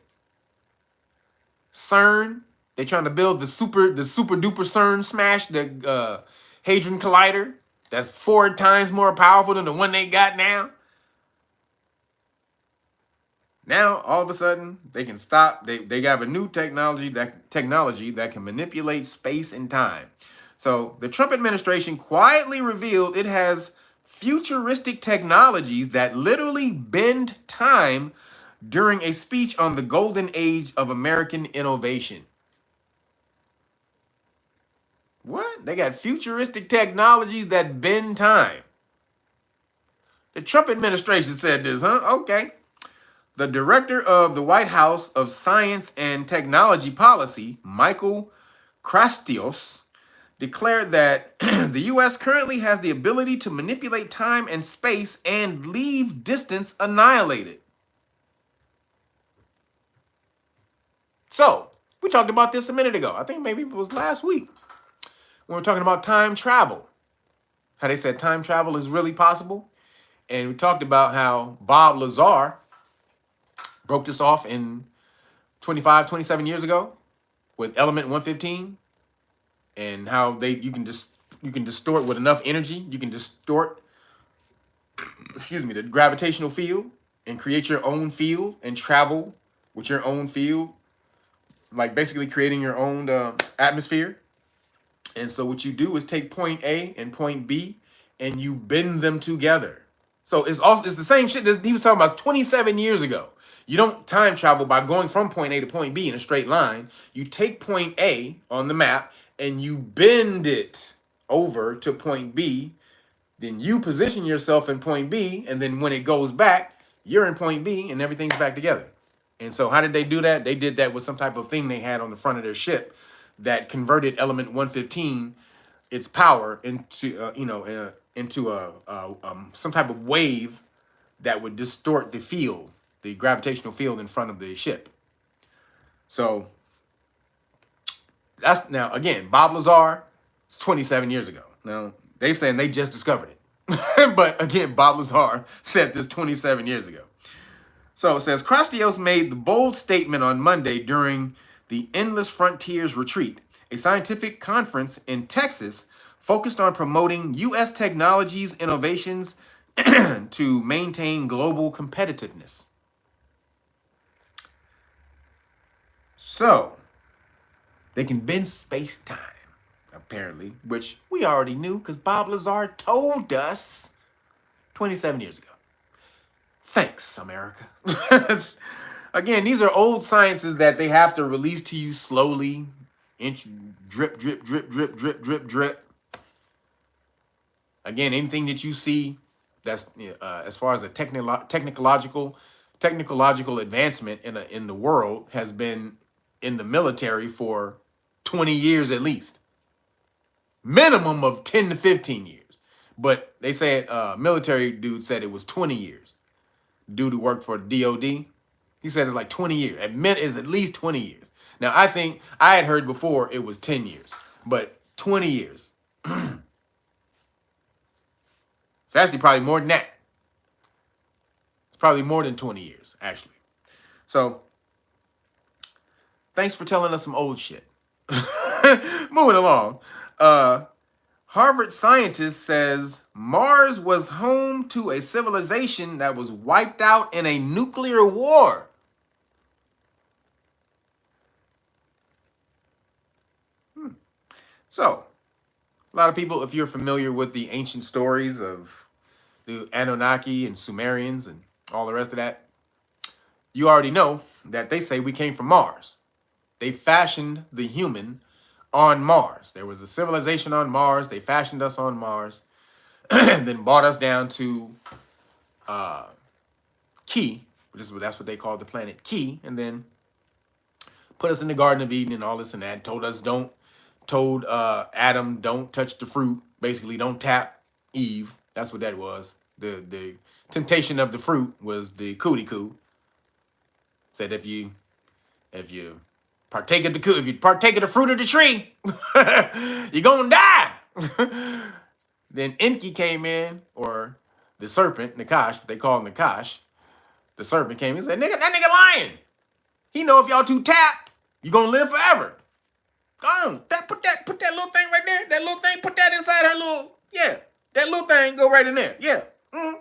CERN, they trying to build the super duper CERN smash, the Hadron Collider. That's 4 times more powerful than the one they got now. Now, all of a sudden, they can stop. They have a new technology that can manipulate space and time. So the Trump administration quietly revealed it has futuristic technologies that literally bend time during a speech on the golden age of American innovation. What? They got futuristic technologies that bend time. The Trump administration said this, huh? Okay. The director of the White House of Science and Technology Policy, Michael Krastios, declared that the U.S. currently has the ability to manipulate time and space and leave distance annihilated. So, we talked about this a minute ago. I think maybe it was last week. When we were talking about time travel. How they said time travel is really possible. And we talked about how Bob Lazar broke this off in 27 years ago with element 115, and how you can distort with enough energy. You can distort, the gravitational field and create your own field and travel with your own field, like basically creating your own atmosphere. And so what you do is take point A and point B and you bend them together. So it's the same shit that he was talking about 27 years ago. You don't time travel by going from point A to point B in a straight line. You take point A on the map and you bend it over to point B. Then you position yourself in point B, and then when it goes back, you're in point B and everything's back together. And so how did they do that? They did that with some type of thing they had on the front of their ship that converted element 115, its power, into some type of wave that would distort the field, the gravitational field in front of the ship. So that's, now again, Bob Lazar, it's 27 years ago. Now they're saying they just discovered it. But again, Bob Lazar said this 27 years ago. So it says, Krastios made the bold statement on Monday during the Endless Frontiers Retreat, a scientific conference in Texas focused on promoting U.S. technologies innovations to maintain global competitiveness. So, they can bend space-time, apparently, which we already knew because Bob Lazar told us 27 years ago. Thanks, America. Again, these are old sciences that they have to release to you slowly. Drip, drip, drip, drip, drip, drip, drip. Again, anything that you see that's as far as a technological advancement in the world has been in the military for 20 years at least. Minimum of 10 to 15 years. But they said military dude said it was 20 years. Dude who worked for DOD, he said it's like 20 years. Admit is at least 20 years. Now, I think I had heard before it was 10 years, but 20 years. It's actually probably more than that. It's It's probably more than 20 years, actually. So, thanks for telling us some old shit. Moving along. Harvard scientist says Mars was home to a civilization that was wiped out in a nuclear war. So, a lot of people, if you're familiar with the ancient stories of the Anunnaki and Sumerians and all the rest of that, you already know that they say we came from Mars. They fashioned the human on Mars. There was a civilization on Mars. They fashioned us on Mars, and then brought us down to Key, that's what they called the planet Key, and then put us in the Garden of Eden and all this and that. Told Adam, don't touch the fruit. Basically, don't tap Eve. That's what that was. The temptation of the fruit was the cootie coo. Said if you partake of the fruit of the tree, you're gonna die. Then Enki came in, or the serpent, Nakash, they call him Nakash. The serpent came in and said, that nigga lying. He know if y'all two tap, you gonna live forever. Go on, put that little thing right there. That little thing, put that inside her little, yeah. That little thing, go right in there. Yeah.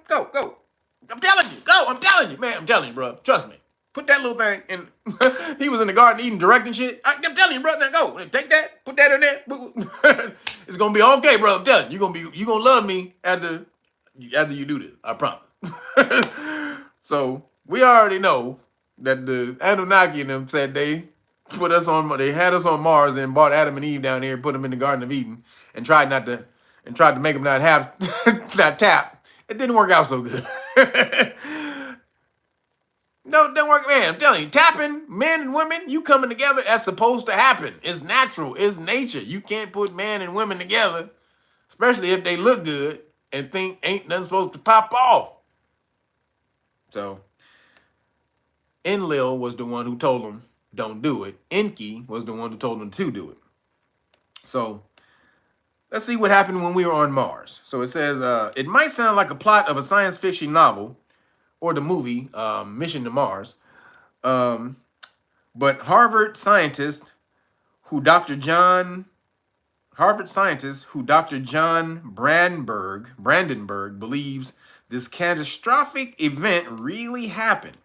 Go. I'm telling you, man, I'm telling you, bro. Trust me. Put that little thing in. He was in the garden eating eating shit. I'm telling you, bro. Now go. Take that. Put that in there. It's gonna be okay, bro. I'm telling you. You gonna love me after you do this. I promise. So we already know that the Anunnaki and them said they had us on Mars, then brought Adam and Eve down here, put them in the Garden of Eden, and tried to make them not tap. It didn't work out so good. No, don't work, man. I'm telling you, tapping, men and women, you coming together, that's supposed to happen. It's natural. It's nature. You can't put man and women together, especially if they look good, and think ain't nothing supposed to pop off. So, Enlil was the one who told them, don't do it. Enki was the one who told them to do it. So, let's see what happened when we were on Mars. So it says, it might sound like a plot of a science fiction novel or the movie Mission to Mars, but Harvard scientist who Dr. John Brandenburg believes this catastrophic event really happened.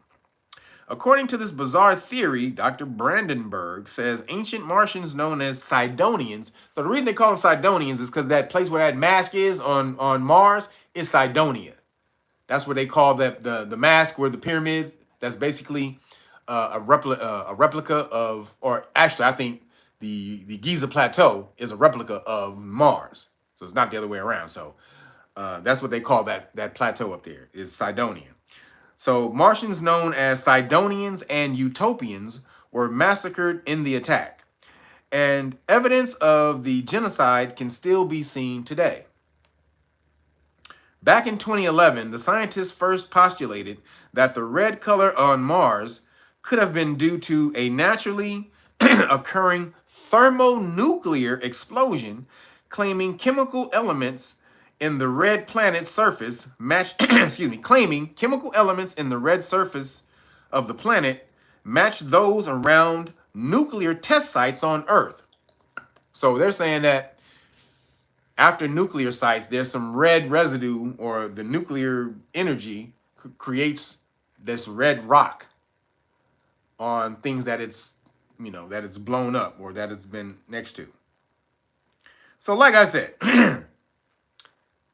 According to this bizarre theory, Dr. Brandenburg says ancient Martians known as Sidonians. So the reason they call them Sidonians is because that place where that mask is on Mars is Sidonia. That's what they call the mask where the pyramids. That's basically a replica of, or actually I think the Giza Plateau is a replica of Mars. So it's not the other way around. So that's what they call that plateau up there, is Sidonia. So Martians known as Sidonians and Utopians were massacred in the attack. And evidence of the genocide can still be seen today. Back in 2011, the scientists first postulated that the red color on Mars could have been due to a naturally occurring thermonuclear explosion, claiming chemical elements in the red planet's surface claiming chemical elements in the red surface of the planet match those around nuclear test sites on Earth. So they're saying that after nuclear sites, there's some red residue, or the nuclear energy creates this red rock on things that it's blown up or that it's been next to. So like I said,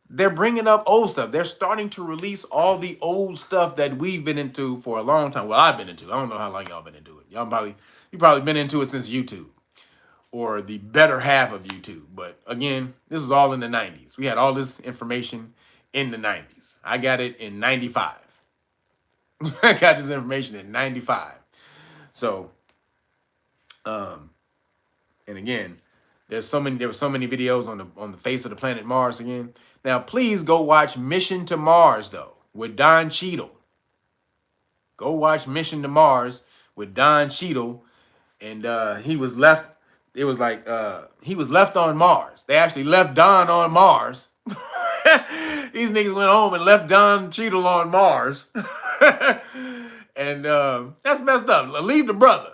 they're bringing up old stuff. They're starting to release all the old stuff that we've been into for a long time. Well, I've been into. I don't know how long y'all been into it. You probably been into it since YouTube, or the better half of YouTube. But again, this is all in the 90s. We had all this information in the 90s. I got it in 95. I got this information in 95. So, and again, there were so many videos on the face of the planet Mars again. Now, please go watch Mission to Mars, though, with Don Cheadle. Go watch Mission to Mars with Don Cheadle. And he was left, it was like, he was left on Mars. They actually left Don on Mars. These niggas went home and left Don Cheadle on Mars. And that's messed up. Leave the brother.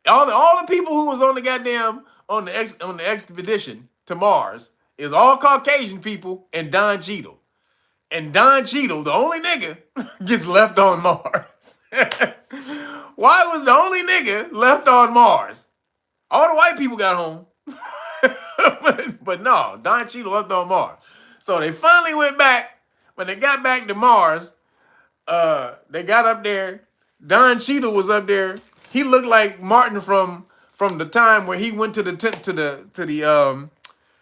All the people who was on the goddamn on the expedition to Mars is all Caucasian people and Don Cheadle. And Don Cheadle, the only nigga, gets left on Mars. Why was the only nigga left on Mars? All the white people got home. but no, Don Cheadle left on Mars. So they finally went back. When they got back to Mars, they got up there. Don Cheadle was up there. He looked like Martin from the time where he went to the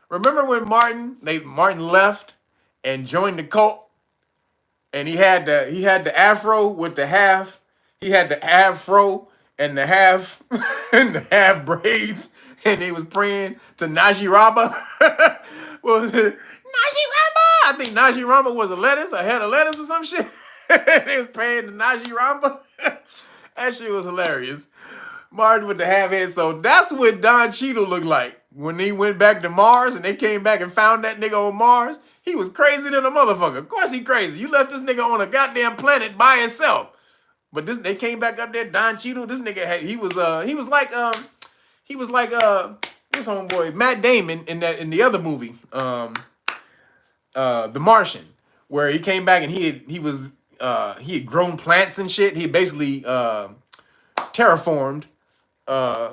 remember when Martin left and joined the cult, and he had the afro with the half. He had the afro and the half and the half braids, and he was praying to Najee Ramba. Well, Najee Ramba. I think Najee Ramba was a head of lettuce or some shit. They was praying to Najee Ramba. That shit was hilarious. Martin with the half head. So that's what Don Cheadle looked like when he went back to Mars and they came back and found that nigga on Mars. He was crazy than a motherfucker. Of course he crazy. You left this nigga on a goddamn planet by himself. But they came back up there. Don Cheadle, this nigga he was like this homeboy Matt Damon in the other movie, The Martian, where he came back and he had grown plants and shit. He had basically terraformed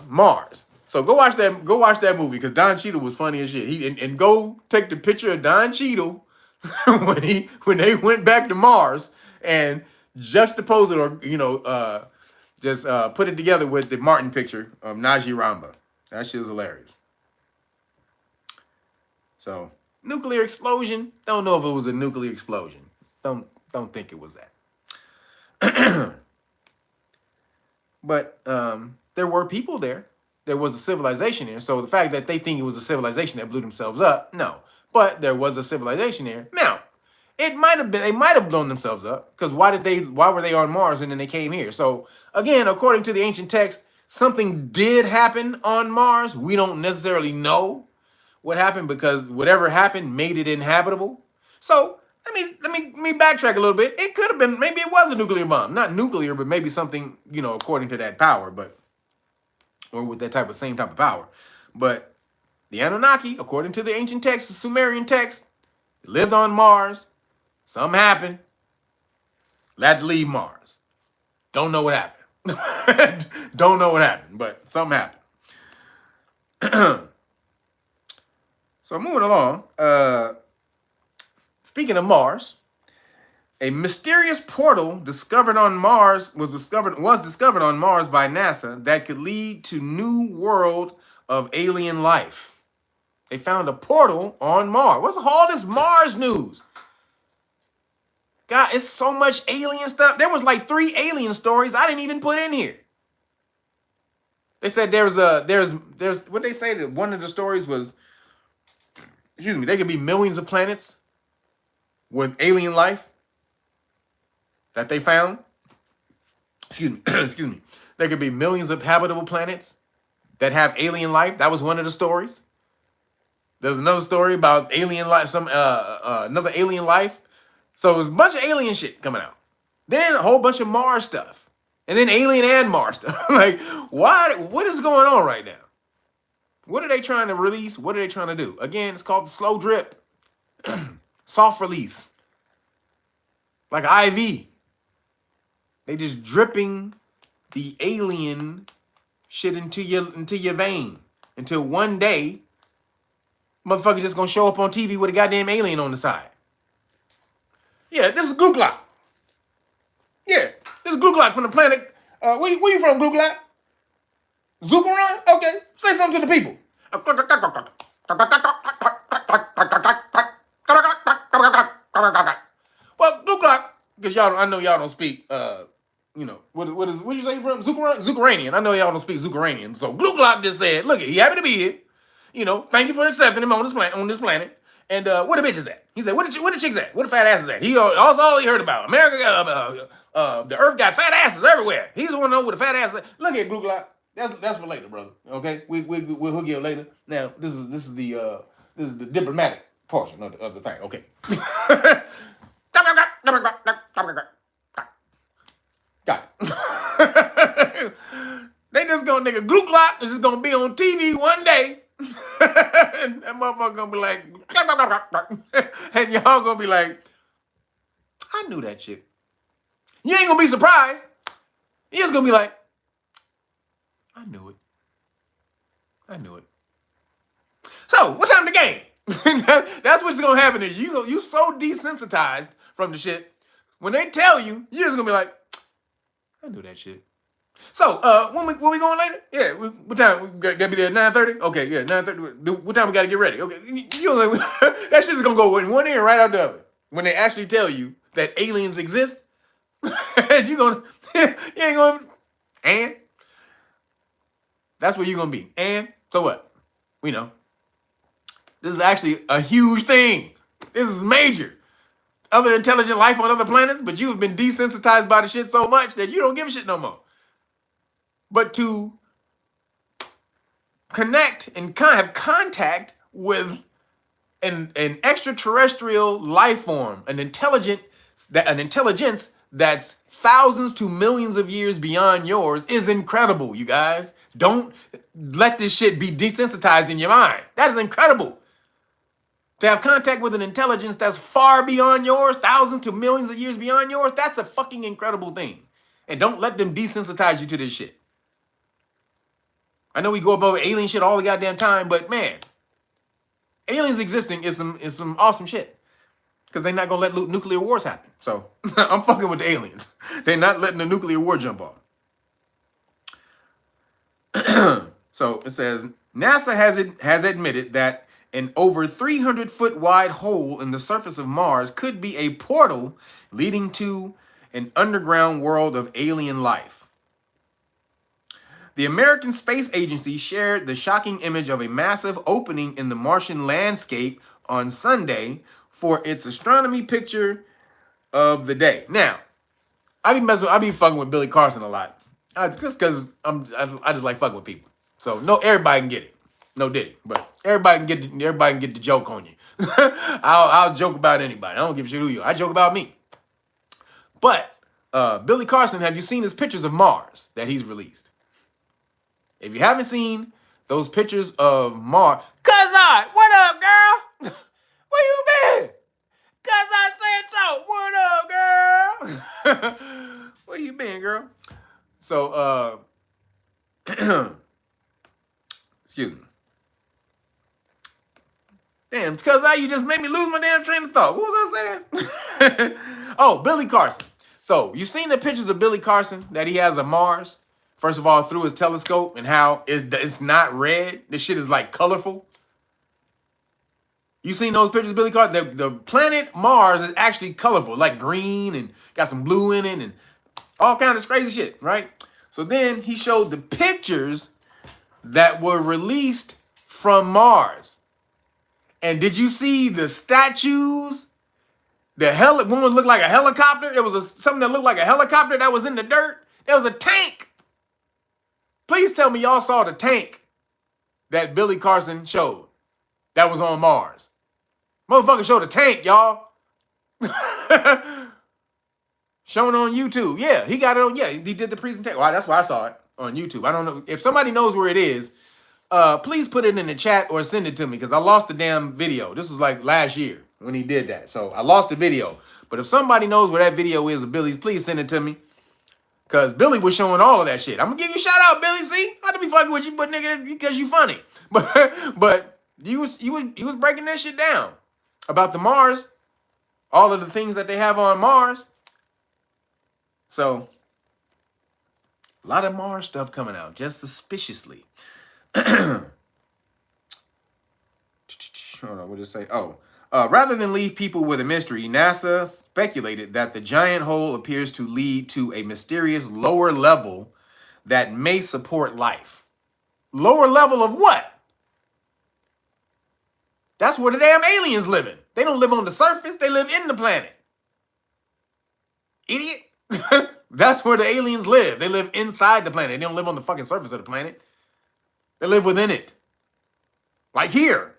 Mars. So go watch that movie because Don Cheadle was funny as shit. And go take the picture of Don Cheadle when they went back to Mars and juxtapose it, or just put it together with the Martin picture of Najee Ramba. That shit was hilarious. So nuclear explosion. Don't know if it was a nuclear explosion. Don't think it was that. But there were people there. There was a civilization there. So the fact that they think it was a civilization that blew themselves up, no. But there was a civilization there. Now, they might have blown themselves up, because why were they on Mars and then they came here? So again, according to the ancient text, something did happen on Mars. We don't necessarily know what happened, because whatever happened made it inhabitable. So let me backtrack a little bit. It could have been, maybe it was a nuclear bomb. Not nuclear, but maybe something, according to that power, or with that same type of power. But the Anunnaki, according to the ancient text, the Sumerian text, lived on Mars. Something happened. Had to leave Mars. Don't know what happened. Don't know what happened, but something happened. So moving along. Speaking of Mars, a mysterious portal discovered on Mars was discovered on Mars by NASA that could lead to new world of alien life. They found a portal on Mars. What's all this Mars news? God, it's so much alien stuff. There was like 3 alien stories I didn't even put in here. They said there's what they say that one of the stories was, there could be millions of planets with alien life that they found. Excuse me. There could be millions of habitable planets that have alien life. That was one of the stories. There's another story about alien life, another alien life. So there's a bunch of alien shit coming out. Then a whole bunch of Mars stuff. And then alien and Mars stuff. Like, what is going on right now? What are they trying to release? What are they trying to do? Again, it's called the slow drip. Soft release. Like IV. They just dripping the alien shit into your vein. Until one day, motherfucker just gonna show up on TV with a goddamn alien on the side. Yeah, this is Glue Glock. Yeah, this is Glue Glock from the planet. Where you from, Glue Glock? Zuckeron? Okay, say something to the people. Well, Glue Glock, because I know y'all don't speak. What you say from Zuckeranian? I know y'all don't speak Zuckeranian. So Glue Glock just said, "Look, he happy to be here. Thank you for accepting him on this planet. And where the bitch is at?" He said, "Where the chicks at? Where the fat asses at?" That's all he heard about. America, the Earth got fat asses everywhere. He's the one who know where the fat asses at. Look at Glue Glock. That's for later, brother. Okay, we'll hook you up later. Now this is the diplomatic portion of the thing. Okay. It's gonna nigga Gluck Lock. It's just gonna be on TV one day. And that motherfucker gonna be like, and y'all gonna be like, I knew that shit. You ain't gonna be surprised. You just gonna be like, I knew it. I knew it. So, what time the game? That's what's gonna happen is you so desensitized from the shit. When they tell you, you're just gonna be like, I knew that shit. So, when we going later? Yeah, what time? We gotta be there at 9:30? Okay, yeah, 9:30. What time we gotta get ready? Okay, that shit is gonna go in one ear right out the other. When they actually tell you that aliens exist, you ain't gonna, and that's where you're gonna be. And so what? We know. This is actually a huge thing. This is major. Other intelligent life on other planets, but you have been desensitized by the shit so much that you don't give a shit no more. But to connect and have contact with an extraterrestrial life form, an intelligence that's thousands to millions of years beyond yours is incredible, you guys. Don't let this shit be desensitized in your mind. That is incredible. To have contact with an intelligence that's far beyond yours, thousands to millions of years beyond yours, that's a fucking incredible thing. And don't let them desensitize you to this shit. I know we go above alien shit all the goddamn time, but man, aliens existing is some awesome shit. Because they're not gonna let nuclear wars happen. So I'm fucking with the aliens. They're not letting the nuclear war jump off. So it says NASA has admitted that an over 300-foot wide hole in the surface of Mars could be a portal leading to an underground world of alien life. The American Space Agency shared the shocking image of a massive opening in the Martian landscape on Sunday for its astronomy picture of the day. Now, I be fucking with Billy Carson a lot, just because I just like fucking with people. So no, everybody can get it. No diddy, but everybody can get the joke on you. I'll joke about anybody. I don't give a shit who you are. I joke about me. But Billy Carson, have you seen his pictures of Mars that he's released? If you haven't seen those pictures of Mars, Cuz-I, what up, girl? Where you been? Cuz-I said so. What up, girl? Where you been, girl? So, excuse me. Damn, Cuz-I, you just made me lose my damn train of thought. What was I saying? Oh, Billy Carson. So, you've seen the pictures of Billy Carson that he has of Mars? First of all, through his telescope, and how it's not red. This shit is like colorful. You seen those pictures, Billy Carson? The planet Mars is actually colorful, like green and got some blue in it and all kinds of crazy shit, right? So then he showed the pictures that were released from Mars. And did you see the statues? One looked like a helicopter. There was something that looked like a helicopter that was in the dirt. There was a tank. Please tell me y'all saw the tank that Billy Carson showed that was on Mars. Motherfucker showed a tank, y'all. Shown on YouTube. Yeah, he got it on. Yeah, he did the presentation. Well, that's why I saw it on YouTube. I don't know. If somebody knows where it is, please put it in the chat or send it to me because I lost the damn video. This was like last year when he did that. So I lost the video. But if somebody knows where that video is of Billy's, please send it to me. Because Billy was showing all of that shit. I'm going to give you a shout out, Billy. See? I had to be fucking with you, but nigga, because you funny. But he was breaking that shit down about the Mars. All of the things that they have on Mars. So, a lot of Mars stuff coming out, just suspiciously. Hold on, what did it say? Oh. Rather than leave people with a mystery, NASA speculated that the giant hole appears to lead to a mysterious lower level that may support life. Lower level of what? That's where the damn aliens live in. They don't live on the surface. They live in the planet. Idiot. That's where the aliens live. They live inside the planet. They don't live on the fucking surface of the planet. They live within it. Like here.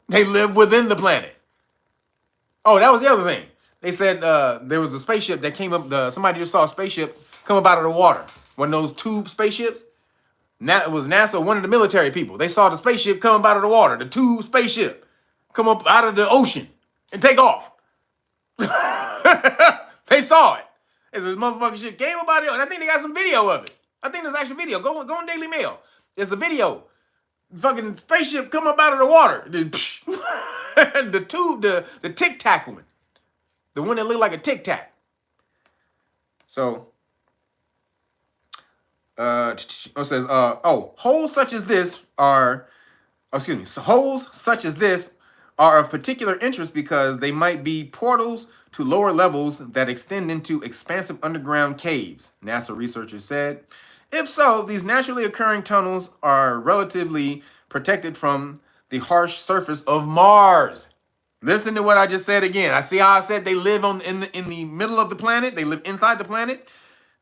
They live within the planet. Oh, that was the other thing. They said there was a spaceship that came up. Somebody just saw a spaceship come up out of the water. One of those tube spaceships. It was NASA, one of the military people. They saw the spaceship come up out of the water, the tube spaceship come up out of the ocean and take off. They saw it. As this motherfucking shit came up out of it, and I think they got some video of it. I think there's actual video. Go on Daily Mail. There's a video. Fucking spaceship come up out of the water. The tube, the Tic Tac one. The one that looked like a Tic Tac. So, it says, holes such as this are of particular interest because they might be portals to lower levels that extend into expansive underground caves, NASA researchers said. If so, these naturally occurring tunnels are relatively protected from the harsh surface of Mars. Listen to what I just said again. I see how I said they live in the middle of the planet. They live inside the planet.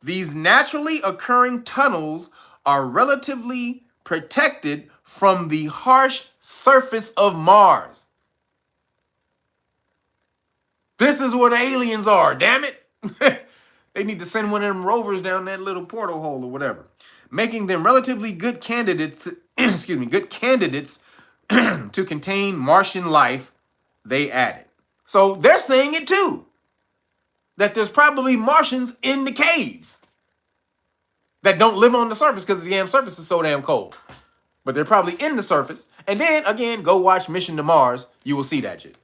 These naturally occurring tunnels are relatively protected from the harsh surface of Mars. This is where the aliens are, damn it. They need to send one of them rovers down that little portal hole or whatever, making them relatively good candidates, good candidates to contain Martian life, they added. So they're saying it too, that there's probably Martians in the caves that don't live on the surface because the damn surface is so damn cold. But they're probably in the surface. And then, again, go watch Mission to Mars. You will see that shit.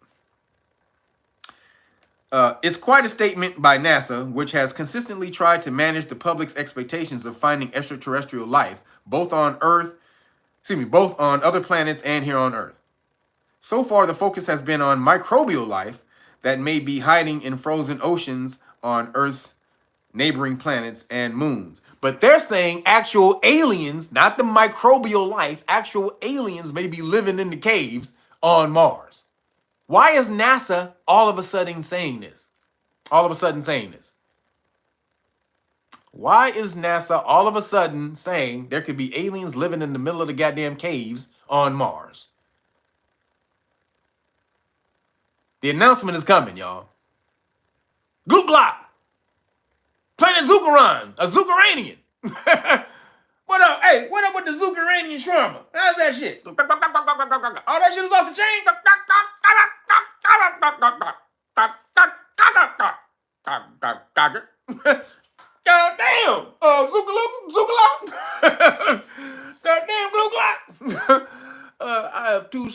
It's quite a statement by NASA, which has consistently tried to manage the public's expectations of finding extraterrestrial life, both on other planets and here on Earth. So far, the focus has been on microbial life that may be hiding in frozen oceans on Earth's neighboring planets and moons. But they're saying actual aliens, not the microbial life, actual aliens may be living in the caves on Mars. Why is NASA all of a sudden saying this? Why is NASA all of a sudden saying there could be aliens living in the middle of the goddamn caves on Mars? The announcement is coming, y'all. Gloop glop. Planet Zuckeron, a Zuckeranian. What up? Hey, what up with the Zuckeranian shawarma? How's that shit? All that shit is off the chain. Goddamn, Zuckerlo. Goddamn, Gloop glop. I have two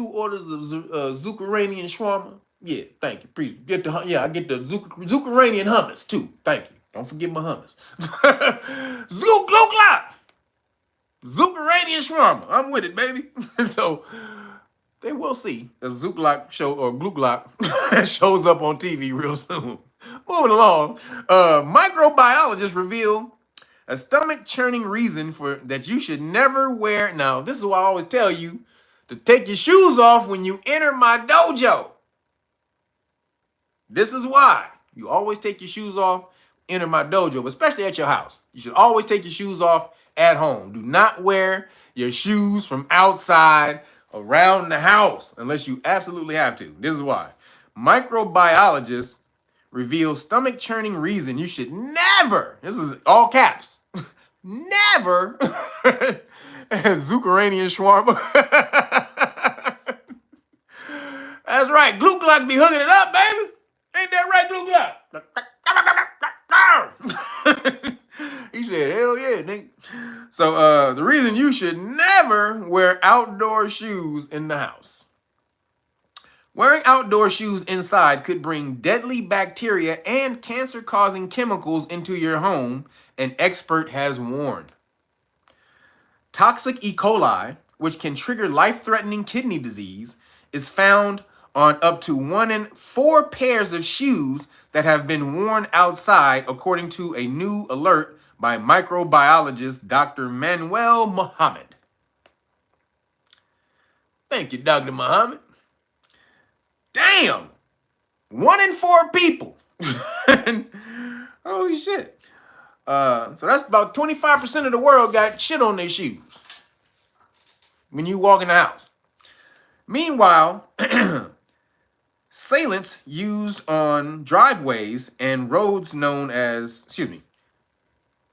orders of Zuckeranian shawarma. Yeah, thank you. Please get I get the Zuckeranian hummus too. Thank you. Don't forget my hummus. Zuckeranian shawarma. I'm with it, baby. So they will see if Zuckerlock show or Gloop shows up on TV real soon. Moving along, microbiologists reveal a stomach-churning reason for that you should never wear. Now, this is why I always tell you to take your shoes off when you enter my dojo. This is why you always take your shoes off, enter my dojo, especially at your house. You should always take your shoes off at home. Do not wear your shoes from outside around the house unless you absolutely have to. This is why. Microbiologists reveal stomach-churning reason you should never, this is all caps, never Zuckeranian shawarma. That's right. Gloop glop be hooking it up, baby. Ain't that right, Gloop glop? He said, hell yeah, nigga. So the reason you should never wear outdoor shoes in the house. Wearing outdoor shoes inside could bring deadly bacteria and cancer-causing chemicals into your home, an expert has warned. Toxic E. coli, which can trigger life-threatening kidney disease, is found on up to 1 in 4 pairs of shoes that have been worn outside, according to a new alert by microbiologist Dr. Manuel Muhammad. Thank you, Dr. Muhammad. Damn! 1 in 4 people. Holy shit. So that's about 25% of the world got shit on their shoes when you walk in the house. Meanwhile, sealants used on driveways and roads known as,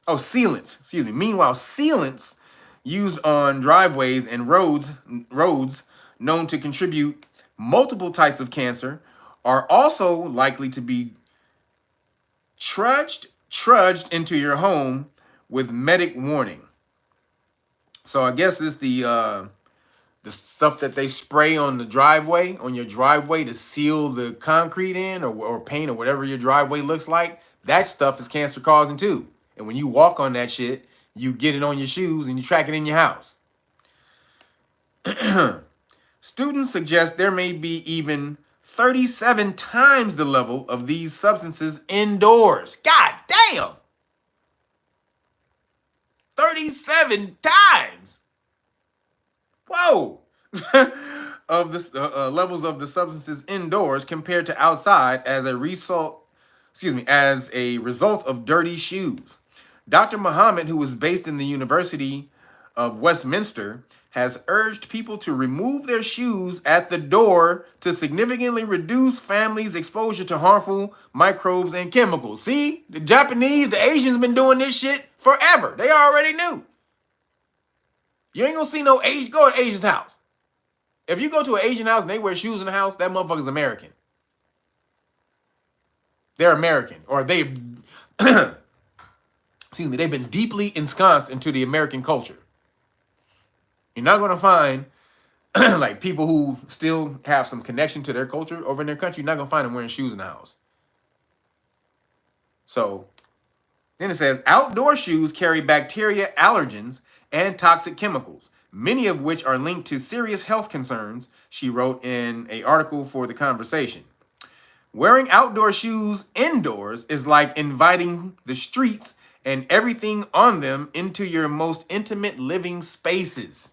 Meanwhile, sealants used on driveways and roads known to contribute multiple types of cancer are also likely to be trudged into your home with medic warning. So I guess it's the stuff that they spray on the driveway, on your driveway to seal the concrete in or paint or whatever your driveway looks like. That stuff is cancer causing too. And when you walk on that shit, you get it on your shoes and you track it in your house. Students suggest there may be even 37 times the level of these substances indoors. God damn! 37 times! Whoa! Of the levels of the substances indoors compared to outside as a result of dirty shoes. Dr. Muhammad, who is based in the University of Westminster, has urged people to remove their shoes at the door to significantly reduce families' exposure to harmful microbes and chemicals. See, the Japanese, the Asians been doing this shit forever. They already knew. You ain't gonna see no Asian, go to an Asian's house. If you go to an Asian house and they wear shoes in the house, that motherfucker's American. They're American. Or they've they've been deeply ensconced into the American culture. You're not gonna find like people who still have some connection to their culture over in their country. You're not gonna find them wearing shoes in the house. So then it says outdoor shoes carry bacteria, allergens, and toxic chemicals, many of which are linked to serious health concerns, she wrote in an article for The Conversation. Wearing outdoor shoes indoors is like inviting the streets and everything on them into your most intimate living spaces.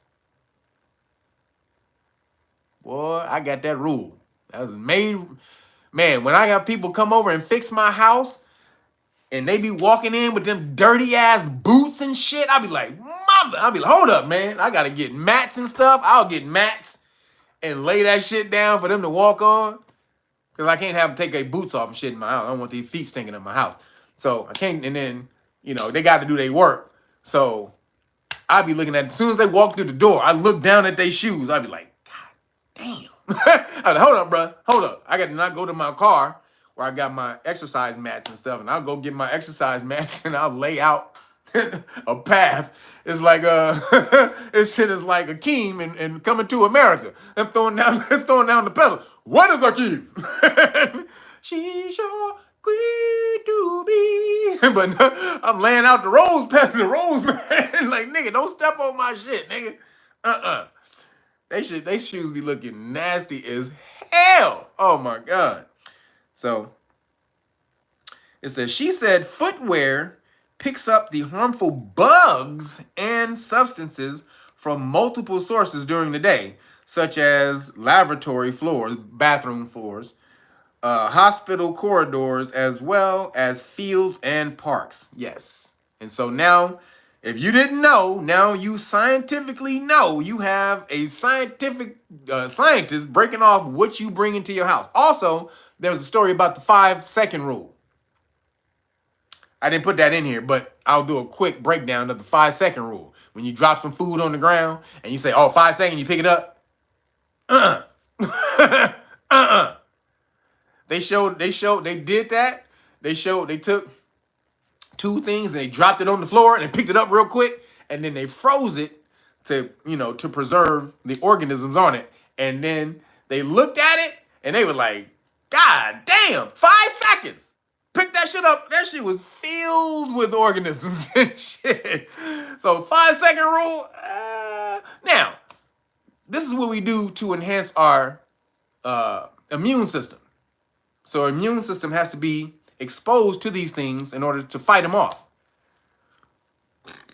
Boy, I got that rule. That was made. Man, when I got people come over and fix my house, and they be walking in with them dirty ass boots and shit, I'll be like, hold up, man. I gotta get mats and stuff. I'll get mats and lay that shit down for them to walk on. Because I can't have them take their boots off and shit in my house. I don't want these feet stinking in my house. So I can't, and then, they got to do their work. So I'll be looking at, as soon as they walk through the door, I look down at their shoes. I'll be like, God damn. I'm like, hold up, bro. Hold up. I got to not go to my car where I got my exercise mats and stuff, and I'll go get my exercise mats and I'll lay out a path. It's like this shit is like Akeem and Coming to America. I'm throwing down the pedal. What is Akeem? She sure quit to be. But I'm laying out the rose path, the rose man. Like, nigga, don't step on my shit, nigga. They shoes be looking nasty as hell. Oh my God. So it says, she said footwear picks up the harmful bugs and substances from multiple sources during the day, such as lavatory floors, bathroom floors, hospital corridors, as well as fields and parks. Yes. And so now, if you didn't know, now you scientifically know. You have a scientist breaking off what you bring into your house. Also, there was a story about the 5-second rule. I didn't put that in here, but I'll do a quick breakdown of the 5-second rule. When you drop some food on the ground and you say, oh, 5 seconds, you pick it up. They did that. They took 2 things and they dropped it on the floor and they picked it up real quick and then they froze it to preserve the organisms on it. And then they looked at it and they were like, God damn, 5 seconds. Pick that shit up. That shit was filled with organisms and shit. So 5-second rule. Now, this is what we do to enhance our immune system. So our immune system has to be exposed to these things in order to fight them off.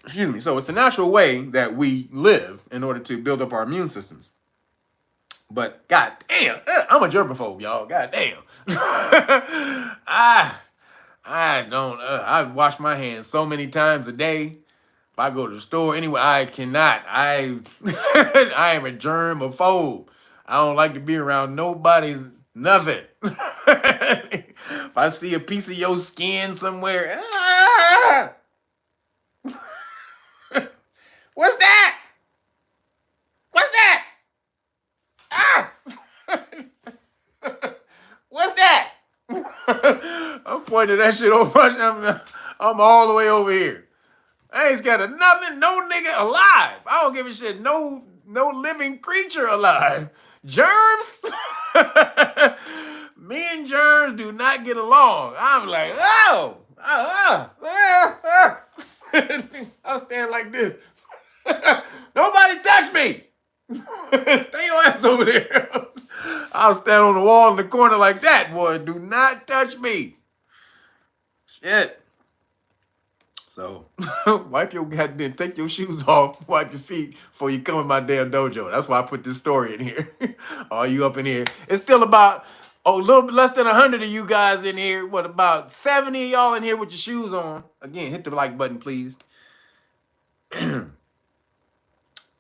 Excuse me. So it's a natural way that we live in order to build up our immune systems. But god damn, I'm a germaphobe, y'all. God damn. I wash my hands so many times a day. If I go to the store anyway, I cannot. I am a germaphobe. I don't like to be around nobody's nothing. If I see a piece of your skin somewhere, What's that? What's that? Ah! What's that? I'm pointing that shit over. I'm all the way over here. I ain't scared of nothing, no nigga alive. I don't give a shit. No living creature alive. Germs? Me and germs do not get along. I'm like, I'll stand like this. Nobody touch me. Stay your ass over there. I'll stand on the wall in the corner like that, boy. Do not touch me. Shit. So, wipe your goddamn, take your shoes off, wipe your feet before you come in my damn dojo. That's why I put this story in here. All you up in here. It's still about, a little bit less than 100 of you guys in here. What, about 70 of y'all in here with your shoes on? Again, hit the like button, please.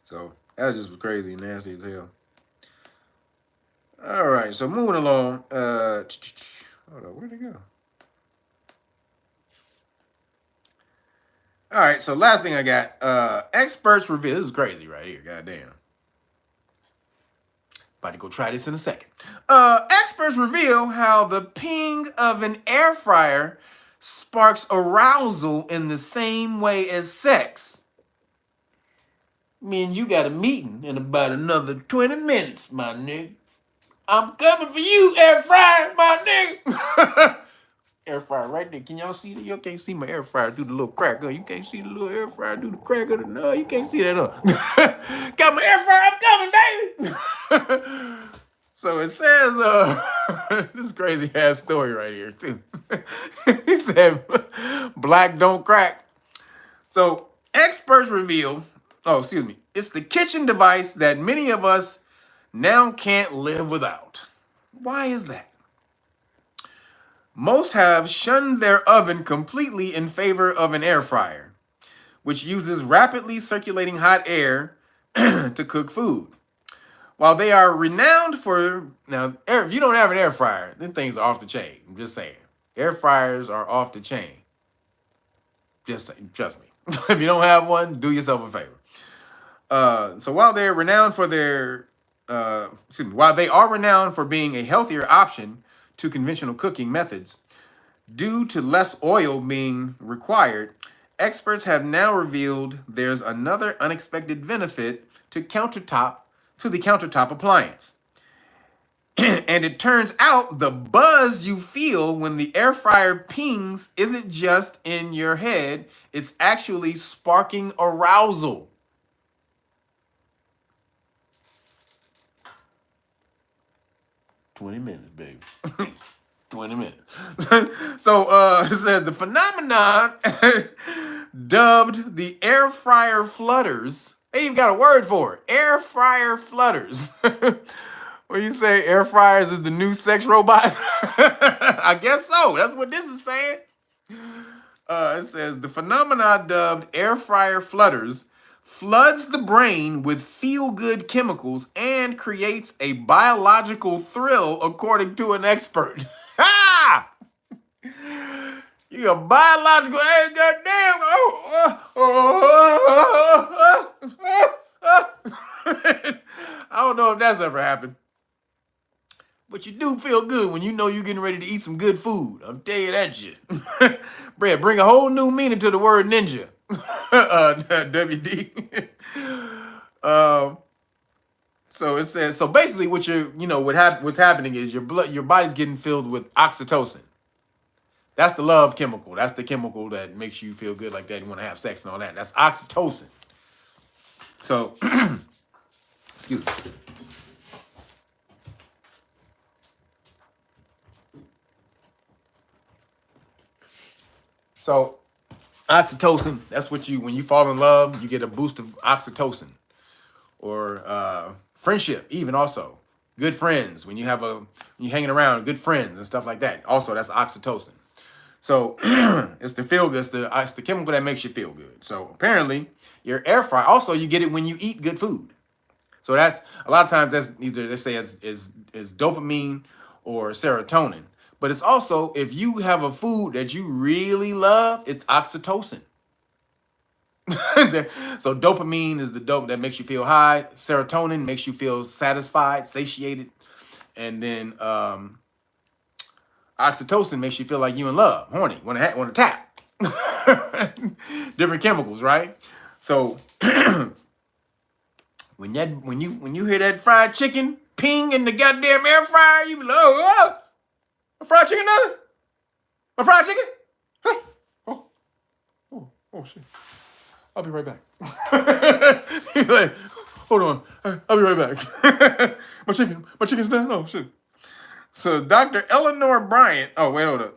So, that just crazy and nasty as hell. All right, so moving along. Hold on, where'd it go? All right, so last thing I got, experts reveal, this is crazy right here, goddamn. About to go try this in a second. Experts reveal how the ping of an air fryer sparks arousal in the same way as sex. Me and you got a meeting in about another 20 minutes, my nigga. I'm coming for you, air fryer, my nigga. Air fryer right there. Can y'all see that? You can't see my air fryer through the little crack. You can't see the little air fryer through the crack of the. No, you can't see that. Got my air fryer. I'm coming, baby. So it says, this crazy ass story right here too. He said, "Black don't crack." So experts reveal. Oh, excuse me. It's the kitchen device that many of us now can't live without. Why is that? Most have shunned their oven completely in favor of an air fryer, which uses rapidly circulating hot air to cook food. While they are renowned for, now, if you don't have an air fryer, then things are off the chain. I'm just saying. Air fryers are off the chain. Just saying, trust me. If you don't have one, do yourself a favor. So while they're renowned for their, while they are renowned for being a healthier option to conventional cooking methods, due to less oil being required, experts have now revealed there's another unexpected benefit to the countertop appliance. And it turns out the buzz you feel when the air fryer pings isn't just in your head, it's actually sparking arousal. "20 minutes, baby." 20 minutes. So it says the phenomenon dubbed the air fryer flutters. They even got a word for it. Air fryer flutters. What you say, air fryers is the new sex robot? I guess so. That's what this is saying. It says the phenomenon dubbed air fryer flutters floods the brain with feel-good chemicals and creates a biological thrill, according to an expert. Ha! You a biological, hey, goddamn. I don't know if that's ever happened. But you do feel good when you know you're getting ready to eat some good food. I'm telling you that shit. Brad, bring a whole new meaning to the word ninja. WD. So it says, so basically what's happening is your body's getting filled with oxytocin. That's the love chemical. That's the chemical that makes you feel good like that. You want to have sex and all that. That's oxytocin. So, excuse me. So, oxytocin, that's what when you fall in love, you get a boost of oxytocin. Or friendship, even also. Good friends, when you're hanging around, good friends and stuff like that. Also, that's oxytocin. So, it's the feel good, it's the chemical that makes you feel good. So, apparently, your air fryer, also, you get it when you eat good food. So, that's, a lot of times, that's either, they say, is dopamine or serotonin. But it's also, if you have a food that you really love, it's oxytocin. So dopamine is the dope that makes you feel high. Serotonin makes you feel satisfied, satiated. And then oxytocin makes you feel like you in love, horny, want to tap. Different chemicals, right? So when you hear that fried chicken ping in the goddamn air fryer, you be like, oh, a fried chicken, nothing? A fried chicken? Hey, oh shit. I'll be right back. You're like, hold on, I'll be right back. my chicken's done. Oh shit. So Dr. Eleanor Bryant, oh wait, hold up.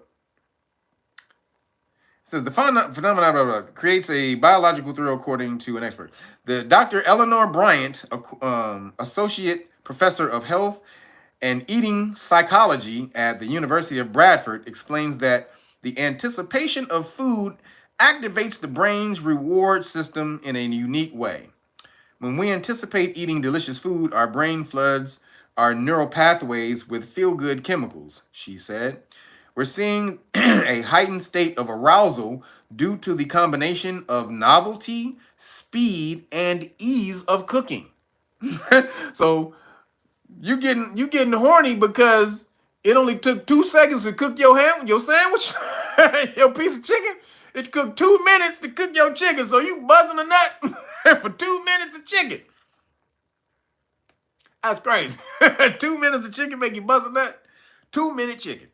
It says the phenomenon creates a biological thrill according to an expert. The Dr. Eleanor Bryant, associate professor of health and eating psychology at the University of Bradford, explains that the anticipation of food activates the brain's reward system in a unique way. When we anticipate eating delicious food, our brain floods our neural pathways with feel-good chemicals, she said. We're seeing a heightened state of arousal due to the combination of novelty, speed, and ease of cooking. So you getting horny because it only took 2 seconds to cook your sandwich, your piece of chicken. It took 2 minutes to cook your chicken, so you buzzing a nut for 2 minutes of chicken. That's crazy. 2 minutes of chicken make you buzz a nut. 2-minute chicken.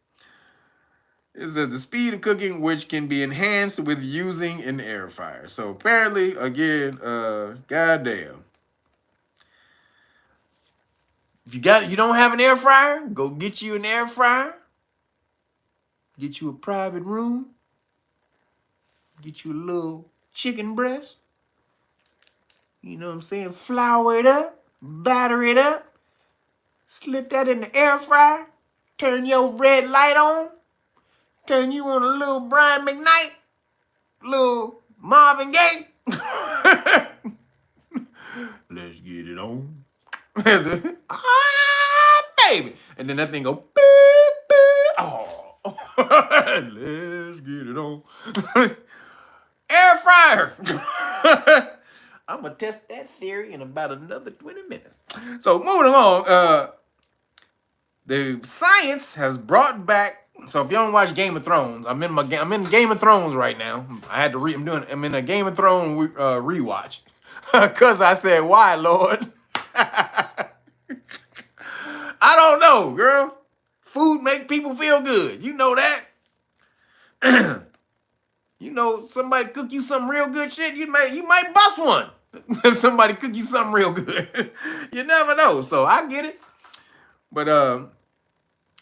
It says the speed of cooking, which can be enhanced with using an air fryer. So apparently, again, goddamn. If you don't have an air fryer, go get you an air fryer. Get you a private room. Get you a little chicken breast. You know what I'm saying? Flour it up. Batter it up. Slip that in the air fryer. Turn your red light on. Turn you on a little Brian McKnight. Little Marvin Gaye. Let's get it on. Baby. And then that thing go beep, beep. Oh. Let's get it on. Air fryer. I'm going to test that theory in about another 20 minutes. So moving along, the science has brought back. So if you don't watch Game of Thrones, I'm in Game of Thrones right now. I had to I'm in a Game of Thrones rewatch. Because I said, why, Lord? I don't know, girl. Food make people feel good. You know that. You know, somebody cook you some real good shit, you might bust one. If somebody cook you something real good. You never know. So I get it. But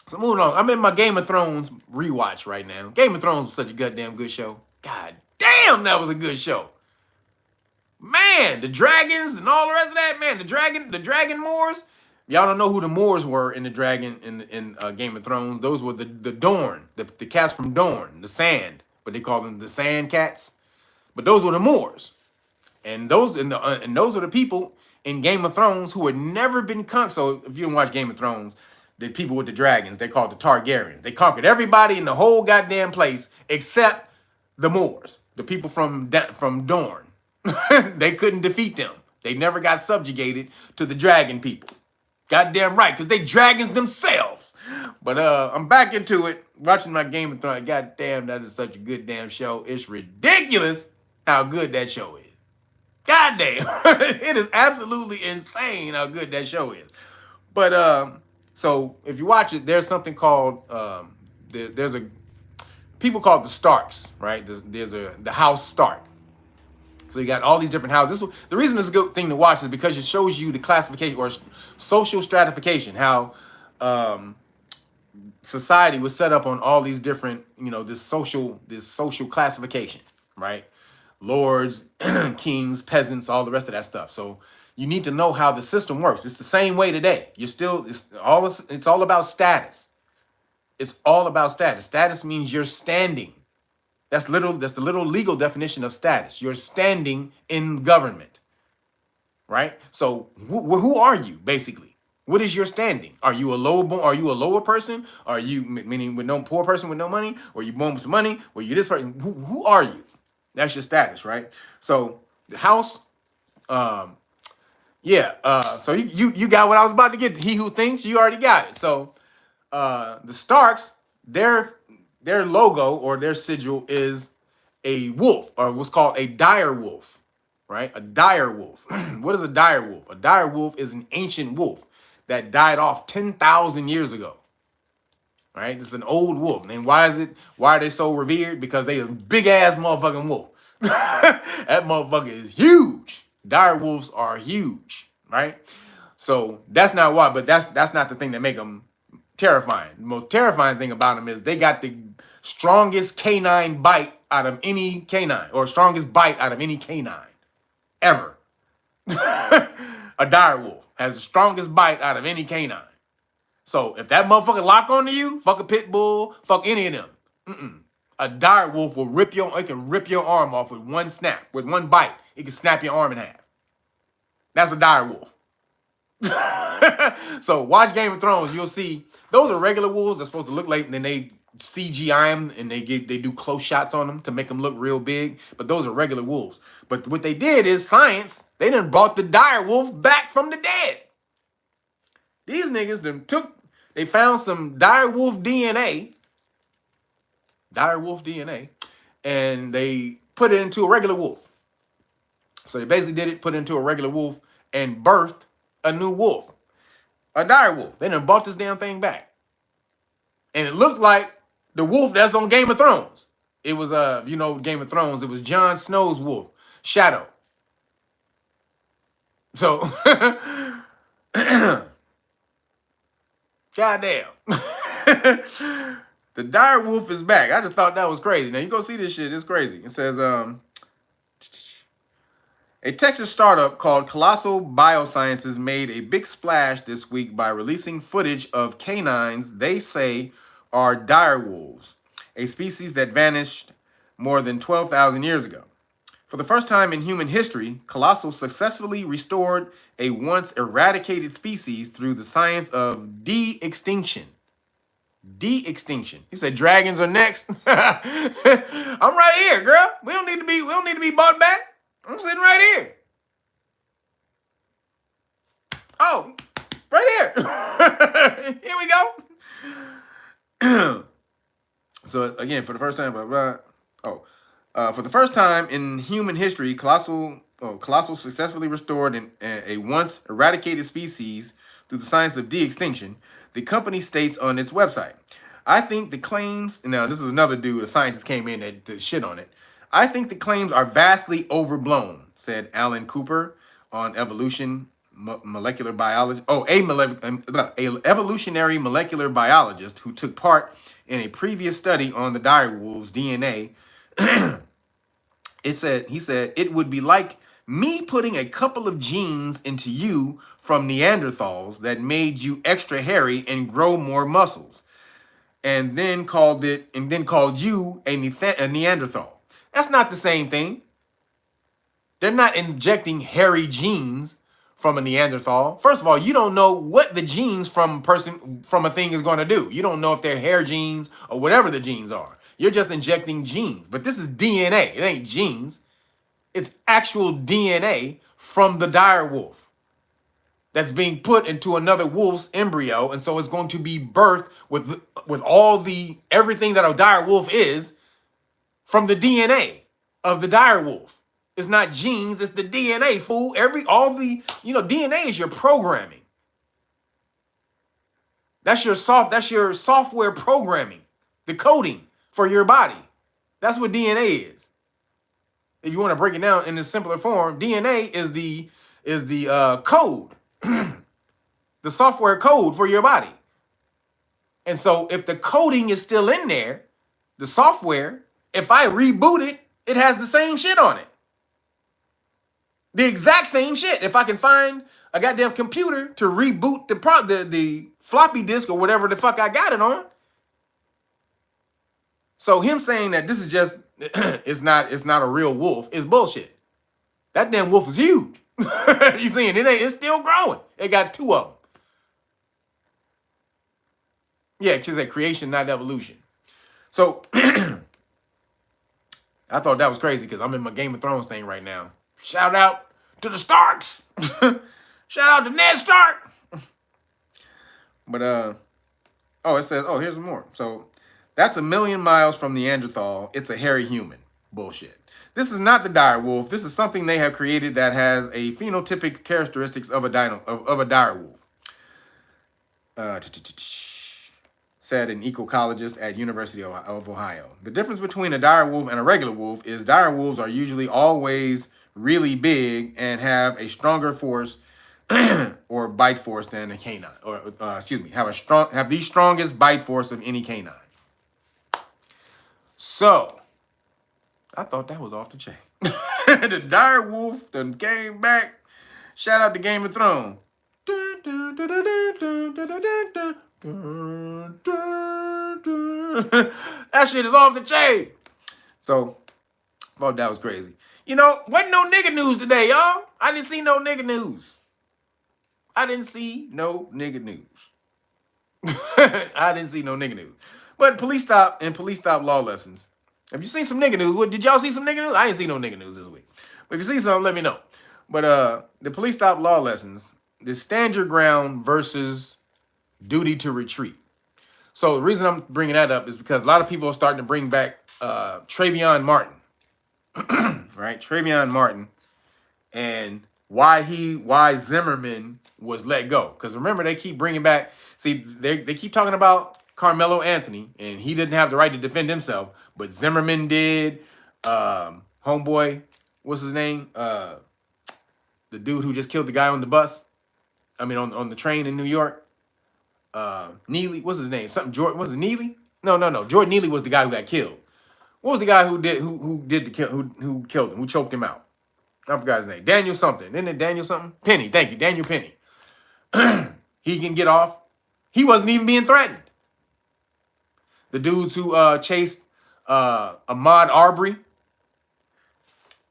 so moving on. I'm in my Game of Thrones rewatch right now. Game of Thrones was such a goddamn good show. God damn, that was a good show. Man, the dragons and all the rest of that, man, the dragon Moors. Y'all don't know who the Moors were in the dragon in Game of Thrones. Those were the Dorne, the cats from Dorne, the Sand. But they call them the Sand Cats. But those were the Moors. And those are the people in Game of Thrones who had never been conquered. So if you don't watch Game of Thrones, the people with the dragons, they called the Targaryens. They conquered everybody in the whole goddamn place except the Moors, the people from Dorne. They couldn't defeat them. They never got subjugated to the dragon people. Goddamn right, because they dragons themselves. But I'm back into it, watching my Game of Thrones. Goddamn, that is such a good damn show. It's ridiculous how good that show is. Goddamn, it is absolutely insane how good that show is. But so if you watch it, there's something called people call it the Starks, right? There's the House Stark. So you got all these different houses. The reason it's a good thing to watch is because it shows you the classification or social stratification, how society was set up on all these different, this social classification, right? Lords, kings, peasants, all the rest of that stuff. So you need to know how the system works. It's the same way today. It's all about status. It's all about status. Status means you're standing. That's the literal legal definition of status. You're standing in government, right? So who are you basically? What is your standing? Are you a lower person? Are you meaning with no poor person with no money? Or you born with some money? Or you this person? Who are you? That's your status, right? So the house, um, yeah. So you got what I was about to get. He who thinks, you already got it. So the Starks, their logo or their sigil is a wolf, or what's called a dire wolf, right? A dire wolf. What is a dire wolf? A dire wolf is an ancient wolf that died off 10,000 years ago. Right? It's an old wolf. And why are they so revered? Because they a big ass motherfucking wolf. That motherfucker is huge. Dire wolves are huge, right? So that's not why, but that's not the thing that make them terrifying. The most terrifying thing about them is they got the strongest canine bite out of any canine, or strongest bite out of any canine ever. A dire wolf has the strongest bite out of any canine. So if that motherfucker lock onto you, fuck a pit bull, fuck any of them. A dire wolf will it can rip your arm off with one snap, with one bite. It can snap your arm in half. That's a dire wolf. So watch Game of Thrones, you'll see those are regular wolves. They're supposed to look like, and then they CGI them and they do close shots on them to make them look real big. But those are regular wolves. But what they did is science. They done brought the dire wolf back from the dead. These niggas they found some dire wolf DNA, and they put it into a regular wolf. So they basically put it into a regular wolf and birthed a new wolf, a dire wolf. They done brought this damn thing back. And it looks like the wolf that's on Game of Thrones. It was, Game of Thrones, it was Jon Snow's wolf, Shadow. So, goddamn. The dire wolf is back. I just thought that was crazy. Now, you go see this shit. It's crazy. It says, a Texas startup called Colossal Biosciences made a big splash this week by releasing footage of canines they say are dire wolves, a species that vanished more than 12,000 years ago. For the first time in human history, Colossal successfully restored a once eradicated species through the science of de-extinction. De-extinction. He said dragons are next. I'm right here, girl. We don't need to be bought back. I'm sitting right here. Oh, right here. Here we go. So again, for the first time, for the first time in human history, Colossal successfully restored a once eradicated species through the science of de-extinction, the company states on its website. I think the claims, now this is another dude, a scientist came in to shit on it. I think the claims are vastly overblown, said Alan Cooper on evolution molecular biology. A evolutionary molecular biologist who took part in a previous study on the dire wolves' DNA. He said it would be like me putting a couple of genes into you from Neanderthals that made you extra hairy and grow more muscles, and then called you a Neanderthal. That's not the same thing. They're not injecting hairy genes from a Neanderthal. First of all, you don't know what the genes from a thing is going to do. You don't know if they're hair genes or whatever the genes are. You're just injecting genes. But this is DNA. It ain't genes. It's actual DNA from the dire wolf that's being put into another wolf's embryo. And so it's going to be birthed with everything that a dire wolf is from the DNA of the dire wolf. It's not genes, it's the DNA, fool. DNA is your programming. That's your software programming, the coding for your body. That's what DNA is. If you want to break it down in a simpler form, DNA is the code, the software code for your body. And so if the coding is still in there, the software, if I reboot it, it has the same shit on it. The exact same shit. If I can find a goddamn computer to reboot the floppy disk or whatever the fuck I got it on. So him saying that this is just it's not a real wolf is bullshit. That damn wolf is huge. You seeing it's still growing. It got two of them. Yeah, because it's creation, not evolution. So I thought that was crazy because I'm in my Game of Thrones thing right now. Shout out to the Starks. Shout out to Ned Stark. But oh, it says, oh, here's more. So that's 1,000,000 miles from Neanderthal. It's a hairy human. Bullshit. This is not the dire wolf. This is something they have created that has a phenotypic characteristics of a dire wolf. Said an ecologist at University of Ohio. The difference between a dire wolf and a regular wolf is dire wolves are usually always really big and have a stronger force or bite force than a canine, or have the strongest bite force of any canine. So, I thought that was off the chain. The dire wolf done came back. Shout out to Game of Thrones. That shit is off the chain. So, thought that was crazy. You know, wasn't no nigga news today, y'all. I didn't see no nigga news. I didn't see no nigga news. But police stop law lessons. Have you seen some nigga news? Did y'all see some nigga news? I ain't seen no nigga news this week. But if you see something, let me know. But the police stop law lessons, the stand your ground versus duty to retreat. So the reason I'm bringing that up is because a lot of people are starting to bring back Trayvon Martin. Right? Trayvon Martin. And why Zimmerman was let go. Because remember, they keep bringing back, they keep talking about Karmelo Anthony, and he didn't have the right to defend himself, but Zimmerman did. Homeboy, what's his name? The dude who just killed the guy on the bus. I mean, on the train in New York. Neely, what's his name? Jordan, was it Neely? No. Jordan Neely was the guy who got killed. What was the guy who killed him, who choked him out? I forgot his name. Daniel something. Isn't it Daniel something? Penny. Thank you. Daniel Penny. He can get off. He wasn't even being threatened. The dudes who chased Ahmaud Arbery.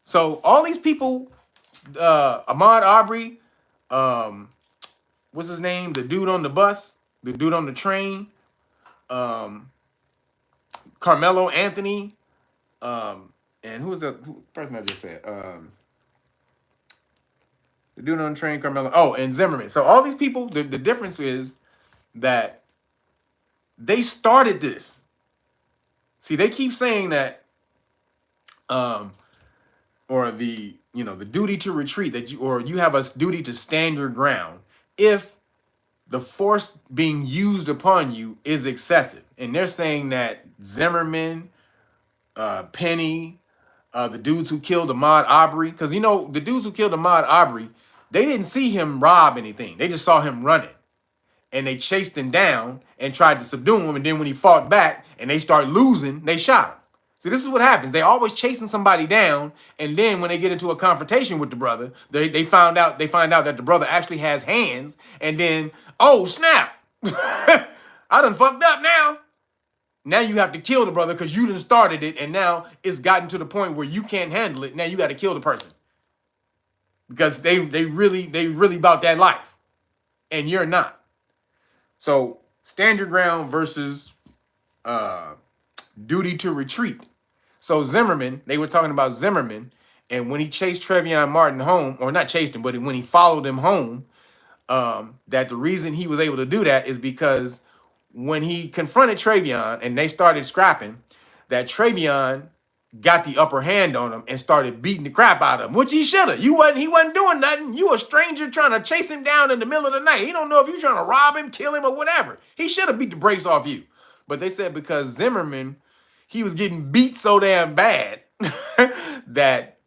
So all these people, Ahmaud Arbery, what's his name? The dude on the bus, the dude on the train, Karmelo Anthony, and who was the person I just said? The dude on the train, Karmelo. Oh, and Zimmerman. So all these people, the difference is that they started this. See, they keep saying that, or the duty to retreat, that you have a duty to stand your ground if the force being used upon you is excessive. And they're saying that Zimmerman, Penny, the dudes who killed Ahmaud Arbery, because the dudes who killed Ahmaud Arbery, they didn't see him rob anything. They just saw him running. And they chased him down and tried to subdue him. And then when he fought back and they start losing, they shot him. See, this is what happens. They always chasing somebody down. And then when they get into a confrontation with the brother, they find out that the brother actually has hands. And then, oh, snap. I done fucked up now. Now you have to kill the brother because you done started it. And now it's gotten to the point where you can't handle it. Now you got to kill the person. Because they really about that life. And you're not. So stand your ground versus duty to retreat. So Zimmerman, they were talking about Zimmerman, and when he chased Trayvon Martin home, or not chased him, but when he followed him home, that the reason he was able to do that is because when he confronted Trayvon and they started scrapping, that Trayvon got the upper hand on him and started beating the crap out of him, which he should have. He wasn't doing nothing. You a stranger trying to chase him down in the middle of the night. He don't know if you're trying to rob him, kill him, or whatever. He should have beat the brakes off you. But they said because Zimmerman, he was getting beat so damn bad that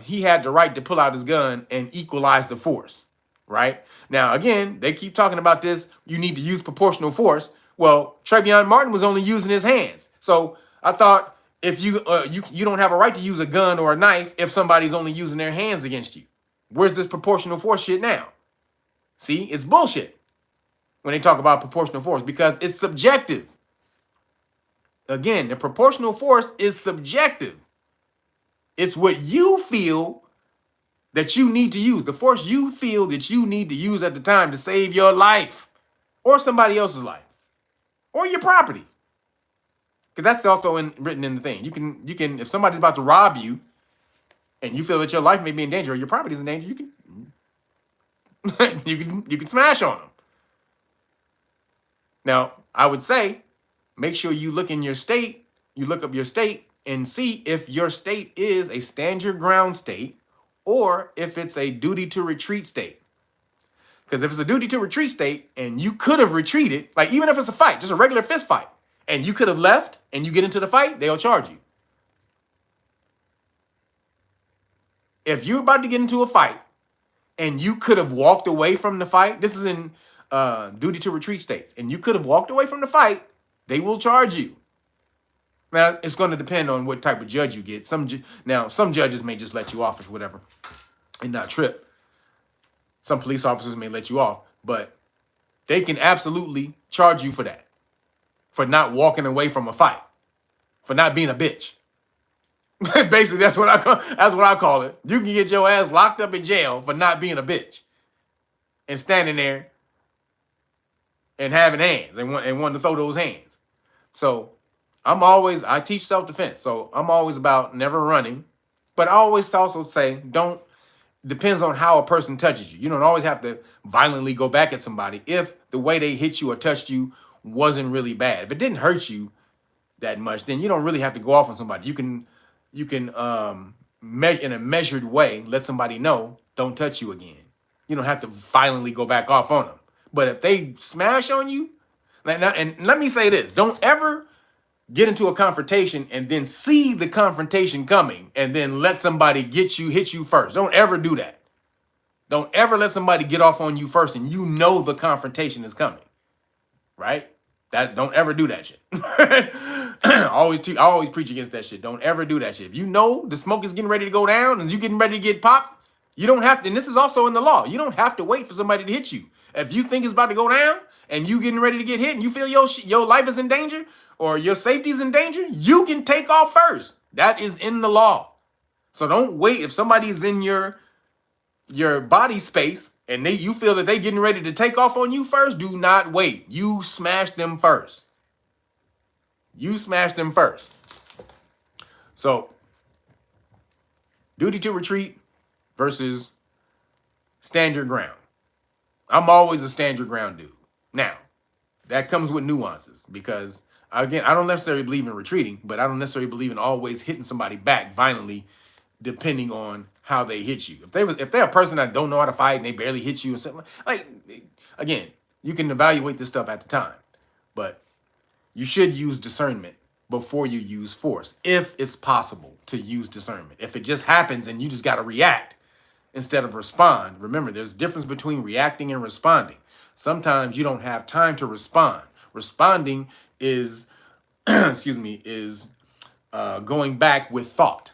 he had the right to pull out his gun and equalize the force, right? Now, again, they keep talking about this. You need to use proportional force. Well, Trayvon Martin was only using his hands. So I thought, if you don't have a right to use a gun or a knife if somebody's only using their hands against you. Where's this proportional force shit now? See, it's bullshit when they talk about proportional force because it's subjective. Again, the proportional force is subjective. It's what you feel that you need to use, the force you feel that you need to use at the time to save your life or somebody else's life or your property. Because that's also written in the thing. You can if somebody's about to rob you and you feel that your life may be in danger or your property's in danger, you can you can smash on them. Now, I would say make sure you look in your state, you look up your state and see if your state is a stand your ground state or if it's a duty to retreat state. Because if it's a duty to retreat state and you could have retreated, like even if it's a fight, just a regular fist fight, and you could have left and you get into the fight, they'll charge you. If you're about to get into a fight and you could have walked away from the fight, this is in duty to retreat states, and you could have walked away from the fight, they will charge you. Now, it's going to depend on what type of judge you get. Some judges may just let you off or whatever and not trip. Some police officers may let you off, but they can absolutely charge you for that, for not walking away from a fight, for not being a bitch. Basically, that's what I call it. You can get your ass locked up in jail for not being a bitch and standing there and having hands and wanting to throw those hands. So I teach self-defense. So I'm always about never running, but I always also say depends on how a person touches you. You don't always have to violently go back at somebody if the way they hit you or touched you wasn't really bad. If it didn't hurt you that much, then you don't really have to go off on somebody. You can measure in a measured way, let somebody know, don't touch you again. You don't have to violently go back off on them. But if they smash on you, and let me say this, don't ever get into a confrontation and then see the confrontation coming and then let somebody hit you first. Don't ever do that. Don't ever let somebody get off on you first and you know the confrontation is coming. Right? Don't ever do that shit. I always preach against that shit. Don't ever do that shit. If you know the smoke is getting ready to go down and you getting ready to get popped, you don't have to, and this is also in the law, you don't have to wait for somebody to hit you. If you think it's about to go down and you getting ready to get hit and you feel your life is in danger or your safety is in danger, you can take off first. That is in the law. So don't wait. If somebody's in your body space and you feel that they getting ready to take off on you first, do not wait. You smash them first. You smash them first. So, duty to retreat versus stand your ground. I'm always a stand your ground dude. Now, that comes with nuances because, again, I don't necessarily believe in retreating, but I don't necessarily believe in always hitting somebody back violently depending on how they hit you. If they're a person that don't know how to fight and they barely hit you and something, like, again, you can evaluate this stuff at the time, but you should use discernment before you use force, if it's possible to use discernment. If it just happens and you just got to react instead of respond, remember, there's a difference between reacting and responding. Sometimes you don't have time to respond. Responding is, going back with thought,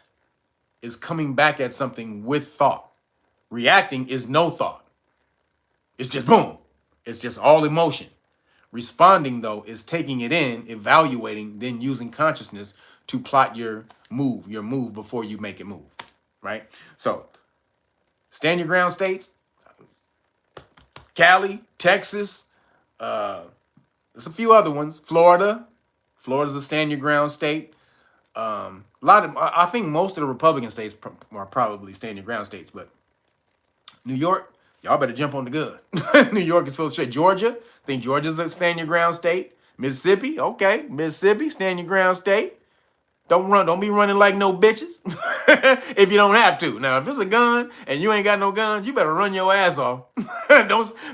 is coming back at something with thought. Reacting is no thought. It's just boom. It's just all emotion. Responding, though, is taking it in, evaluating, then using consciousness to plot your move before you make it move, right? So, stand your ground states, Cali, Texas, there's a few other ones. Florida's a stand your ground state. I think most of the Republican states are probably stand your ground states, but New York, y'all better jump on the gun. New York is full of shit. Georgia, I think Georgia's a stand your ground state. Mississippi, okay, Mississippi, stand your ground state. Don't be running like no bitches if you don't have to. Now, if it's a gun and you ain't got no gun, you better run your ass off.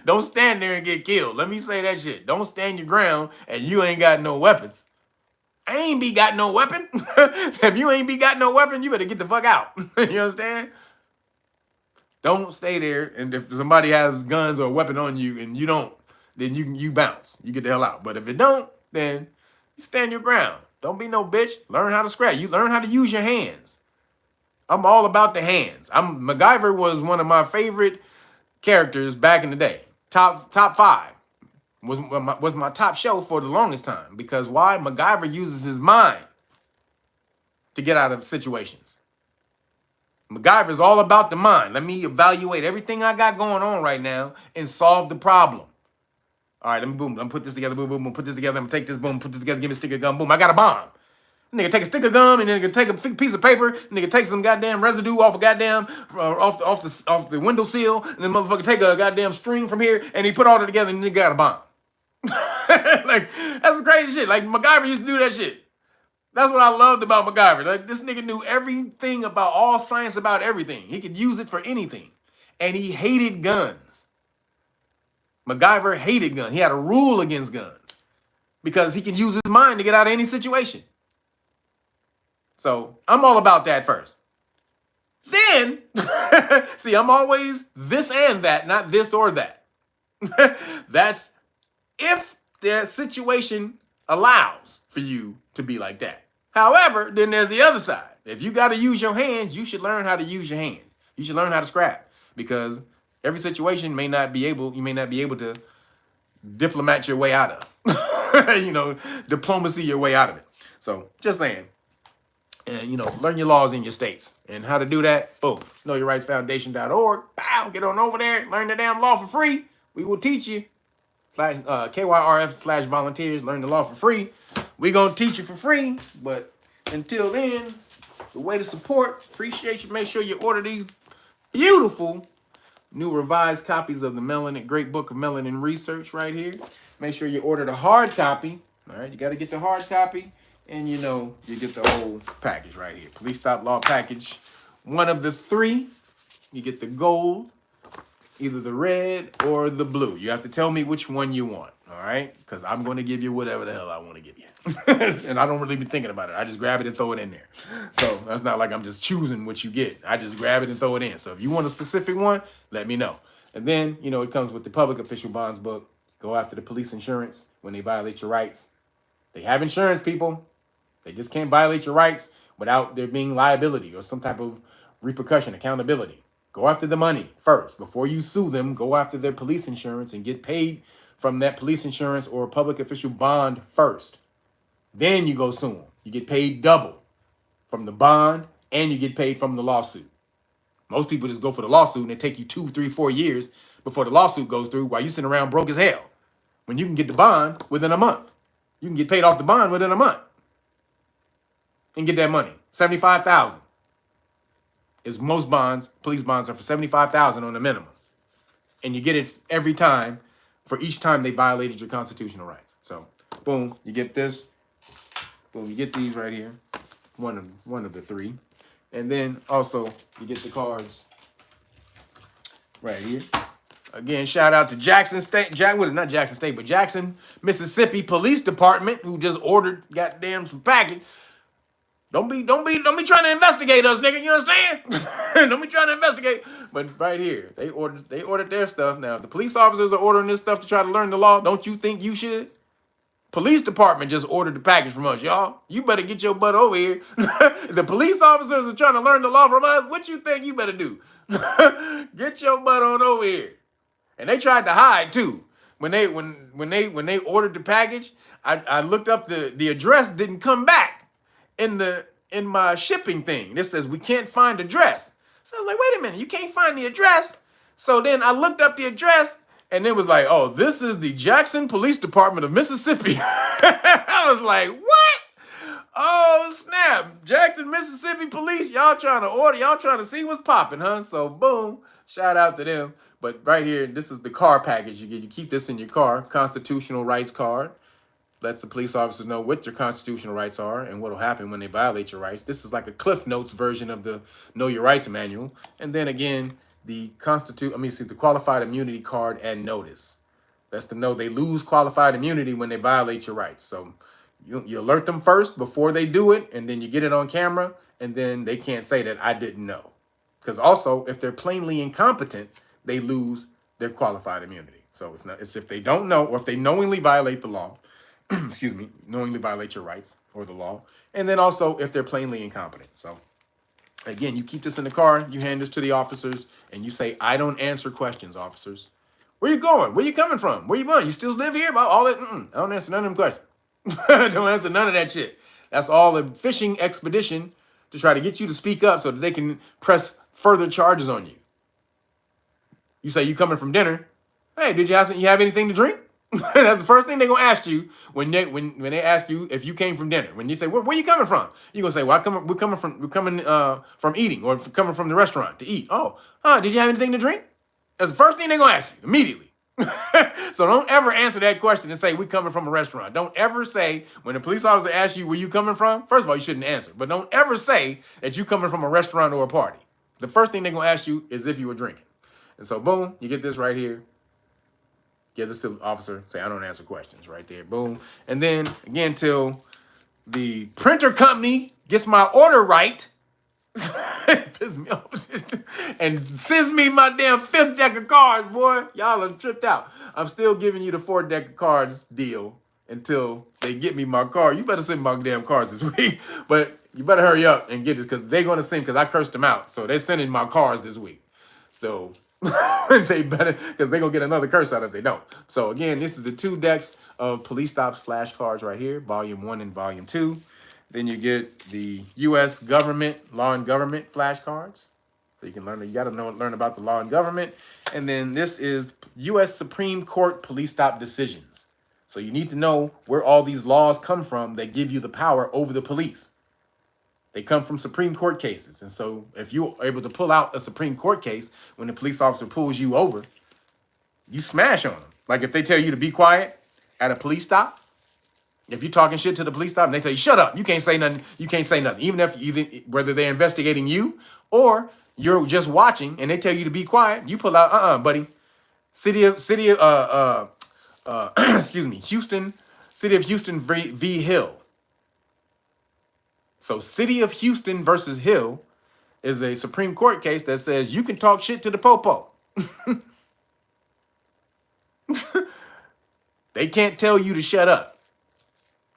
Don't stand there and get killed. Let me say that shit. Don't stand your ground and you ain't got no weapons. I ain't got no weapon. If you ain't got no weapon, you better get the fuck out. You understand? Don't stay there, and if somebody has guns or a weapon on you and you don't, then you bounce. You get the hell out. But if it don't, then you stand your ground. Don't be no bitch. Learn how to scrap. You learn how to use your hands. I'm all about the hands. MacGyver was one of my favorite characters back in the day. Top 5 was my top show for the longest time. Because why? MacGyver uses his mind to get out of situations. MacGyver's all about the mind. Let me evaluate everything I got going on right now and solve the problem. All right, let me put this together, boom, boom, boom, put this together, I'm gonna take this, boom, put this together, give me a stick of gum, boom, I got a bomb. Nigga take a stick of gum and nigga take a piece of paper. Nigga take some goddamn residue off a goddamn off the window sill, and then motherfucker take a goddamn string from here and he put all that together and nigga got a bomb. Like that's some crazy shit. Like MacGyver used to do that shit. That's what I loved about MacGyver. Like this nigga knew everything about all science about everything. He could use it for anything, and he hated guns. MacGyver hated guns. He had a rule against guns because he can use his mind to get out of any situation. So I'm all about that first. Then, see, I'm always this and that, not this or that. That's if the situation allows for you to be like that. However, then there's the other side. If you got to use your hands, you should learn how to use your hands. You should learn how to scrap because every situation you may not be able to diplomat your way out of. Diplomacy your way out of it. So just saying. And, learn your laws in your states. And how to do that, boom, knowyourrightsfoundation.org. Pow, get on over there. Learn the damn law for free. We will teach you. KYRF/volunteers. Learn the law for free. We're going to teach you for free. But until then, the way to support, appreciation, make sure you order these beautiful new revised copies of the Great Book of Melanin Research right here. Make sure you order the hard copy. All right, you got to get the hard copy. And you get the whole package right here. Police Stop Law package. One of the three. You get the gold, either the red or the blue. You have to tell me which one you want, all right? Because I'm going to give you whatever the hell I want to give you. And I don't really be thinking about it. I just grab it and throw it in there. So that's not like I'm just choosing what you get. I just grab it and throw it in. So if you want a specific one, let me know. And then, it comes with the Public Official Bonds book. Go after the police insurance when they violate your rights. They have insurance, people. They just can't violate your rights without there being liability or some type of repercussion, accountability. Go after the money first. Before you sue them, go after their police insurance and get paid from that police insurance or public official bond first. Then you go sue them. You get paid double from the bond and you get paid from the lawsuit. Most people just go for the lawsuit and it take you 2, 3, 4 years before the lawsuit goes through while you sitting around broke as hell. When you can get the bond within a month. You can get paid off the bond within a month. And get that money. $75,000 is most bonds. Police bonds are for $75,000 on the minimum, and you get it every time for each time they violated your constitutional rights. So, boom, you get this. Boom, you get these right here. One of the three, and then also you get the cards right here. Again, shout out to Jackson State. Not Jackson State, but Jackson, Mississippi Police Department, who just ordered goddamn some package. Don't be trying to investigate us, nigga. You understand? Don't be trying to investigate. But right here, they ordered their stuff. Now, if the police officers are ordering this stuff to try to learn the law, don't you think you should? Police department just ordered the package from us, y'all. You better get your butt over here. The police officers are trying to learn the law from us. What you think you better do? Get your butt on over here. And they tried to hide too. When they ordered the package, I looked up the address didn't come back. In my shipping thing, it says we can't find address. So I was like, wait a minute, you can't find the address? So then I looked up the address and it was like, oh, this is the Jackson Police Department of Mississippi. I was like, what? Oh, snap. Jackson, Mississippi Police, y'all trying to order, y'all trying to see what's popping, huh? So boom, shout out to them. But right here, this is the car package you get. You keep this in your car, constitutional rights card. Lets the police officers know what your constitutional rights are and what will happen when they violate your rights. This is like a Cliff Notes version of the Know Your Rights manual. And then again, the qualified immunity card and notice. That's to know they lose qualified immunity when they violate your rights. So you alert them first before they do it, and then you get it on camera, and then they can't say that I didn't know. Because also, if they're plainly incompetent, they lose their qualified immunity. So it's if they don't know or if they knowingly violate the law. Knowingly violate your rights or the law. And then also if they're plainly incompetent. So again, you keep this in the car, you hand this to the officers, and you say, I don't answer questions, officers. Where you going? Where you coming from? Where you going? You still live here? About all that? I don't answer none of them questions. Don't answer none of that shit. That's all a fishing expedition to try to get you to speak up so that they can press further charges on you. You say you coming from dinner. Hey, did you have anything to drink? That's the first thing they're gonna ask you when they ask you if you came from dinner. When you say, where you coming from? You're gonna say, well, we're coming from eating, or coming from the restaurant to eat. Oh, did you have anything to drink? That's the first thing they're gonna ask you immediately. So don't ever answer that question and say, we coming from a restaurant. Don't ever say, when a police officer asks you where you coming from, first of all, you shouldn't answer. But don't ever say that you coming from a restaurant or a party. The first thing they're gonna ask you is if you were drinking. And so boom, you get this right here. Give this to the officer, say, I don't answer questions, right there, boom. And then, again, till the printer company gets my order right, pisses me off, and sends me my damn 5th deck of cards, boy. Y'all are tripped out. I'm still giving you the 4 deck of cards deal until they get me my card. You better send my damn cards this week, but you better hurry up and get this, because they're going to send, because I cursed them out. So they're sending my cards this week. So they better, because they're going to get another curse out if they don't. So again, this is the 2 decks of Police Stops flashcards right here, Volume 1 and Volume 2. Then you get the U.S. government, law and government flashcards. So you can learn, you got to learn about the law and government. And then this is U.S. Supreme Court police stop decisions. So you need to know where all these laws come from that give you the power over the police. They come from Supreme Court cases. And so if you're able to pull out a Supreme Court case, when the police officer pulls you over, you smash on them. Like if they tell you to be quiet at a police stop, if you're talking shit to the police stop and they tell you, shut up, you can't say nothing, you can't say nothing. Whether they're investigating you or you're just watching and they tell you to be quiet, you pull out, buddy. Houston, City of Houston v. Hill. So City of Houston versus Hill is a Supreme Court case that says you can talk shit to the popo. They can't tell you to shut up,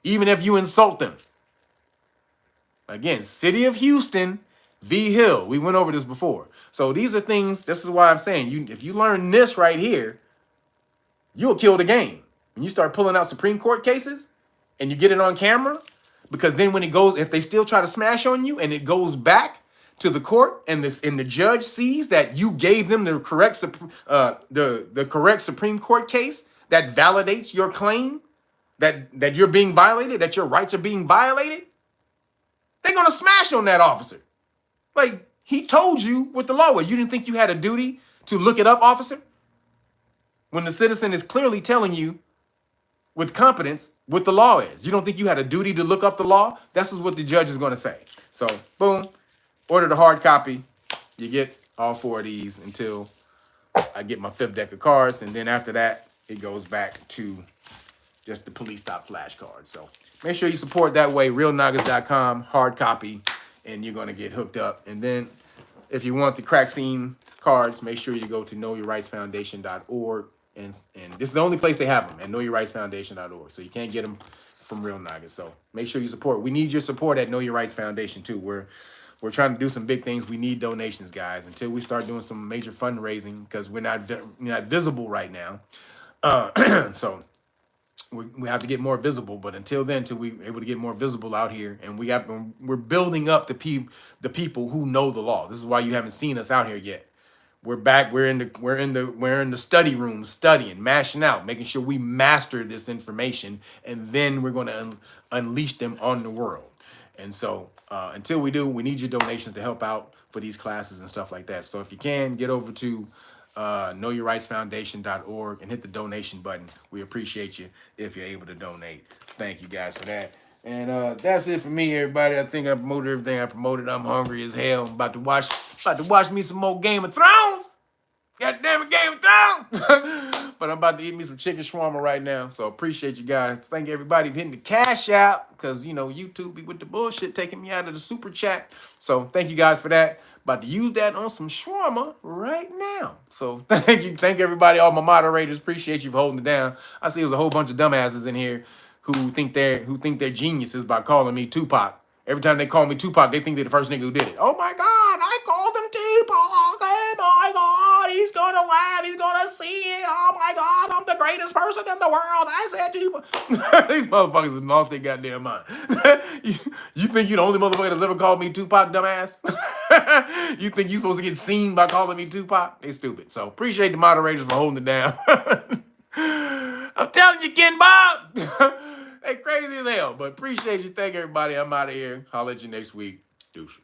even if you insult them. Again, City of Houston v. Hill. We went over this before. So these are things, this is why I'm saying, if you learn this right here, you'll kill the game. When you start pulling out Supreme Court cases and you get it on camera, because then when it goes, if they still try to smash on you and it goes back to the court and the judge sees that you gave them the correct correct Supreme Court case that validates your claim that you're being violated, that your rights are being violated, they're gonna smash on that officer. Like, he told you what the law was. You didn't think you had a duty to look it up, officer? When the citizen is clearly telling you with competence what the law is. You don't think you had a duty to look up the law? This is what the judge is going to say. So, boom, order the hard copy. You get all 4 of these until I get my 5th deck of cards. And then after that, it goes back to just the police stop flashcards. So make sure you support that way, realnoggets.com, hard copy, and you're going to get hooked up. And then if you want the crack scene cards, make sure you go to knowyourrightsfoundation.org. And this is the only place they have them, at knowyourrightsfoundation.org. So you can't get them from Real Noggets. So make sure you support. We need your support at Know Your Rights Foundation too. We're trying to do some big things. We need donations, guys, until we start doing some major fundraising, because we're not visible right now. So we have to get more visible. But until then, until we're able to get more visible out here, and we're building up the people who know the law. This is why you haven't seen us out here yet. We're back. We're in the study room, studying, mashing out, making sure we master this information, and then we're going to unleash them on the world. And so until we do, we need your donations to help out for these classes and stuff like that. So if you can, get over to knowyourrightsfoundation.org and hit the donation button. We appreciate you if you're able to donate. Thank you guys for that. And that's it for me, everybody. I think I promoted everything I promoted. I'm hungry as hell. I'm about to watch me some more Game of Thrones. God damn it, Game of Thrones. But I'm about to eat me some chicken shawarma right now. So appreciate you guys. Thank everybody for hitting the cash out, because, YouTube be with the bullshit taking me out of the super chat. So thank you guys for that. About to use that on some shawarma right now. So thank you. Thank everybody, all my moderators. Appreciate you for holding it down. I see there's a whole bunch of dumbasses in here who think they're geniuses by calling me Tupac. Every time they call me Tupac, they think they're the first nigga who did it. Oh my God, I called him Tupac. Oh my God, he's gonna laugh. He's gonna see it. Oh my God, I'm the greatest person in the world. I said Tupac. These motherfuckers have lost their goddamn mind. You think you're the only motherfucker that's ever called me Tupac, dumbass? You think you're supposed to get seen by calling me Tupac? They stupid. So appreciate the moderators for holding it down. I'm telling you, Ken Bob. They crazy as hell. But appreciate you. Thank everybody. I'm out of here. Holler at you next week. Deuces.